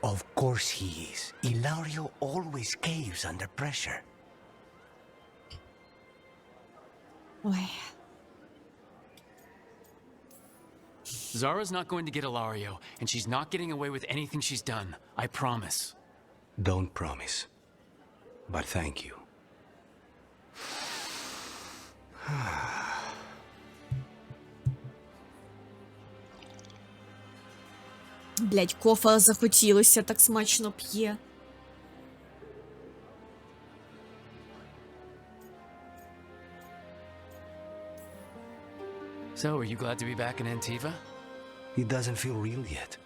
Of course he is. Ilario always caves under pressure. Ой. Zara's not going to get Ilario, and she's not getting away with anything she's done. I promise. Don't promise. But thank you. Блять, кофа захотілося, так смачно п'є. So, are you glad to be back in Antiva? It doesn't feel real yet.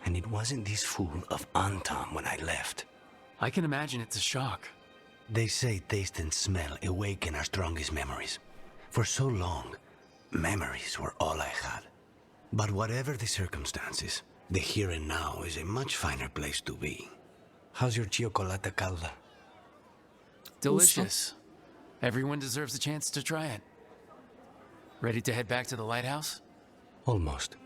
And it wasn't this fool of Anton when I left. I can imagine it's a shock. They say taste and smell awaken our strongest memories. For so long, memories were all I had. But whatever the circumstances, the here and now is a much finer place to be. How's your cioccolata calda? Delicious. Everyone deserves a chance to try it. Ready to head back to the lighthouse? Almost.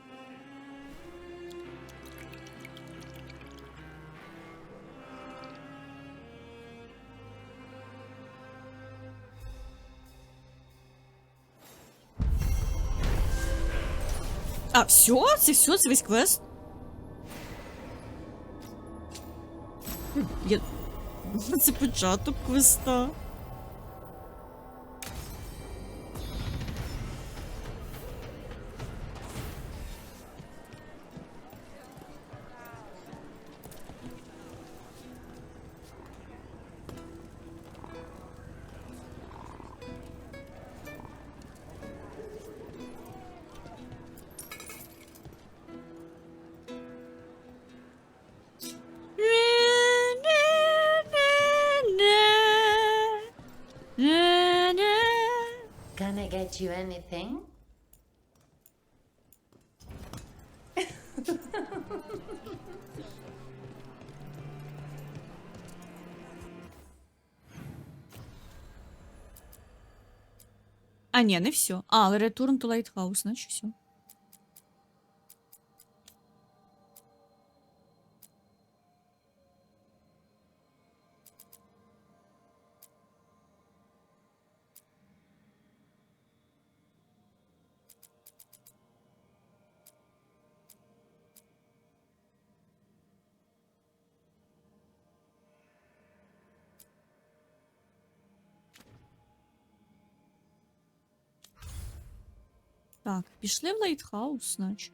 А, все? Це все? Це весь квест? Це початок квеста. Can I get you anything? А, ні, не все. А, Return to Lighthouse, значить все. Так, пішли в Лайтхаус, значить.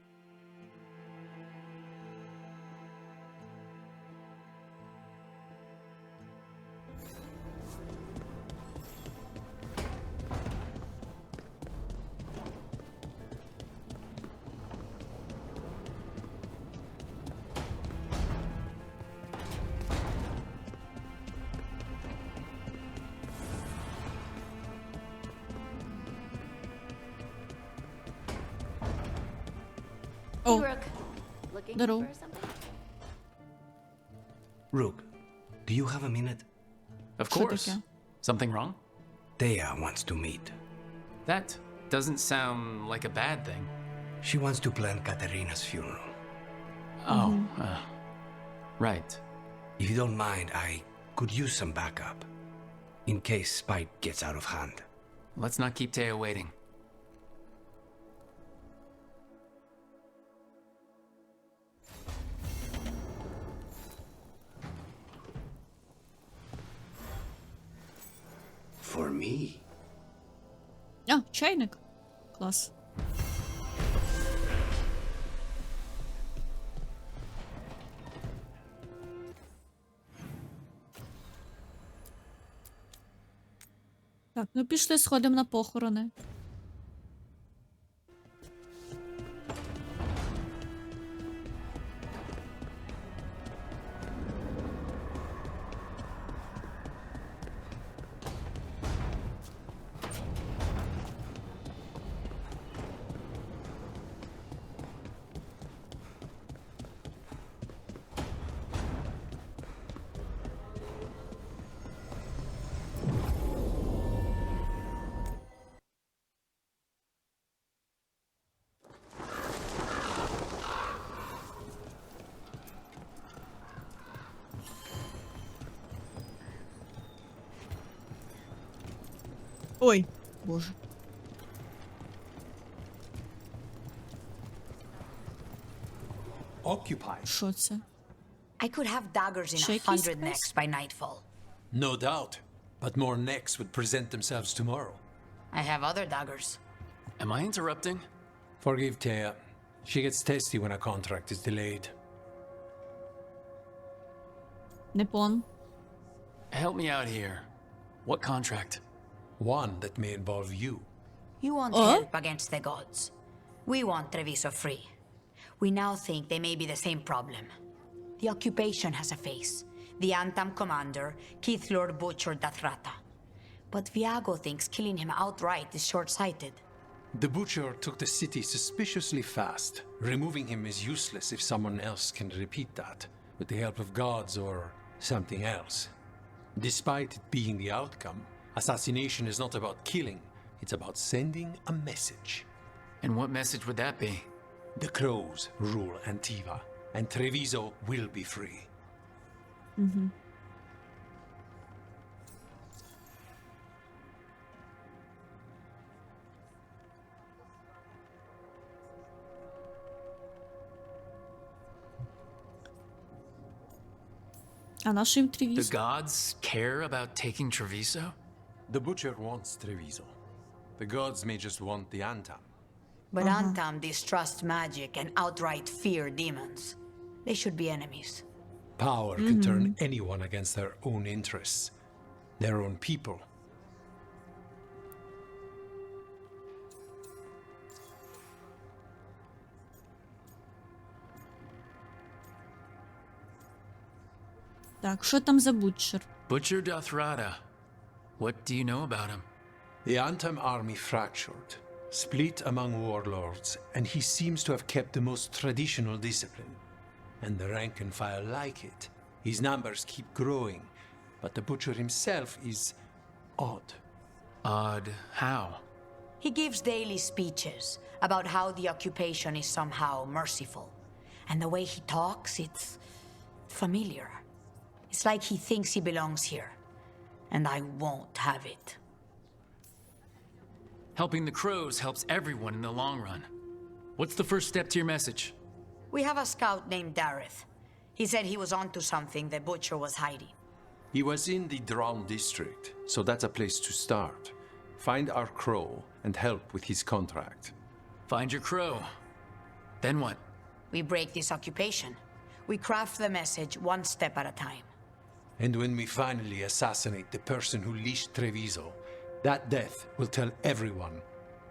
Hey, Rook. Looking Здорово. for something? Rook, do you have a minute? Of course. Something wrong? Thea wants to meet. That doesn't sound like a bad thing. She wants to plan Katerina's funeral. Oh, right. If you don't mind, I could use some backup. In case Spite gets out of hand. Let's not keep Teo waiting. For me? А, чайник. Клас. Так, ну пішли сходимо на похорони. Ой, боже. Occupy. Що це? I could have daggers in Shaky 100 space? necks by nightfall. No doubt. But more necks would present themselves tomorrow. I have other daggers. Am I interrupting? Forgive Thea. She gets testy when a contract is delayed. Непон. Help me out here. What contract? One that may involve you. You want Oh? help against the gods. We want Treviso free. We now think they may be the same problem. The occupation has a face. The Antam commander, Keith Lord Butcher Dathrata. But Viago thinks killing him outright is short-sighted. The Butcher took the city suspiciously fast. Removing him is useless if someone else can repeat that, with the help of gods or something else. Despite it being the outcome, assassination is not about killing, it's about sending a message. And what message would that be? The crows rule Antiva, and Treviso will be free. А нашим The Тревіз? gods care about taking Treviso? The Butcher wants Treviso. The gods may just want the Antam. But Antam distrust magic and outright fear demons. They should be enemies. Power can turn anyone against their own interests, their own people. Так, що там за бутчер? Butcher Dathrata. What do you know about him? The Antam army fractured, split among warlords, and he seems to have kept the most traditional discipline. And the rank and file like it. His numbers keep growing, but the Butcher himself is odd. Odd how? He gives daily speeches about how the occupation is somehow merciful. And the way he talks, it's familiar. It's like he thinks he belongs here. And I won't have it. Helping the crows helps everyone in the long run. What's the first step to your message? We have a scout named Dareth. He said he was onto something the Butcher was hiding. He was in the Drown district, so that's a place to start. Find our crow and help with his contract. Find your crow. Then what? We break this occupation. We craft the message one step at a time. And when we finally assassinate the person who leashed Treviso, that death will tell everyone.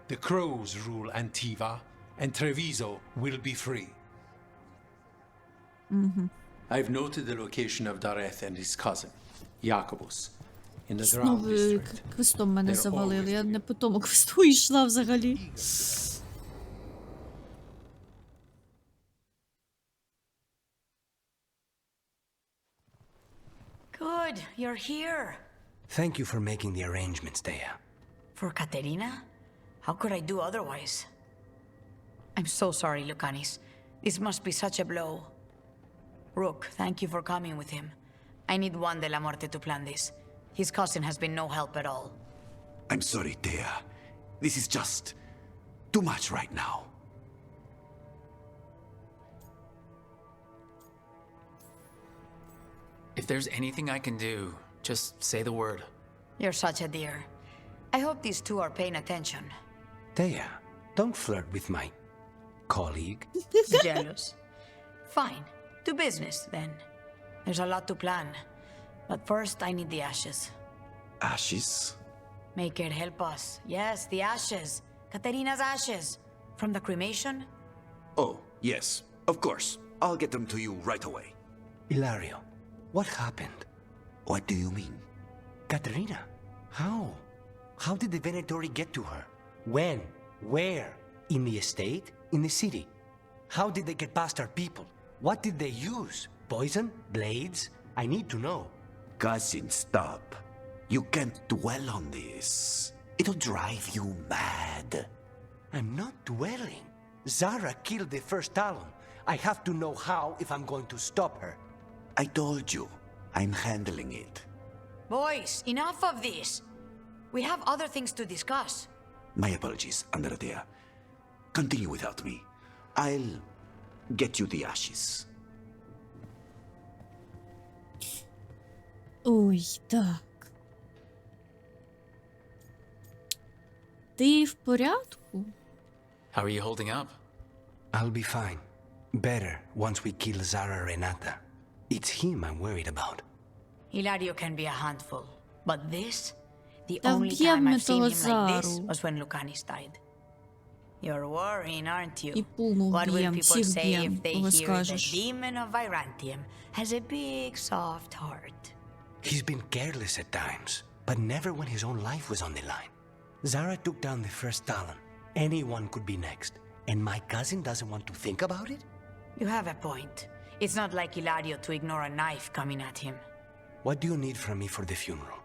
The crows rule Antiva, and Treviso will be free. I've noted the location of Dareth and his cousin, Jacobus, in the Drown Знову district. квестом мене They're завалили. always Я не по тому квесту йшла взагалі. good. You're here. Thank you for making the arrangements, Thea. For Katerina? How could I do otherwise? I'm so sorry, Lukanis. This must be such a blow. Rook, thank you for coming with him. I need Juan de la Muerte to plan this. His cousin has been no help at all. I'm sorry, Thea. This is just too much right now. If there's anything I can do, just say the word. You're such a dear. I hope these two are paying attention. Thea, don't flirt with my colleague. Jealous? Fine. To business, then. There's a lot to plan. But first, I need the ashes. Ashes? Make it help us. Yes, the ashes. Katerina's ashes. From the cremation? Oh, yes, of course. I'll get them to you right away. Hilario, what happened? What do you mean? Katerina, how? How did the Venatori get to her? When? Where? In the estate? In the city? How did they get past our people? What did they use? Poison? Blades? I need to know. Cousin, stop. You can't dwell on this. It'll drive you mad. I'm not dwelling. Zara killed the first Talon. I have to know how if I'm going to stop her. I told you, I'm handling it. Boys, enough of this. We have other things to discuss. My apologies, Andrea. Continue without me. I'll get you the ashes. Ой, так. Ти в порядку? How are you holding up? I'll be fine. Better once we kill Zara Renata. It's him I'm worried about. Hilario can be a handful. But this? The Та only вб'єм time ми I've seen того him like this Зару. was when Lukanis died. You're worrying, aren't you? І Пуму What will вб'єм, people всіх say вб'єм, if they кого hear the скажеш. demon of Virantium has a big, soft heart? He's been careless at times, but never when his own life was on the line. Zara took down the first Talon. Anyone could be next. And my cousin doesn't want to think about it? You have a point. It's not like Hilario to ignore a knife coming at him. What do you need from me for the funeral?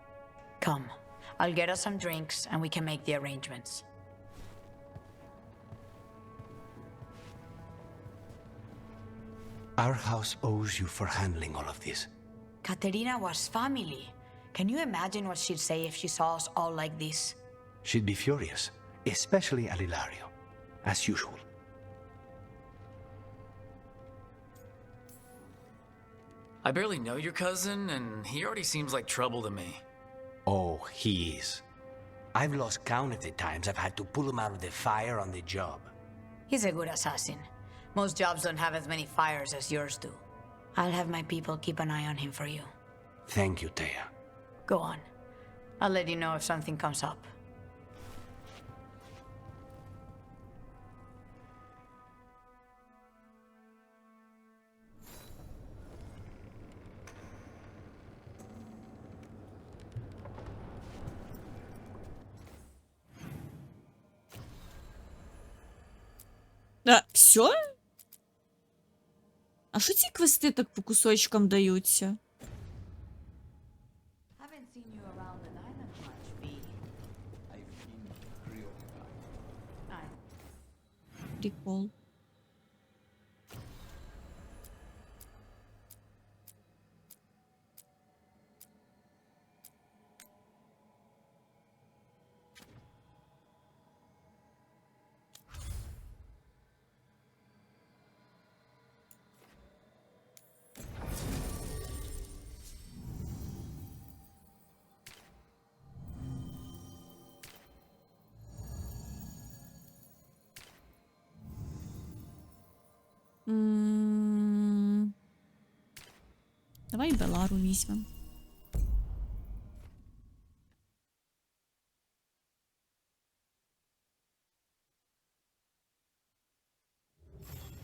Come, I'll get us some drinks and we can make the arrangements. Our house owes you for handling all of this. Katerina was family. Can you imagine what she'd say if she saw us all like this? She'd be furious, especially at Hilario, as usual. I barely know your cousin, and he already seems like trouble to me. Oh, he is. I've lost count of the times I've had to pull him out of the fire on the job. He's a good assassin. Most jobs don't have as many fires as yours do. I'll have my people keep an eye on him for you. Thank you, Thea. Go on. I'll let you know if something comes up. Все? А що ці квести так по кусочкам даються? Прикол. Давай Белару візьмем.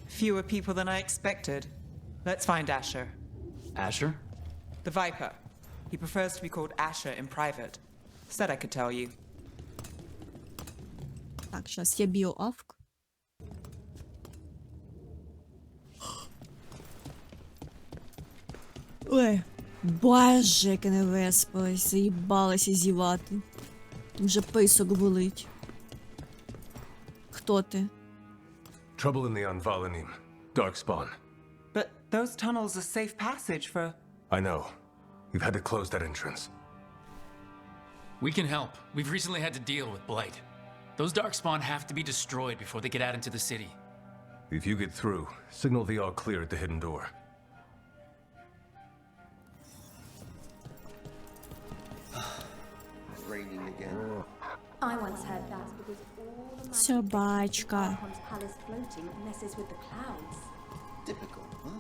Fewer people than I expected. Let's find Asher. Asher? The Viper. He prefers to be called Asher in private. Said I could tell you. Так, сейчас я біоавк. Ой, Боже, яке не виспалась, заїбалася зівати. Вже писок болить. Хто ти? Trouble in the Anvalanim. Darkspawn. But those tunnels are safe passage for... I know. We've had to close that entrance. We can help. We've recently had to deal with Blight. Those Darkspawn have to be destroyed before they get out into the city. If you get through, signal the all clear at the hidden door. It's raining again. I once heard that's because all the magic Собачка. Archon's palace floating messes with the clouds. Typical, huh?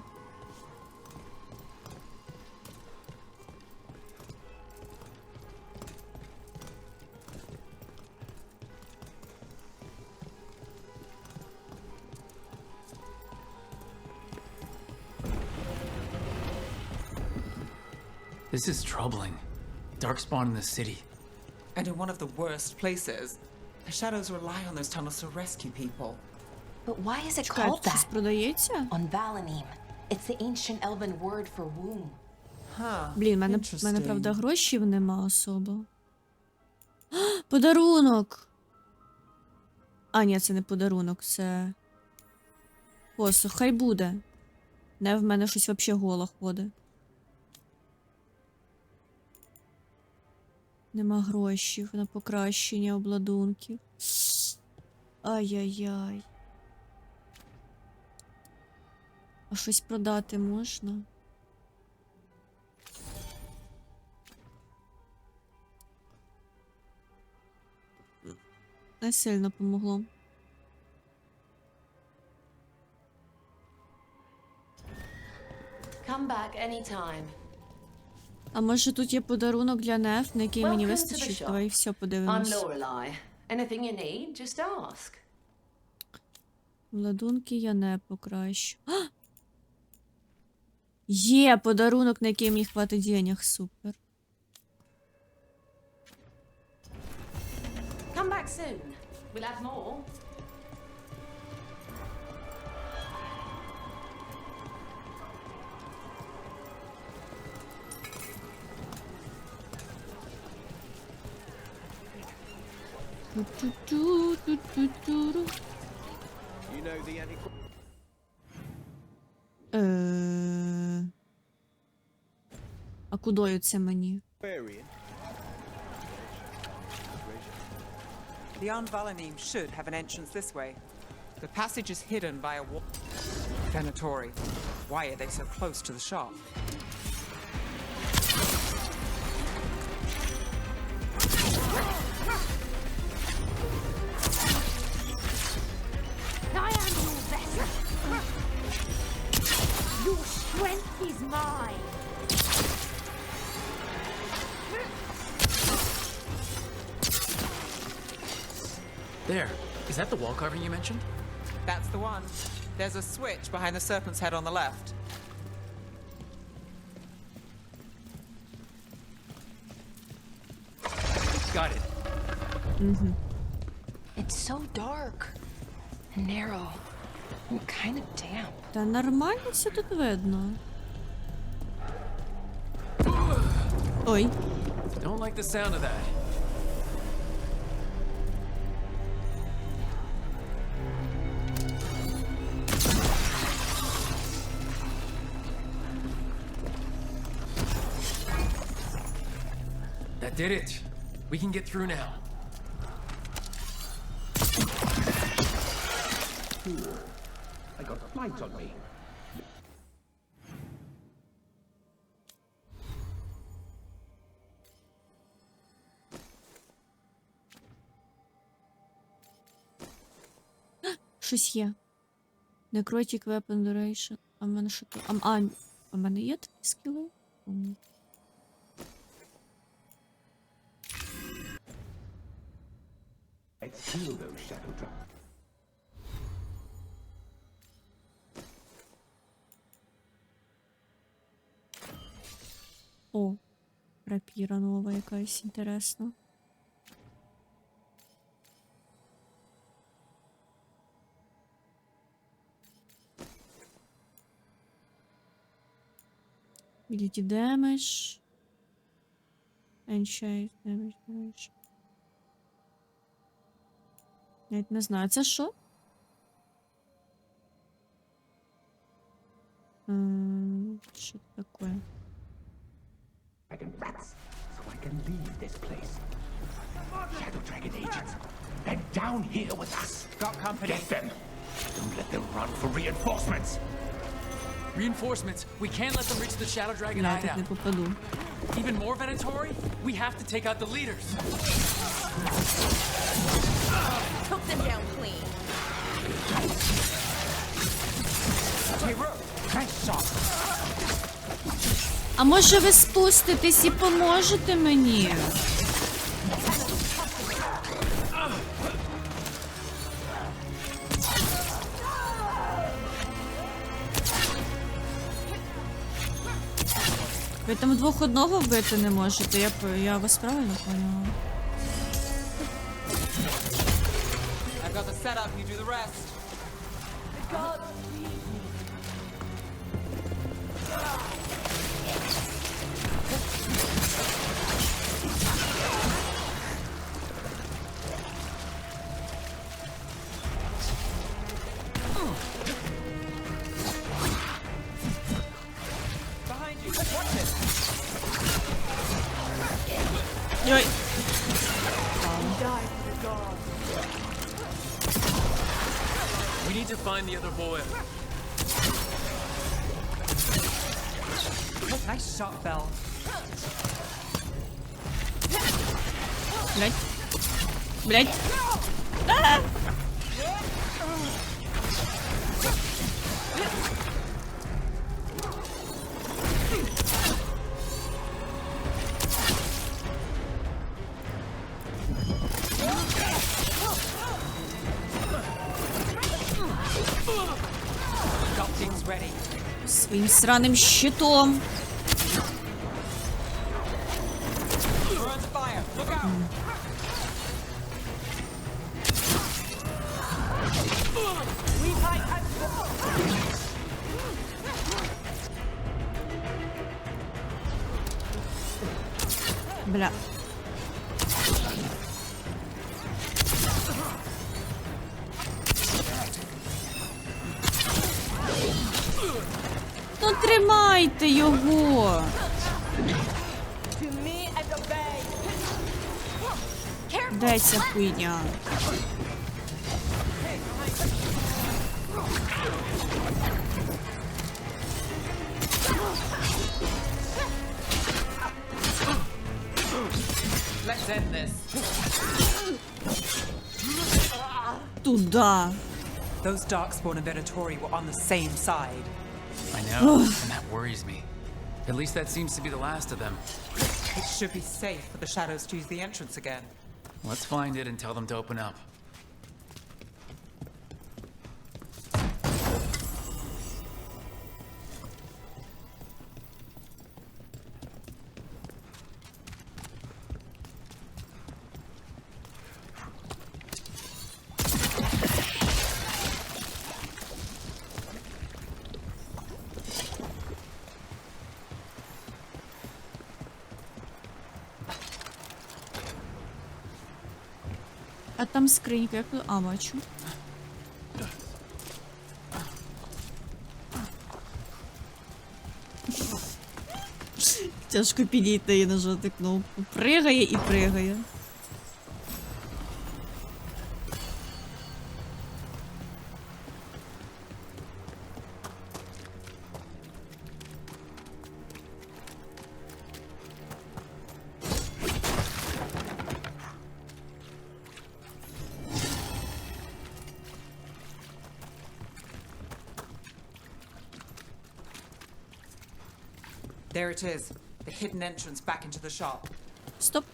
This is troubling. Darkspawn in the city. And in one of the worst places. The shadows rely on those tunnels to rescue people. But why is it Чекай, called тут щось that? продається? On Valanim. It's the ancient elven word for womb. Huh. Блін, мене, Interesting. правда, грошів нема особо. А, подарунок! А, ні, це не подарунок, це... Посух, хай буде. Не, в мене щось взагалі гола ходить. Нема грошей на покращення обладунків. Ай-яй-яй. А щось продати можна? Не сильно помогло. Come back anytime. А може тут є подарунок для Неф, на який мені Welcome to the вистачить? shop. Давай все I'm подивимось. Lorelei. Anything you need, just ask. Владунки я не покращу. А! Є подарунок, на який мені хватить денег, супер. Come back soon. We'll have more. Ту-ту-ту-ту-ту-ту-ру. You know the А кудою це мені? Antiquarian. The Anvalanim should have an entrance this way. The passage is hidden by a wall. Venatori. Why are they so close to the shop? I am your vessel. Your strength is mine. There. Is that the wall carving you mentioned? That's the one. There's a switch behind the serpent's head on the left. Got it. It's so dark. And narrow. And kind of damp. Та нормально все тут видно. Ой. Don't like the sound of that. That did it. We can get through now. I got light on me. Щось є. Necrotic Weapon Duration. А в мене що то? А в мене є такі скіли? Ні. Let's heal those shadow drops. О, рапіра нова якась інтересна. Ability damage. Enchant damage. Навіть не знаю, це що? Що це таке? Dragon rats, so I can leave this place. Shadow Dragon agents, they're down here with us. Got company. Get them. Don't let them run for reinforcements. Reinforcements. We can't let them reach the Shadow Dragon Я так не hideout. попаду. Even more Venatori? We have to take out the leaders. Took them down clean. Hey, Rook, nice shot. А може ви спуститесь і поможете мені? Ви там двох одного вбити не можете, я вас правильно поняла? I've got the setup, you do the rest. God, Ой. We need to find the other boy. Nice shot, Belle. Блять. Блять. А! Got things ready. Своїм сраним щитом. We're under fire. Look out. We fight at Бля. Ну тримайте його. to me and obey. Дай ця хуйня. Let's end this. Туда. Those Darkspawn and Venatori were on the same side. I know, and that worries me. At least that seems to be the last of them. It should be safe for the shadows to use the entrance again. Let's find it and tell them to open up. А там скринька, як... А, бачу. Тяжко підійти і нажати кнопку. Пригає і пригає. There it is. The hidden entrance back into the shop. Стоп.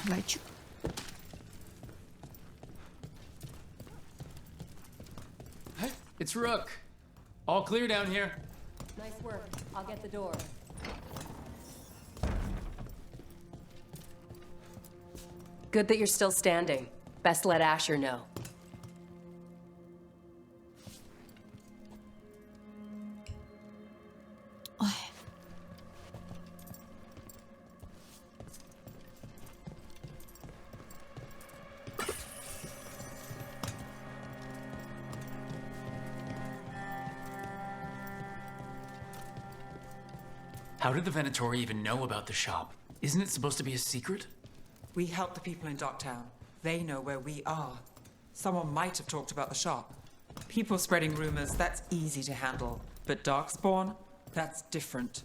Бачу. It's Rook. All clear down here. Nice work. I'll get the door. Good that you're still standing. Best let Asher know. How did the Venatori even know about the shop? Isn't it supposed to be a secret? We help the people in Docktown. They know where we are. Someone might have talked about the shop. People spreading rumors, that's easy to handle. But Darkspawn, that's different.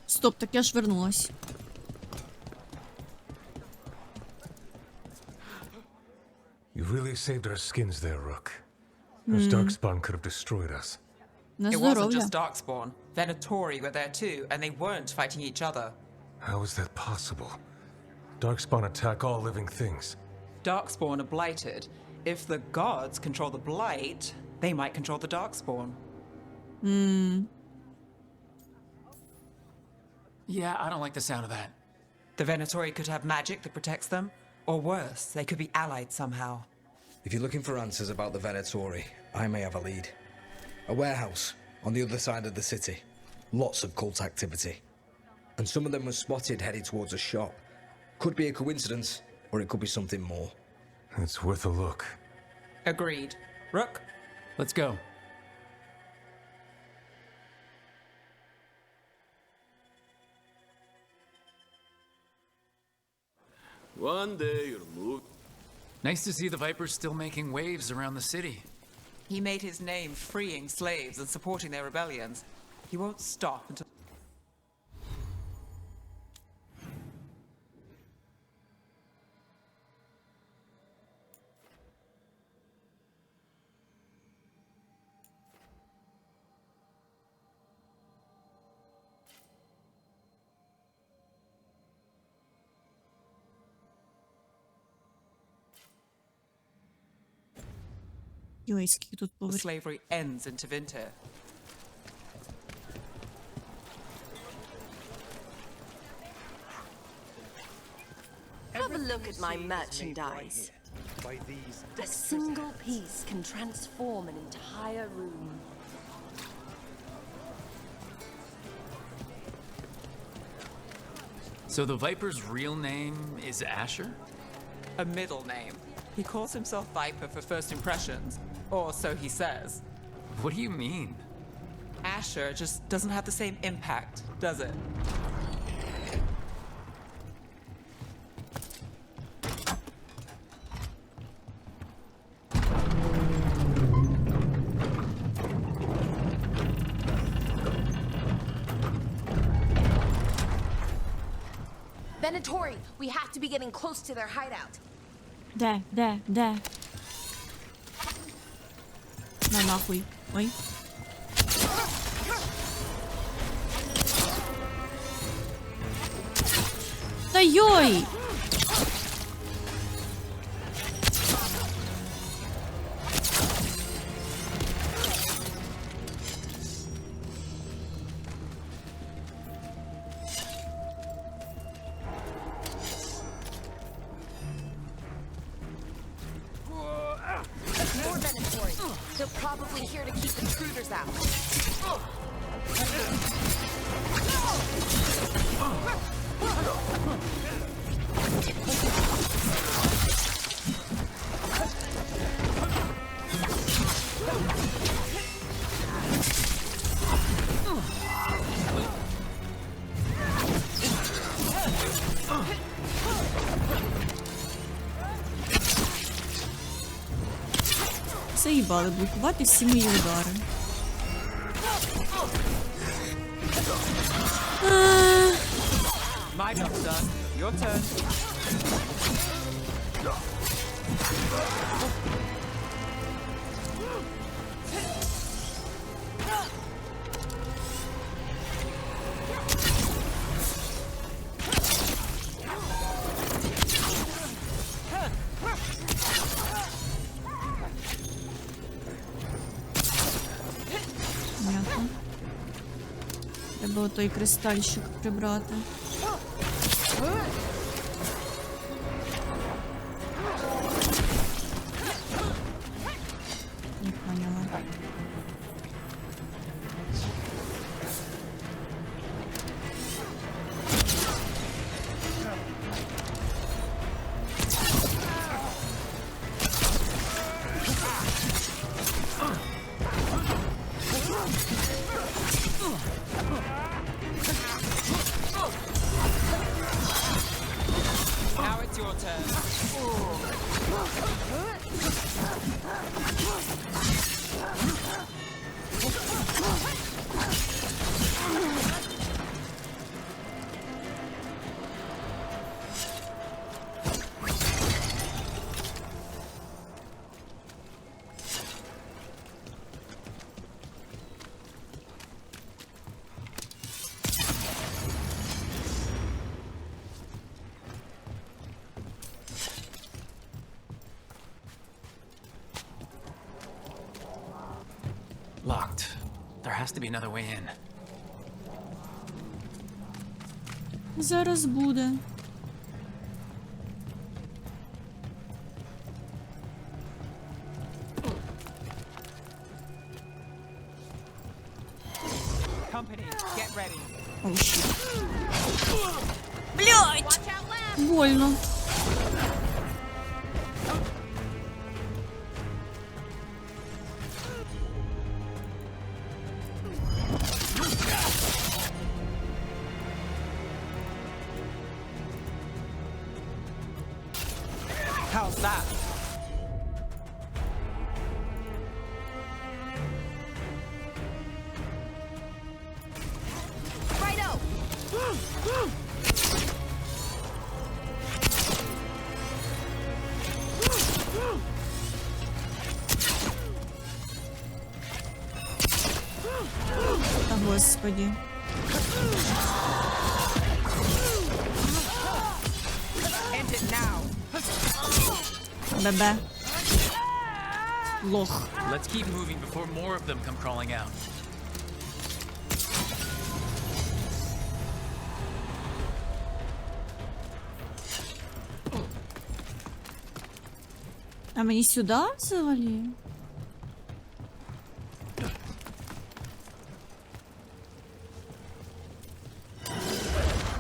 Стоп, так я ж вернулась. You really saved our skins there, Rook. Those Darkspawn could have destroyed us. На It wasn't здоров'я. just Darkspawn. Venatori were there too, and they weren't fighting each other. How is that possible? Darkspawn attack all living things. Darkspawn are blighted. If the gods control the blight, they might control the Darkspawn. Yeah, I don't like the sound of that. The Venatori could have magic that protects them, or worse, they could be allied somehow. If you're looking for answers about the Venatori, I may have a lead. A warehouse on the other side of the city. Lots of cult activity. And some of them were spotted headed towards a shop. Could be a coincidence, or it could be something more. It's worth a look. Agreed. Rook? Let's go. One day you'll move. Nice to see the Vipers still making waves around the city. He made his name freeing slaves and supporting their rebellions. He won't stop until... Йой, скільки тут поверх. slavery ends in Tevinter. Have a look at my merchandise. A single piece can transform an entire room. So the Viper's real name is Asher? A middle name. He calls himself Viper for first impressions, or so he says. What do you mean? Asher just doesn't have the same impact, does it? Venatori, we have to be getting close to their hideout. Де? На нахуй. Ой. Та йой! More Venatori. They're probably here to keep intruders out. Заїбали блокувати всі мої удари. My job's done. Your turn. Понятно. Треба отой кристальчик прибрати. Не поняла. has to be another way in. Зараз буде. О, щит. Блядь! Больно. How's that? Righto! Та господи. End it now. Бебе. Лох. Let's keep moving before more of them come crawling out. А мені сюди взагалі?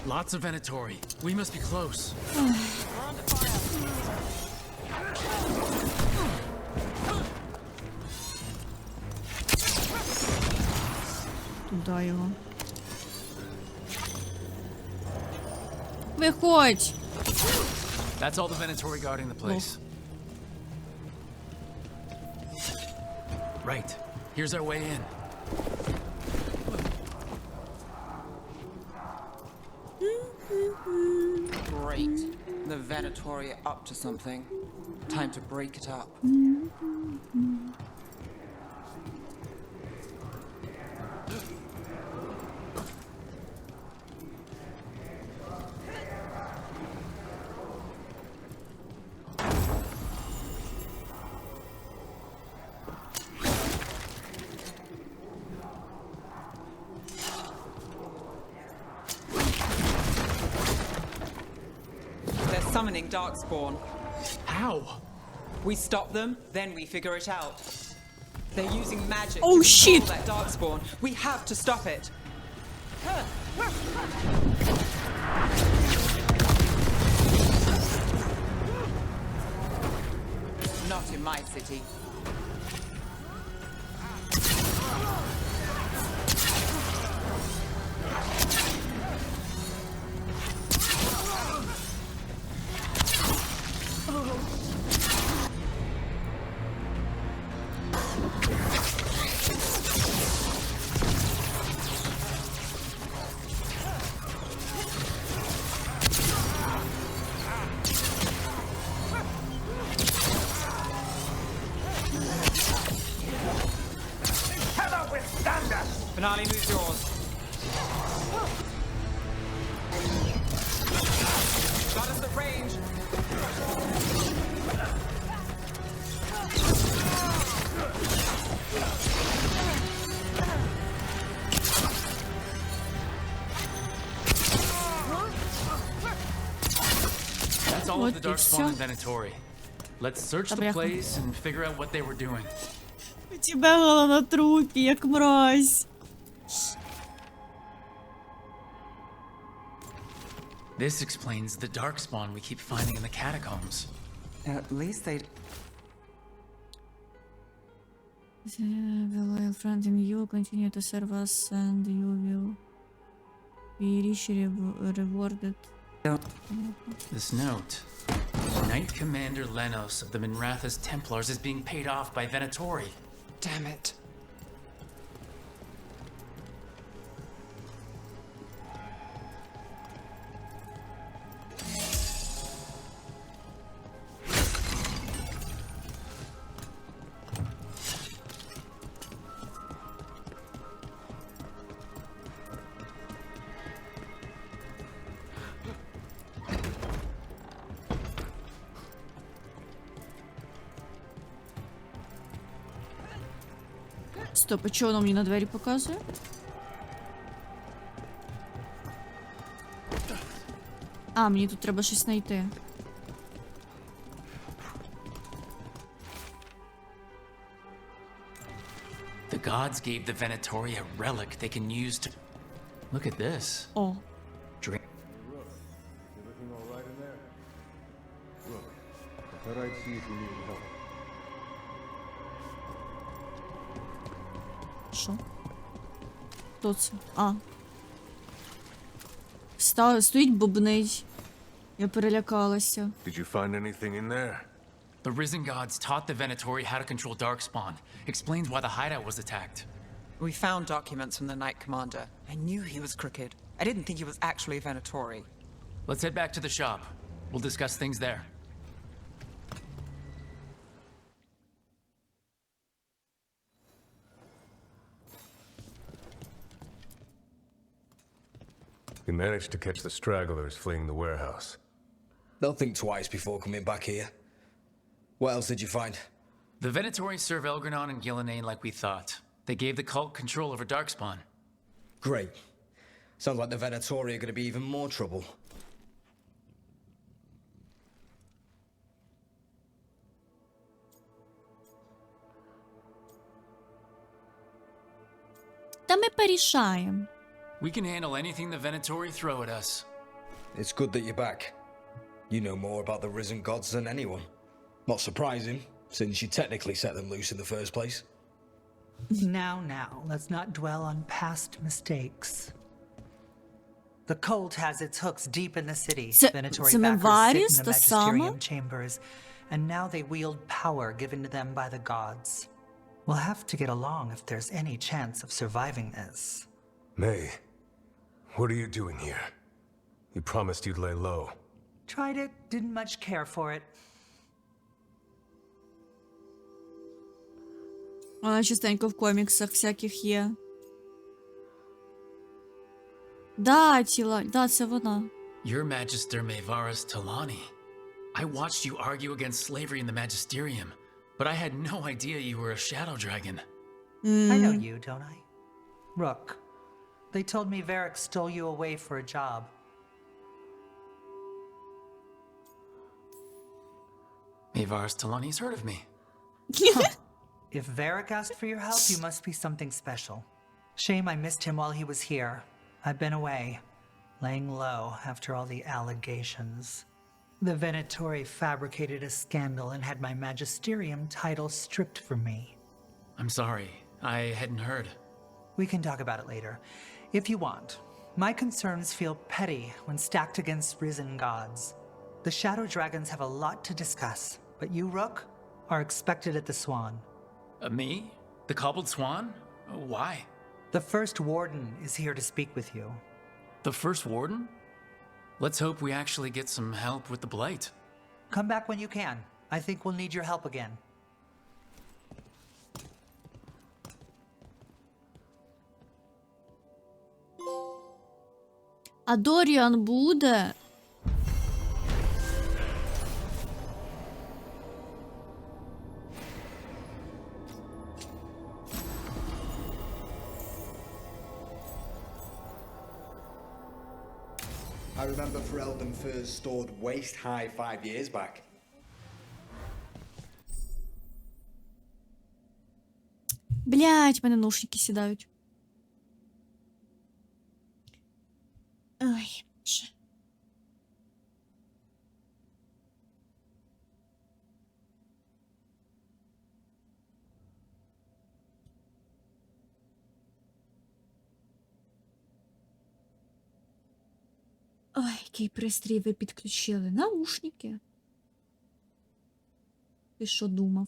Lots of Venatori. We must be close. Туди його. Виходь! That's all the Venatori guarding the place. Right. Here's our way in. Great. The Venatori are up to something. Time to break it up. Summoning Darkspawn. How? We stop them, then we figure it out. They're using magic Oh, to shit. control that Darkspawn. We have to stop it. Not in my city. Finale moves yours. Got us at range. That's all of the Вот и Darkspawn всё. and Venatori. Let's search the Добряха. place and figure out what they were doing. У тебе голова на трупі, як мразь. This explains the Darkspawn we keep finding in the catacombs. At least they... The loyal friend in you continue to serve us and you will be richly rewarded. This note. Knight Commander Lenos of the Minrathous Templars is being paid off by Venatori. Damn it. Стоп, а чого воно мені на двері показує? А, мені тут треба щось знайти. The gods gave the Venatori a relic they can use to... Look at this. О. Drink. Everything all right in there? Look, I thought I'd see if you needed help. Що? Хто це? А. Стоїть бубнить. Я перелякалася. Did you find anything in there? The risen gods taught the Venatori how to control Darkspawn. Explains why the hideout was attacked. We found documents from the Knight Commander. I knew he was crooked. I didn't think he was actually Venatori. Let's head back to the shop. We'll discuss things there. You managed to catch the stragglers fleeing the warehouse. They'll think twice before coming back here. What else did you find? The Venatori serve Elgranon and Gillenane like we thought. They gave the cult control over Darkspawn. Great. Sounds like the Venatori are going to be even more trouble. Та ми порішаємо. We can handle anything the Venatori throw at us. It's good that you're back. You know more about the risen gods than anyone. Not surprising, since you technically set them loose in the first place. Now, let's not dwell on past mistakes. The cult has its hooks deep in the city. Venatori backers sit in the magisterium chambers, and now they wield power given to them by the gods. We'll have to get along if there's any chance of surviving this. May, what are you doing here? You promised you'd lay low. Tried it, didn't much care for it. Вона частенько в коміксах всяких є. Да, це вона. You're Magister Maevaris Talani. I watched you argue against slavery in the Magisterium, but I had no idea you were a shadow dragon. I know you, don't I? Rook. They told me Varric stole you away for a job. Maevaris Talani's heard of me. If Varric asked for your help, you must be something special. Shame I missed him while he was here. I've been away, laying low after all the allegations. The Venatori fabricated a scandal and had my magisterium title stripped from me. I'm sorry. I hadn't heard. We can talk about it later, if you want. My concerns feel petty when stacked against risen gods. The Shadow Dragons have a lot to discuss, but you, Rook, are expected at the Swan. Me? The Cobbled Swan? Why? The First Warden is here to speak with you. The First Warden? Let's hope we actually get some help with the Blight. Come back when you can. I think we'll need your help again. А Доріан буде? I remember Ferelden first stored waist high 5 years back. Блять, мене наушники сідають. Ой, боже. Ой, який пристрій ви підключили? Наушники. Ти що думав?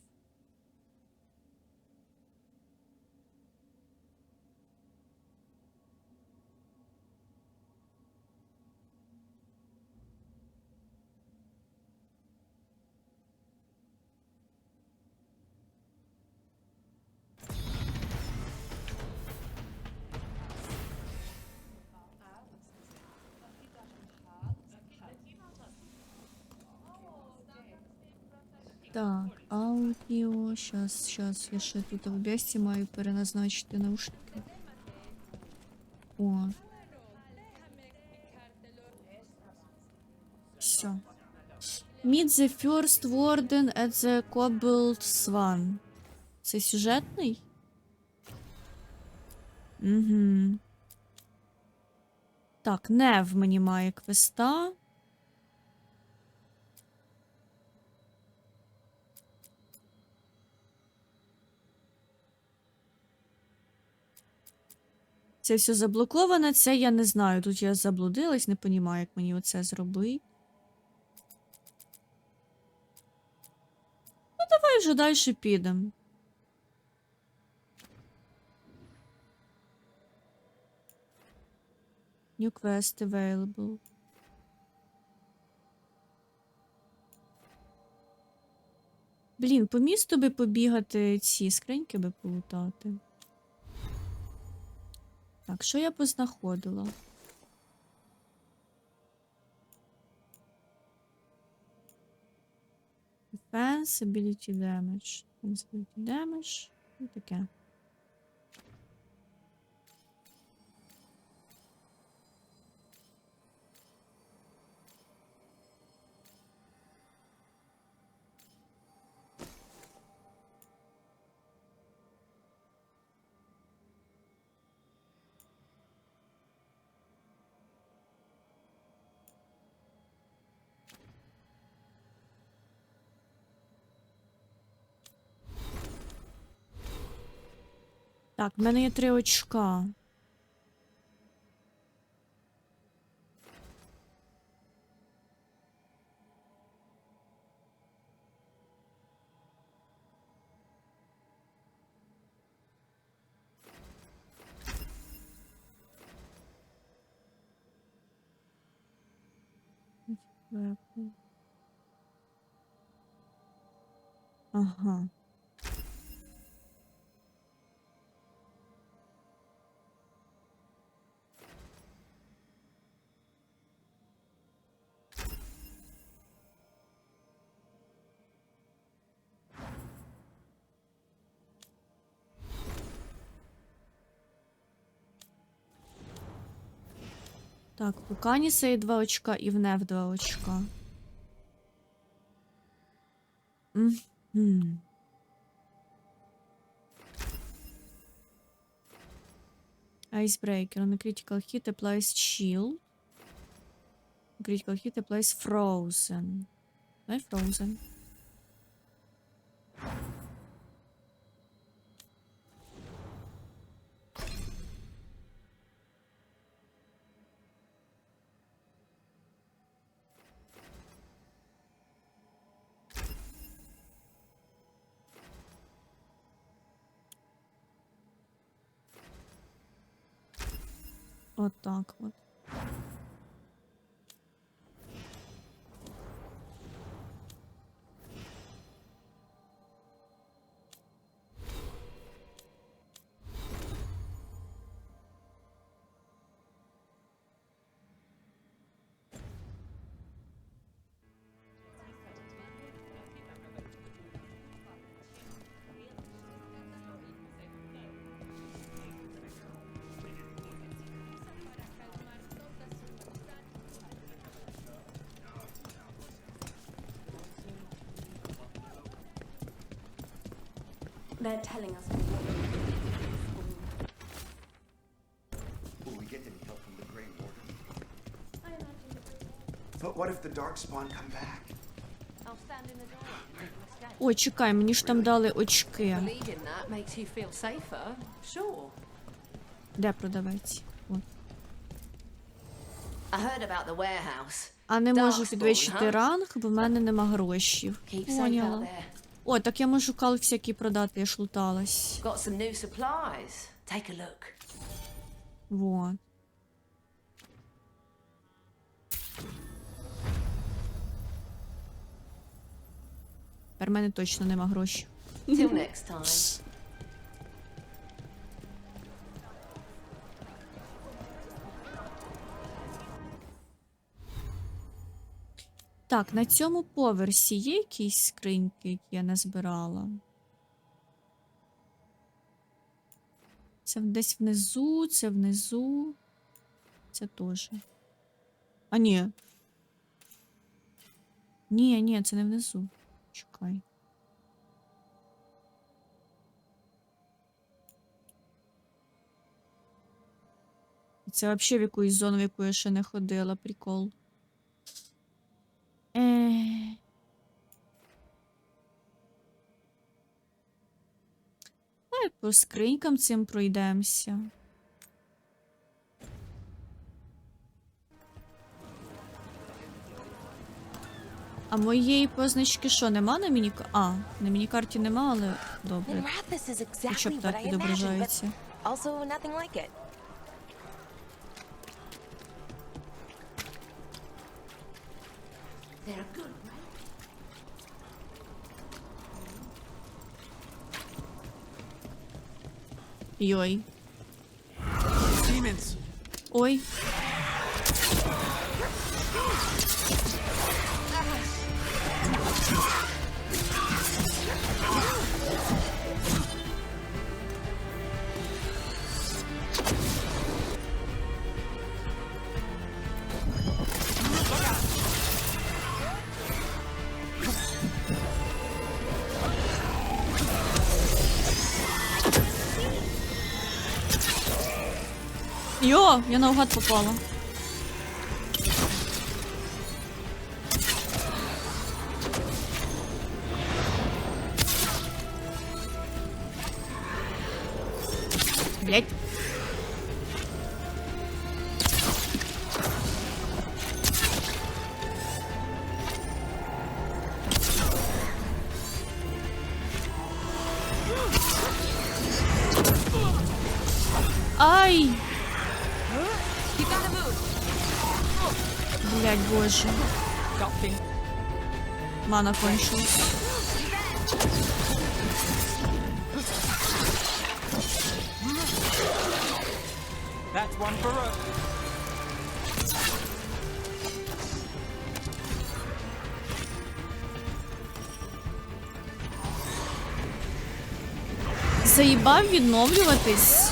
Так, аудіо. Щас, я ще тут в бесті маю переназначити наушники. О. Все. Meet the first warden at the Cobbled Swan. Це сюжетний? Угу. Так, Нев мені має квеста. Це все заблоковане, це я не знаю. Тут я заблудилась, не розумію, як мені оце зробити. Ну, давай вже далі підемо. New quest available. Блін, по місту би побігати, ці скриньки би полутати. Так, що я познаходила? Defense, ability damage. Defense, ability damage. І таке. Так, в мене є 3 очка. Ага. Так, у Луканіса є 2 очка і в Нев 2 очка. Icebreaker. On a critical hit applies chill. Critical hit applies frozen. Давай frozen. Вот так вот. They're telling us. Will we get any help from the Grey Warden? But what if the Darkspawn come back? I'll stand in the door. Ой, чекай, мені ж там дали очки. Believing that makes you feel safer. Sure. Де продавець? От. I heard about the warehouse. А не можу Darkspawn, підвищити huh? ранг, бо в мене нема грошів. Keep safe out Поняла. there. О, так я можу кал всякий продати, я ж луталась. Got some new supplies. Take a look. Вот. Тепер в мене точно нема грошей. Till next time. Так, на цьому поверсі є якісь скриньки, які я не збирала? Це десь внизу, це внизу. Це теж. А, ні. Ні, це не внизу. Чекай. Це взагалі в якусь зону, в яку я ще не ходила. Прикол. Давай по скринькам цим пройдемося. А моєї позначки що, нема на мінікарті? А, на мінікарті нема, але добре. Хоча б так відображається. Йой. Ой. Йо, я наугад попала. Блять. Ай! Блять, боже. Мана кончилась. That's one for us. Заїбав відновлюватись.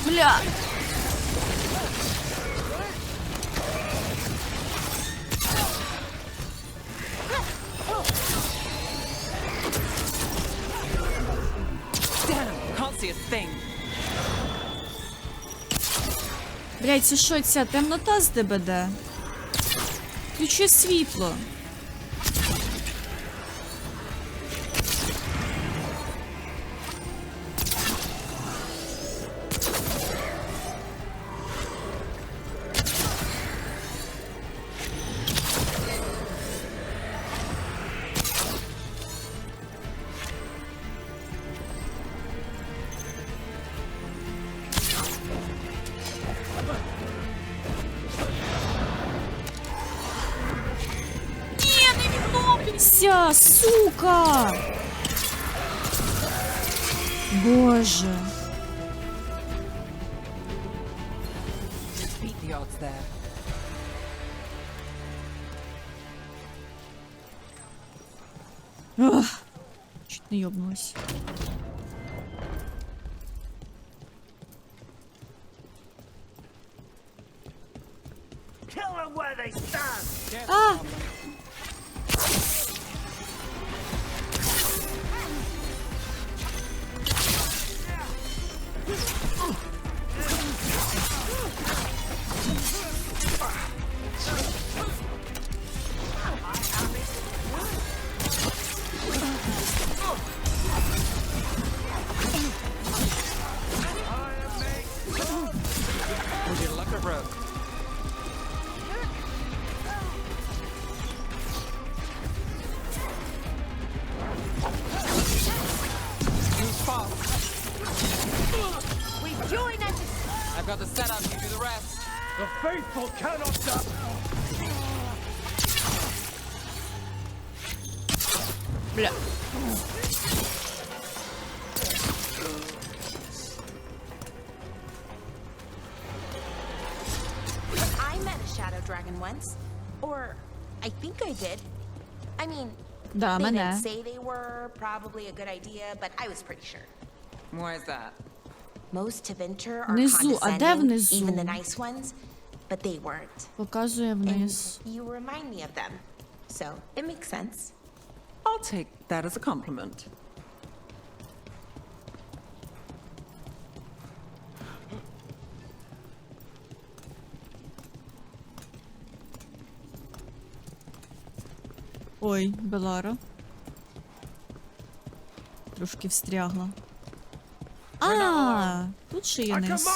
Бля. Блядь, це що ця темнота з ДБД? Включи світло. Сука! Боже. Ох, чуть не ёбнулась. А! I've got the setup, you do the rest. The faithful cannot stop. Бля. I met a shadow dragon once. Or I think I did. I mean, Да, they мене. didn't say they were probably a good idea, but I was pretty sure. Why is that? Most to Vinter are Внизу, а де condescending, внизу? even the nice ones, but they weren't. Показує And вниз. you remind me of them, so it makes sense. I'll take that as a compliment. Ой, Белара. Трошки встрягла. А, тут ще є низ.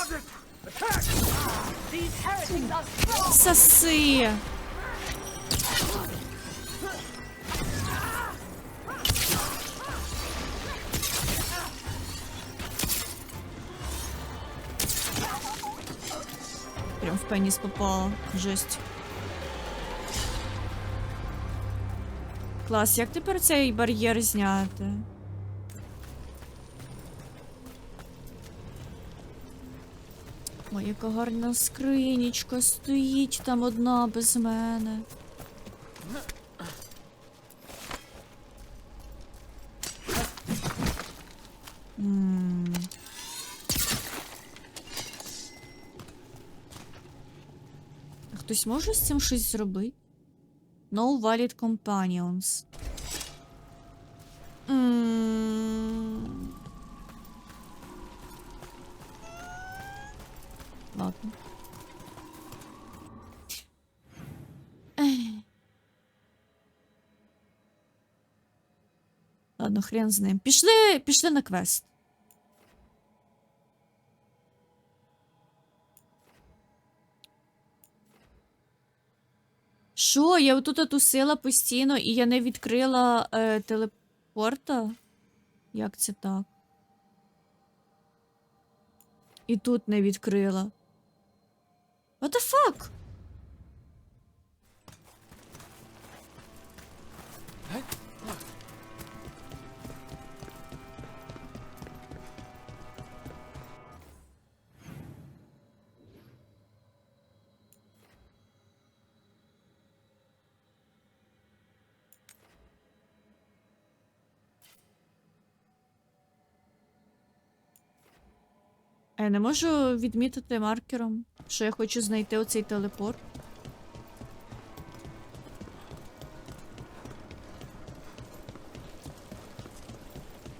Соси! Прям в пеніс попала. Жесть. Клас, як тепер цей бар'єр зняти? Ой, яка гарна скринічка стоїть там одна без мене. А хтось може з цим щось зробити? No valid companions. Ладно. Ладно, хрен з ним. Пішли на квест. Що? Я отут тусила постійно і я не відкрила телепорта? Як це так? І тут не відкрила. What the fuck? Я не можу відмітити маркером, що я хочу знайти оцей телепорт.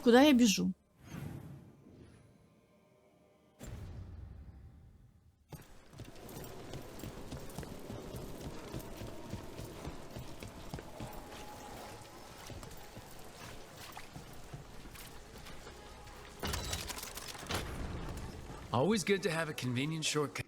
Куди я біжу? Always good to have a convenient shortcut.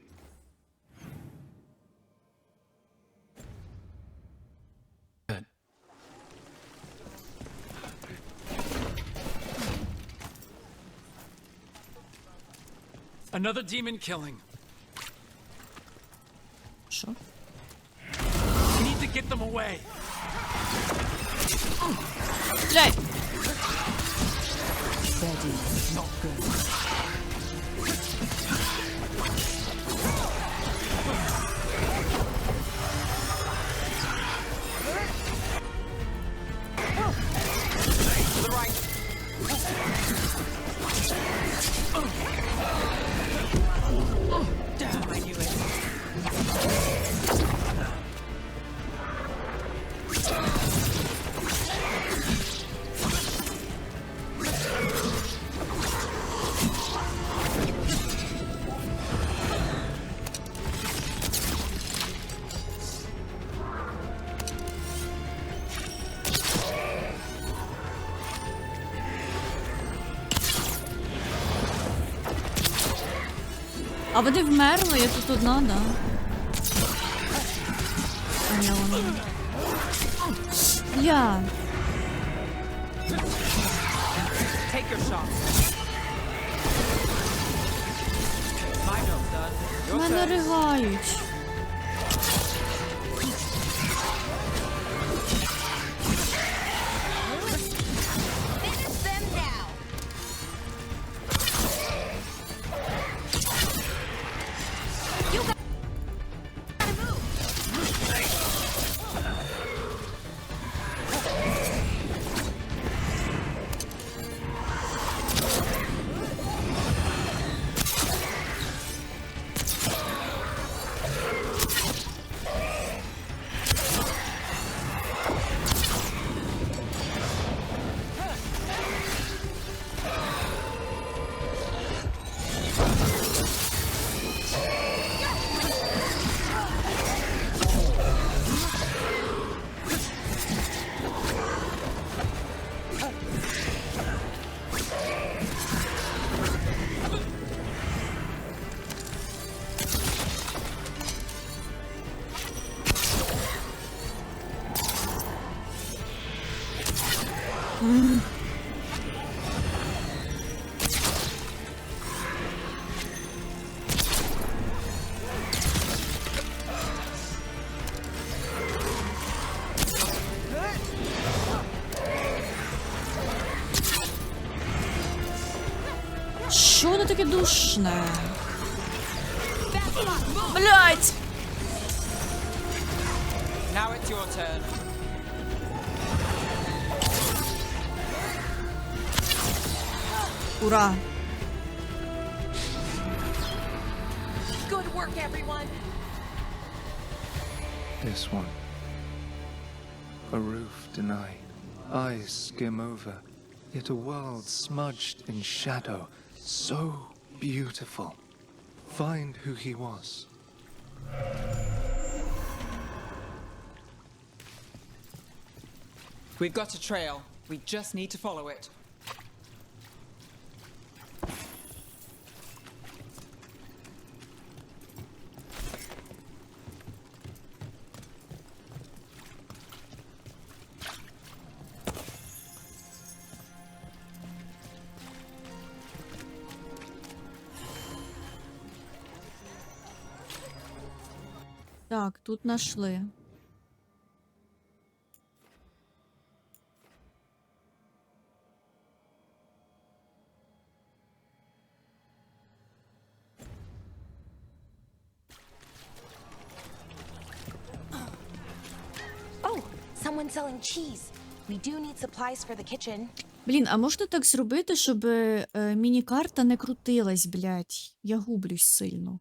Another demon killing. Що? We need to get them away. Стріляй! Not good. А вони вмерли, я тут одна, да. Поняла. Бля. Take your shot. My job's done. Your Мене turn. ригають. Finish them now. Що воно таке душне? Блять! Now it's your turn. Ура! Good work, everyone. This one. A roof denied, eyes skim over, yet a world smudged in shadow, so beautiful. Find who he was. We've got a trail. We just need to follow it. Так, тут нашли. Oh, someone selling cheese. We do need supplies for the kitchen. Блін, а можна так зробити, щоб міні-карта не крутилась, блядь? Я гублюсь сильно.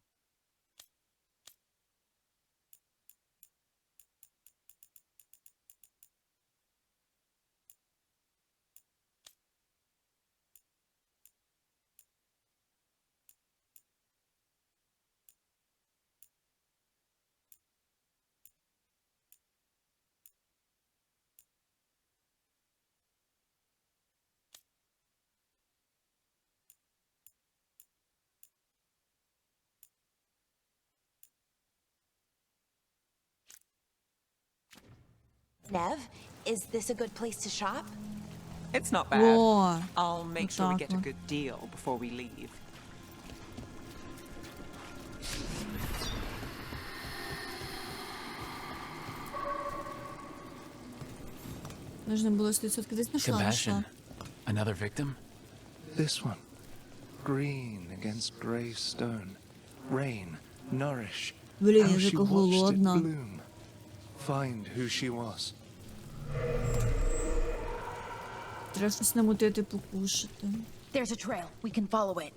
Nev, is this a good place to shop? It's not bad. О, I'll make sure we get a отак от. good deal before we leave. Нужно було 100% десь знайшла. Compassion. Another victim? This one. Green against grey stone. Rain, nourish. Блін, How я she така watched it голодна. bloom. Find who she was. Треба щось намутити, покушати. There's a trail. We can follow it.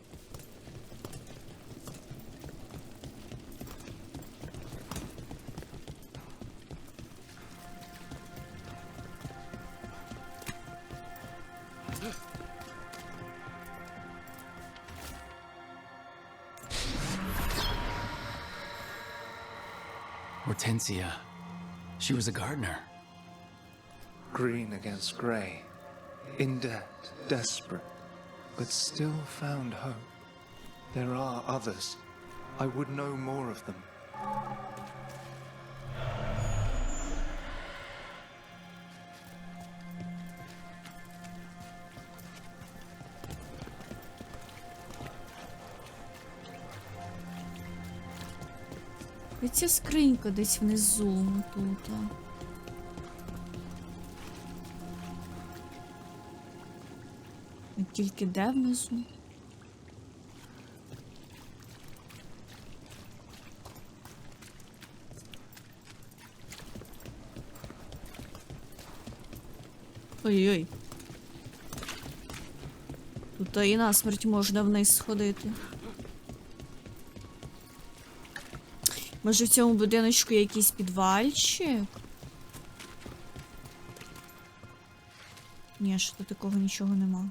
Hortensia. She was a gardener. Green against grey. In debt, desperate, but still found hope. There are others. I would know more of them. І ця скринька десь внизу тут. Тільки де внизу? Ой-ой. Тут і насмерть можна вниз сходити. Може в цьому будиночку є якийсь підвальчик? Ні, що тут такого нічого нема.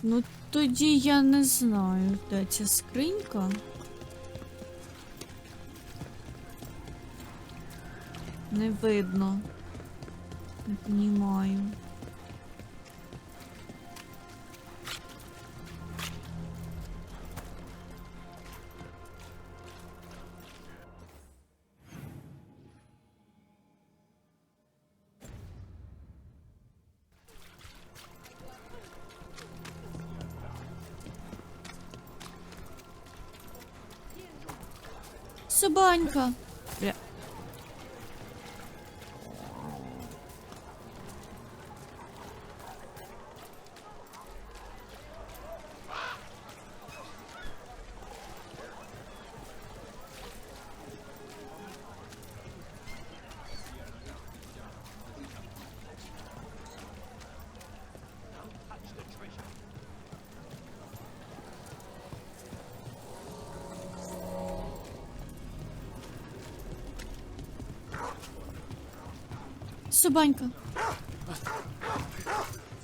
Ну, тоді я не знаю, де ця скринька. Не видно. Не понімаю. Собанька. Бля. Собанька.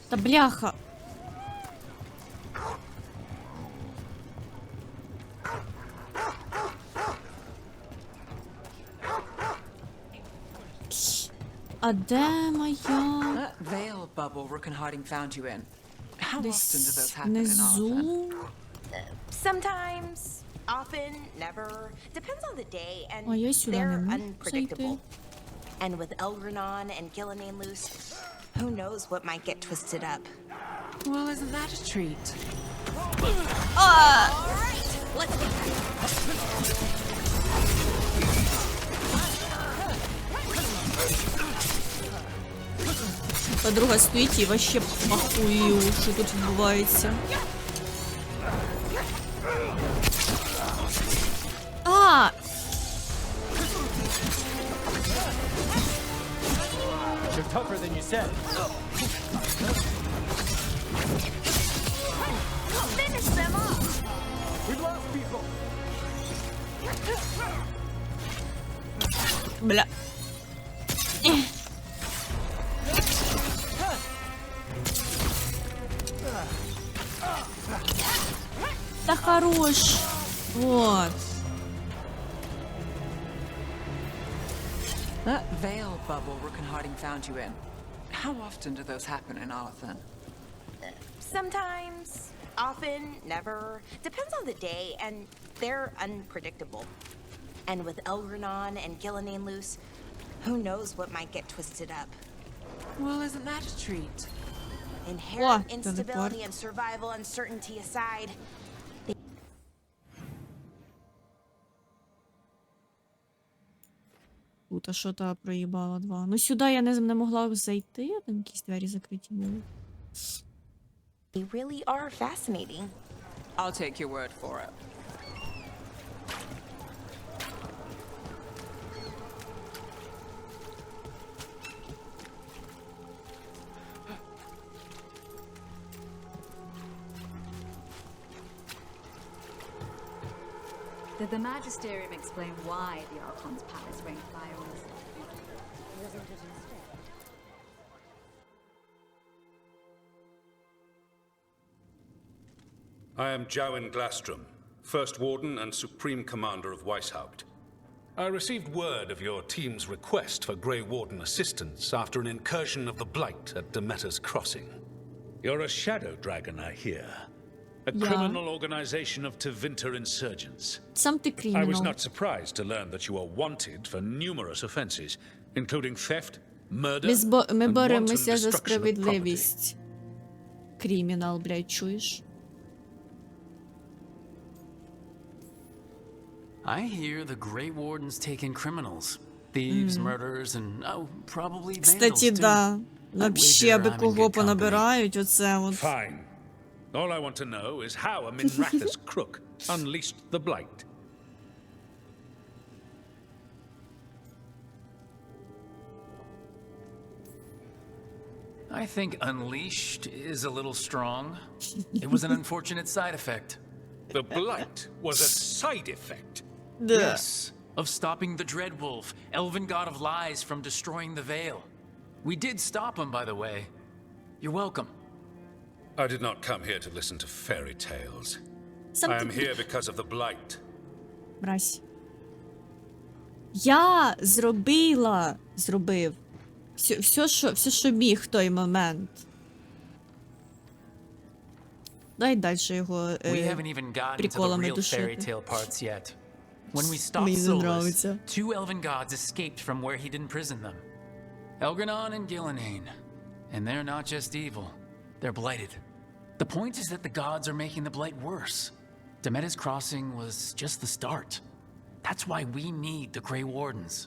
Та бляха. А де моя? That veil bubble Rook and Harding found you in. How often do those happen in Внизу. Sometimes, often, never. Depends on the day, and А я сюди they're не можу unpredictable. зайти. And with Elgranon and Gillinan loose, who knows what might get twisted up. Well, isn't that a treat? All right, let's get Подруга стоїть і вообще пахую, що тут відбувається. А! You're tougher than you said. finish them off. We've lost people. Бля. Да хорош. Вот. That veil bubble Rook and Harding found you in. How often do those happen in Arthur? Sometimes, often, never. Depends on the day, and they're unpredictable. And with Elgranon and Gillinan loose, who knows what might get twisted up. Well, isn't that a treat? Inherent instability and survival uncertainty aside, Тут, а що та проїбала два. Ну сюди я не могла зайти, там якісь двері закриті були. they really are fascinating. I'll take your word for it. Did the Magisterium explain why the Archon's palace rained fire on the city? Wasn't it instead? I am Jowen Glastrom, First Warden and Supreme Commander of Weishaupt. I received word of your team's request for Grey Warden assistance after an incursion of the Blight at Demeter's Crossing. You're a shadow dragon, I hear. A criminal organization of Tevinter insurgents. Something criminal. I was not surprised to learn that you are wanted for numerous offenses, including theft, murder, Ми and wanton боремося за destruction of property. справедливість. Кримінал, блядь, чуєш? I hear the Grey Warden's taking criminals. Thieves, murderers, and probably vandals Кстати, too. да. Вообще, аби I'm in кого good company. понабирають, оце от. Fine. All I want to know is how a Minrathous crook unleashed the Blight. I think unleashed is a little strong. It was an unfortunate side effect. The Blight was a side effect. Yes, of stopping the Dreadwolf, elven god of lies, from destroying the Veil. We did stop him, by the way. You're welcome. I did not come here to listen to fairy tales. I am here because of the Blight. Мразь. Я зробив. Все, що міг в той момент. Дай далі його We haven't even gotten to the приколами real fairy душити. tale parts yet. When we stopped Мені не Solus, нравиться. 2 elven gods escaped from where he'd imprisoned them. Elgranon and Gillinan. And they're not just evil. They're blighted. The point is that the gods are making the blight worse. Demeter's Crossing was just the start. That's why we need the Grey Wardens.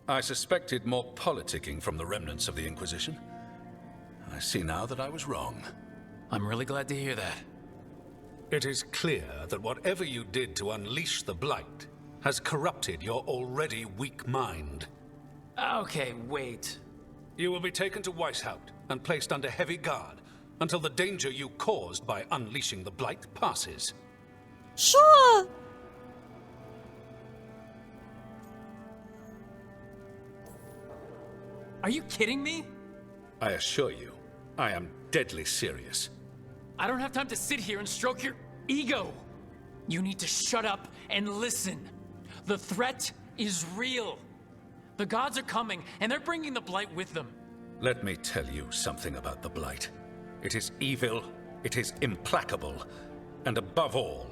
I suspected more politicking from the remnants of the Inquisition. I see now that I was wrong. I'm really glad to hear that. It is clear that whatever you did to unleash the Blight has corrupted your already weak mind. Okay, wait. You will be taken to Weishaupt and placed under heavy guard until the danger you caused by unleashing the Blight passes. Sure. Are you kidding me? I assure you, I am deadly serious. I don't have time to sit here and stroke your ego. You need to shut up and listen. The threat is real. The gods are coming, and they're bringing the Blight with them. Let me tell you something about the Blight. It is evil, it is implacable, and above all,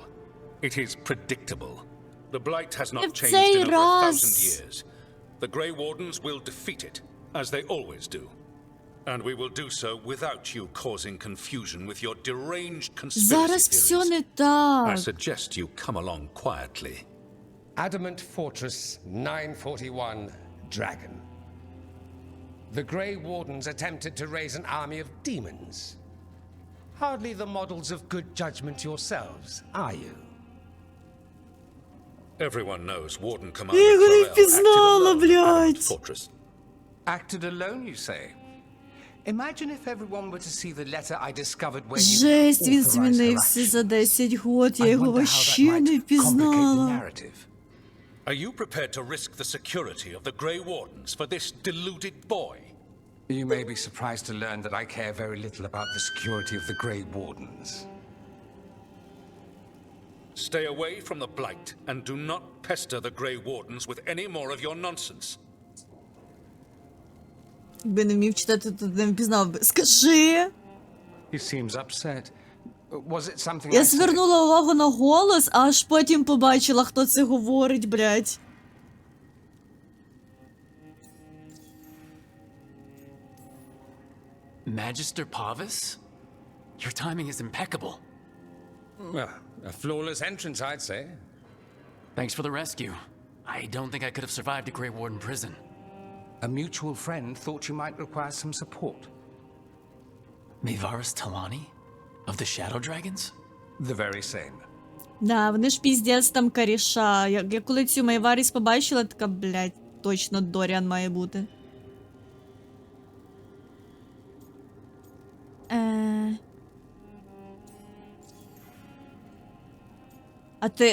it is predictable. The Blight has not changed in over 1,000 years. The Grey Wardens will defeat it, as they always do. And we will do so without you causing confusion with your deranged Зараз conspiracy все не theories. так. I suggest you come along quietly. Adamant Fortress 941 Dragon. The Grey Wardens attempted to raise an army of demons. Hardly the models of good judgment yourselves, are you? Everyone knows Warden Я Commander його не Clarel впізнала, acted alone at блядь. Fortress. Acted alone, you say? Imagine if everyone were to see the letter I discovered where you Жесть, він authorized her змінився за 10 год, я I його wonder how that вообще might не complicate the впізнала. narrative. Are you prepared to risk the security of the Grey Wardens for this deluded boy? You may be surprised to learn that I care very little about the security of the Grey Wardens. Stay away from the Blight and do not pester the Grey Wardens with any more of your nonsense. Якби не вмів читати, то не впізнав би. Скажи! He seems upset. Was it something Я I said? звернула увагу на голос, а аж потім побачила, хто це говорить, блядь. Magister Pavis? Your timing is impeccable. Well, a flawless entrance, I'd say. Thanks for the rescue. I don't think I could have survived a Grey Warden prison. A mutual friend thought you might require some support. Mayvaris Talani? Of the Shadow Dragons? The very same. Да, вони ж піздець там коріша. Я коли цю Майваріс побачила, така, блядь, точно Доріан має бути.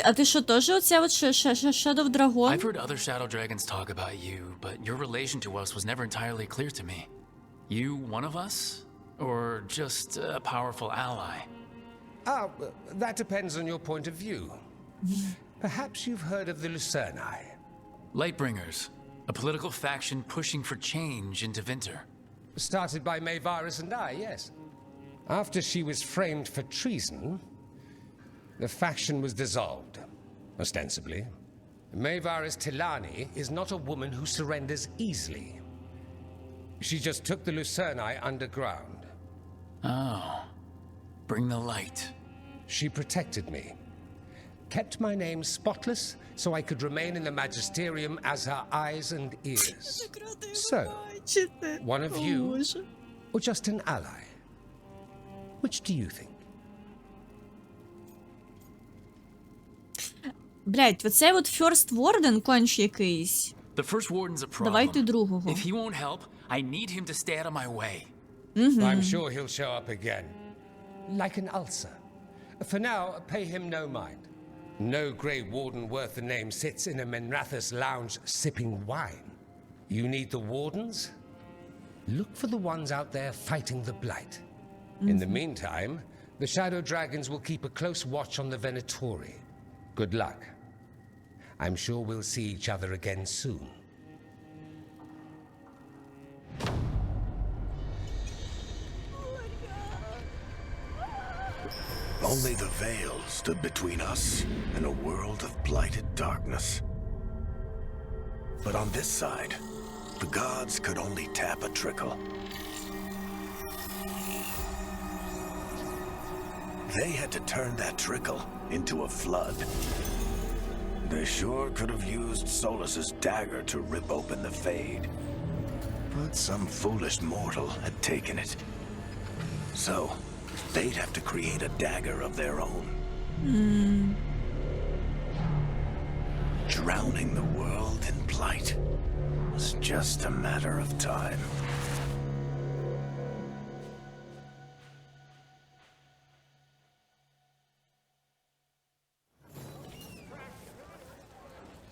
А ти що, теж оця от Shadow Dragon? I've heard other Shadow Dragons talk about you, but your relation to us was never entirely clear to me. You one of us? Or just a powerful ally? That depends on your point of view. Perhaps you've heard of the Lucerni. Lightbringers, a political faction pushing for change in Tevinter. Started by Mayvaris and I, yes. After she was framed for treason, the faction was dissolved, ostensibly. Mayvaris Tilani is not a woman who surrenders easily. She just took the Lucerni underground. Oh. Bring the light. She protected me. Kept my name spotless so I could remain in the magisterium as her eyes and ears. So, one of you, or just an ally? Which do you think? Блять, оцей от First Warden конч якийсь. The First Warden's a problem. Давайте другого. If he won't help, I need him to stay out of my way. I'm sure he'll show up again. Like an ulcer. For now, pay him no mind. No Grey Warden worth the name sits in a Menrathus lounge sipping wine. You need the Wardens? Look for the ones out there fighting the Blight. In the meantime, the Shadow Dragons will keep a close watch on the Venatori. Good luck. I'm sure we'll see each other again soon. Only the veil stood between us and a world of blighted darkness. But on this side, the gods could only tap a trickle. They had to turn that trickle into a flood. They sure could have used Solus's dagger to rip open the Fade. But some foolish mortal had taken it. So, they'd have to create a dagger of their own. Drowning the world in blight was just a matter of time.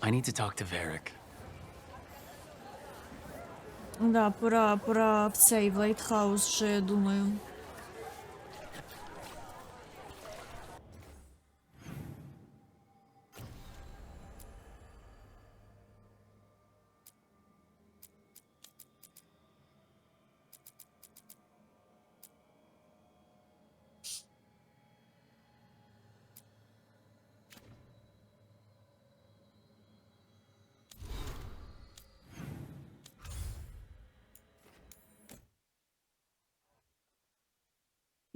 I need to talk to Varric. Да, пора в цей, в Лайтхаус вже, я думаю.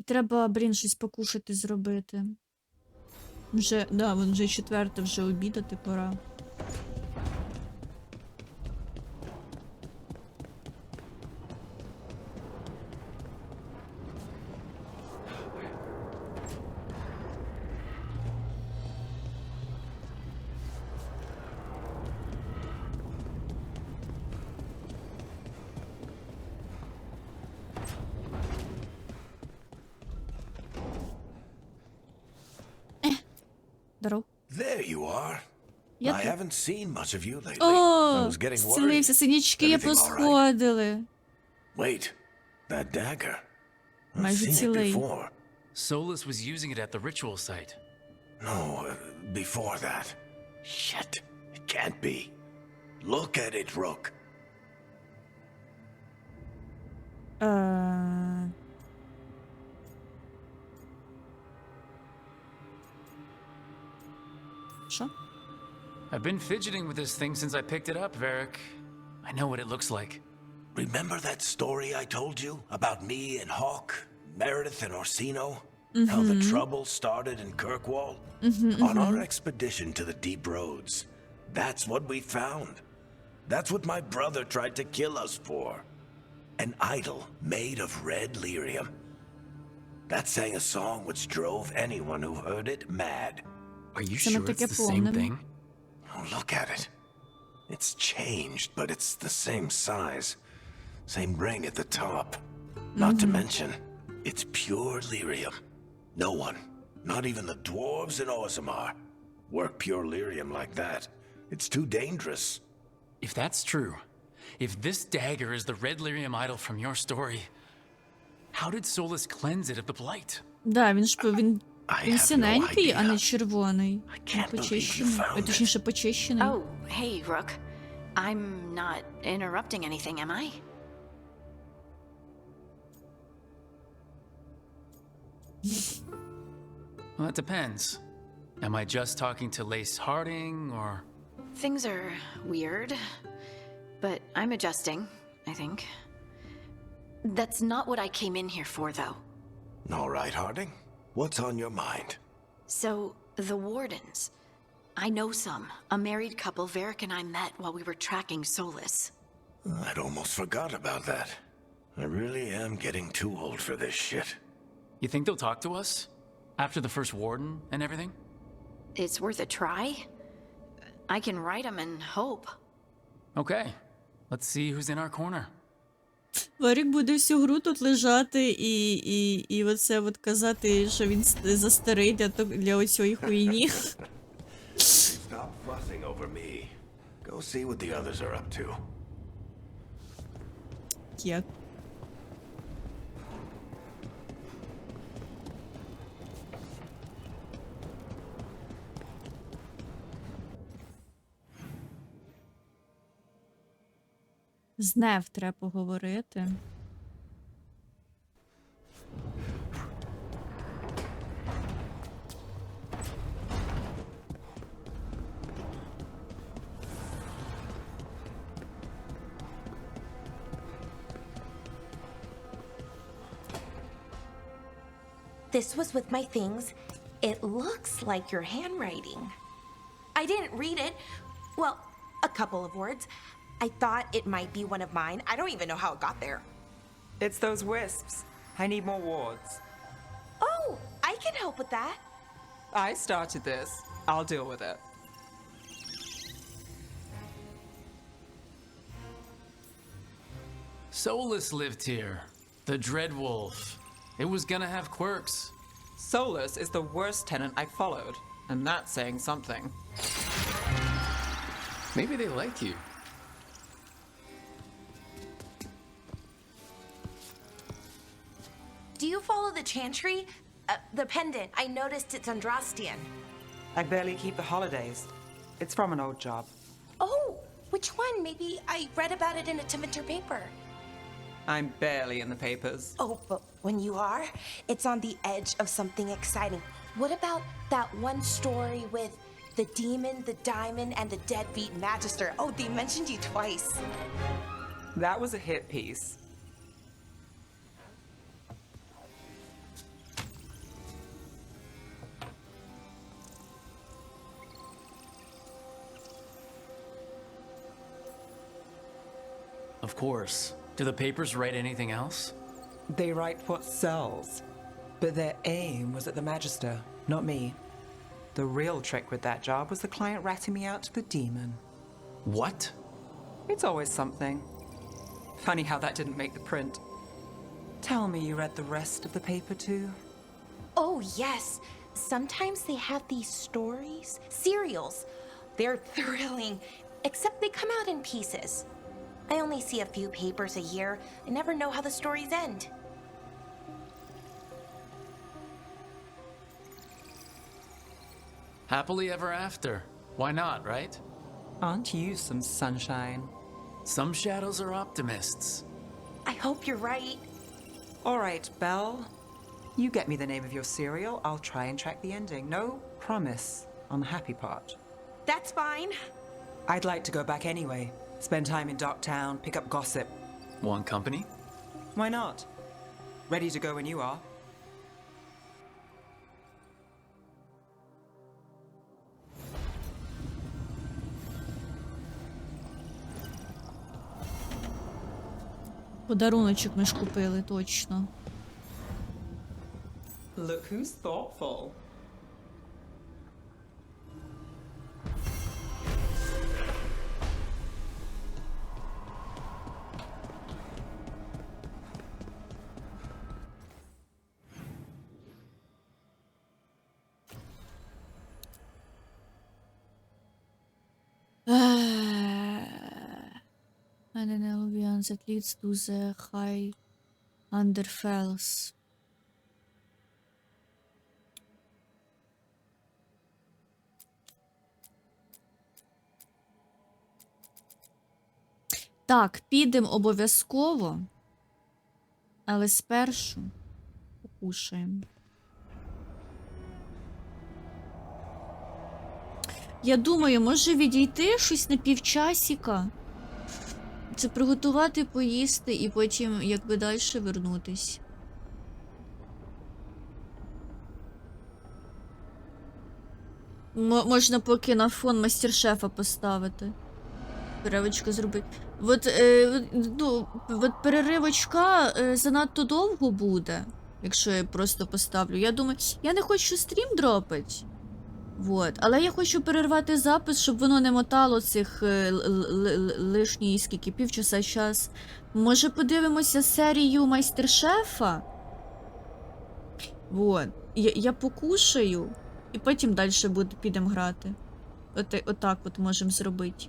Треба, щось покушати зробити. Вже, да, вон вже 4, вже обідати пора. There you are. I haven't seen much of you lately. О, I was getting worried. зцілився, синячки посходили. Wait, that dagger. I've Майже seen it цілий. before. Solus was using it at the ritual site. No, before that. Shit, it can't be. Look at it, Rook. Що? I've been fidgeting with this thing since I picked it up, Varric. I know what it looks like. Remember that story I told you about me and Hawk, Meredith and Orsino? How the trouble started in Kirkwall? On our expedition to the Deep Roads, that's what we found. That's what my brother tried to kill us for. An idol made of red lyrium. That sang a song which drove anyone who heard it mad. Are you sure it's the same thing? Oh, look at it. It's changed, but it's the same size. Same ring at the top. Not to mention, it's pure lyrium. No one, not even the dwarves in Orzammar, work pure lyrium like that. It's too dangerous. If that's true, if this dagger is the red lyrium idol from your story, how did Solus cleanse it of the blight? Да, він синенький, а не червоний. Почищений. Точніше, почищений. Oh, hey, Rook. I'm not interrupting anything, am I? Well, it depends. Am I just talking to Lace Harding, or...? Things are weird, but I'm adjusting, I think. That's not what I came in here for, though. All right, Harding. What's on your mind? So, the Wardens. I know some. A married couple Varric and I met while we were tracking Solus. I'd almost forgot about that. I really am getting too old for this shit. You think they'll talk to us? After the first warden and everything? It's worth a try. I can write them and hope. Okay. Let's see who's in our corner. Варік буде всю гру тут лежати і оце от казати, що він застарий для оцієї хуйні. Stop fussing over me. Go see what the others are up to. Як? З Нев треба поговорити. This was with my things. It looks like your handwriting. I I didn't read it. Well, a couple of words. I thought it might be one of mine. I don't even know how it got there. It's those wisps. I need more wards. Oh, I can help with that. I started this. I'll deal with it. Solus lived here. The Dreadwolf. It was gonna have quirks. Solus is the worst tenant I followed, and that's saying something. Maybe they like you. Do you follow the chantry? The pendant. I noticed it's Andrastian. I barely keep the holidays. It's from an old job. Oh, which one? Maybe I read about it in a Timenter paper. I'm barely in the papers. Oh, but when you are, it's on the edge of something exciting. What about that one story with the demon, the diamond, and the deadbeat magister? Oh, they mentioned you twice. That was a hit piece. Of course. Do the papers write anything else? They write what sells. But their aim was at the Magister, not me. The real trick with that job was the client ratting me out to the demon. What? It's always something. Funny how that didn't make the print. Tell me you read the rest of the paper too? Oh, yes. Sometimes they have these stories, serials. They're thrilling, except they come out in pieces. I only see a few papers a year. I never know how the stories end. Happily ever after. Why not, right? Aren't you some sunshine? Some shadows are optimists. I hope you're right. All right, Belle. You get me the name of your cereal, I'll try and track the ending. No promise on the happy part. That's fine. I'd like to go back anyway. Spend time in Docktown, pick up gossip. Want company? Why not? Ready to go when you are. Подаруночок ми ж купили, точно. Look who's thoughtful. And an alliance that leads to the high Underfells. Так, підемо обов'язково, але спершу покушаємо. Я думаю, може відійти щось на півчасіка? Це приготувати, поїсти і потім якби далі вернутись. Можна поки на фон мастер-шефа поставити. Переривочку зробити. От переривочка занадто довго буде, якщо я просто поставлю. Я думаю, я не хочу стрім дропати. Вот. Але я хочу перервати запис, щоб воно не мотало цих лишніх скільки, півчаса, час. Може подивимося серію майстер-шефа? Вот. Я покушаю, і потім далі підемо грати. Отак от можемо зробити.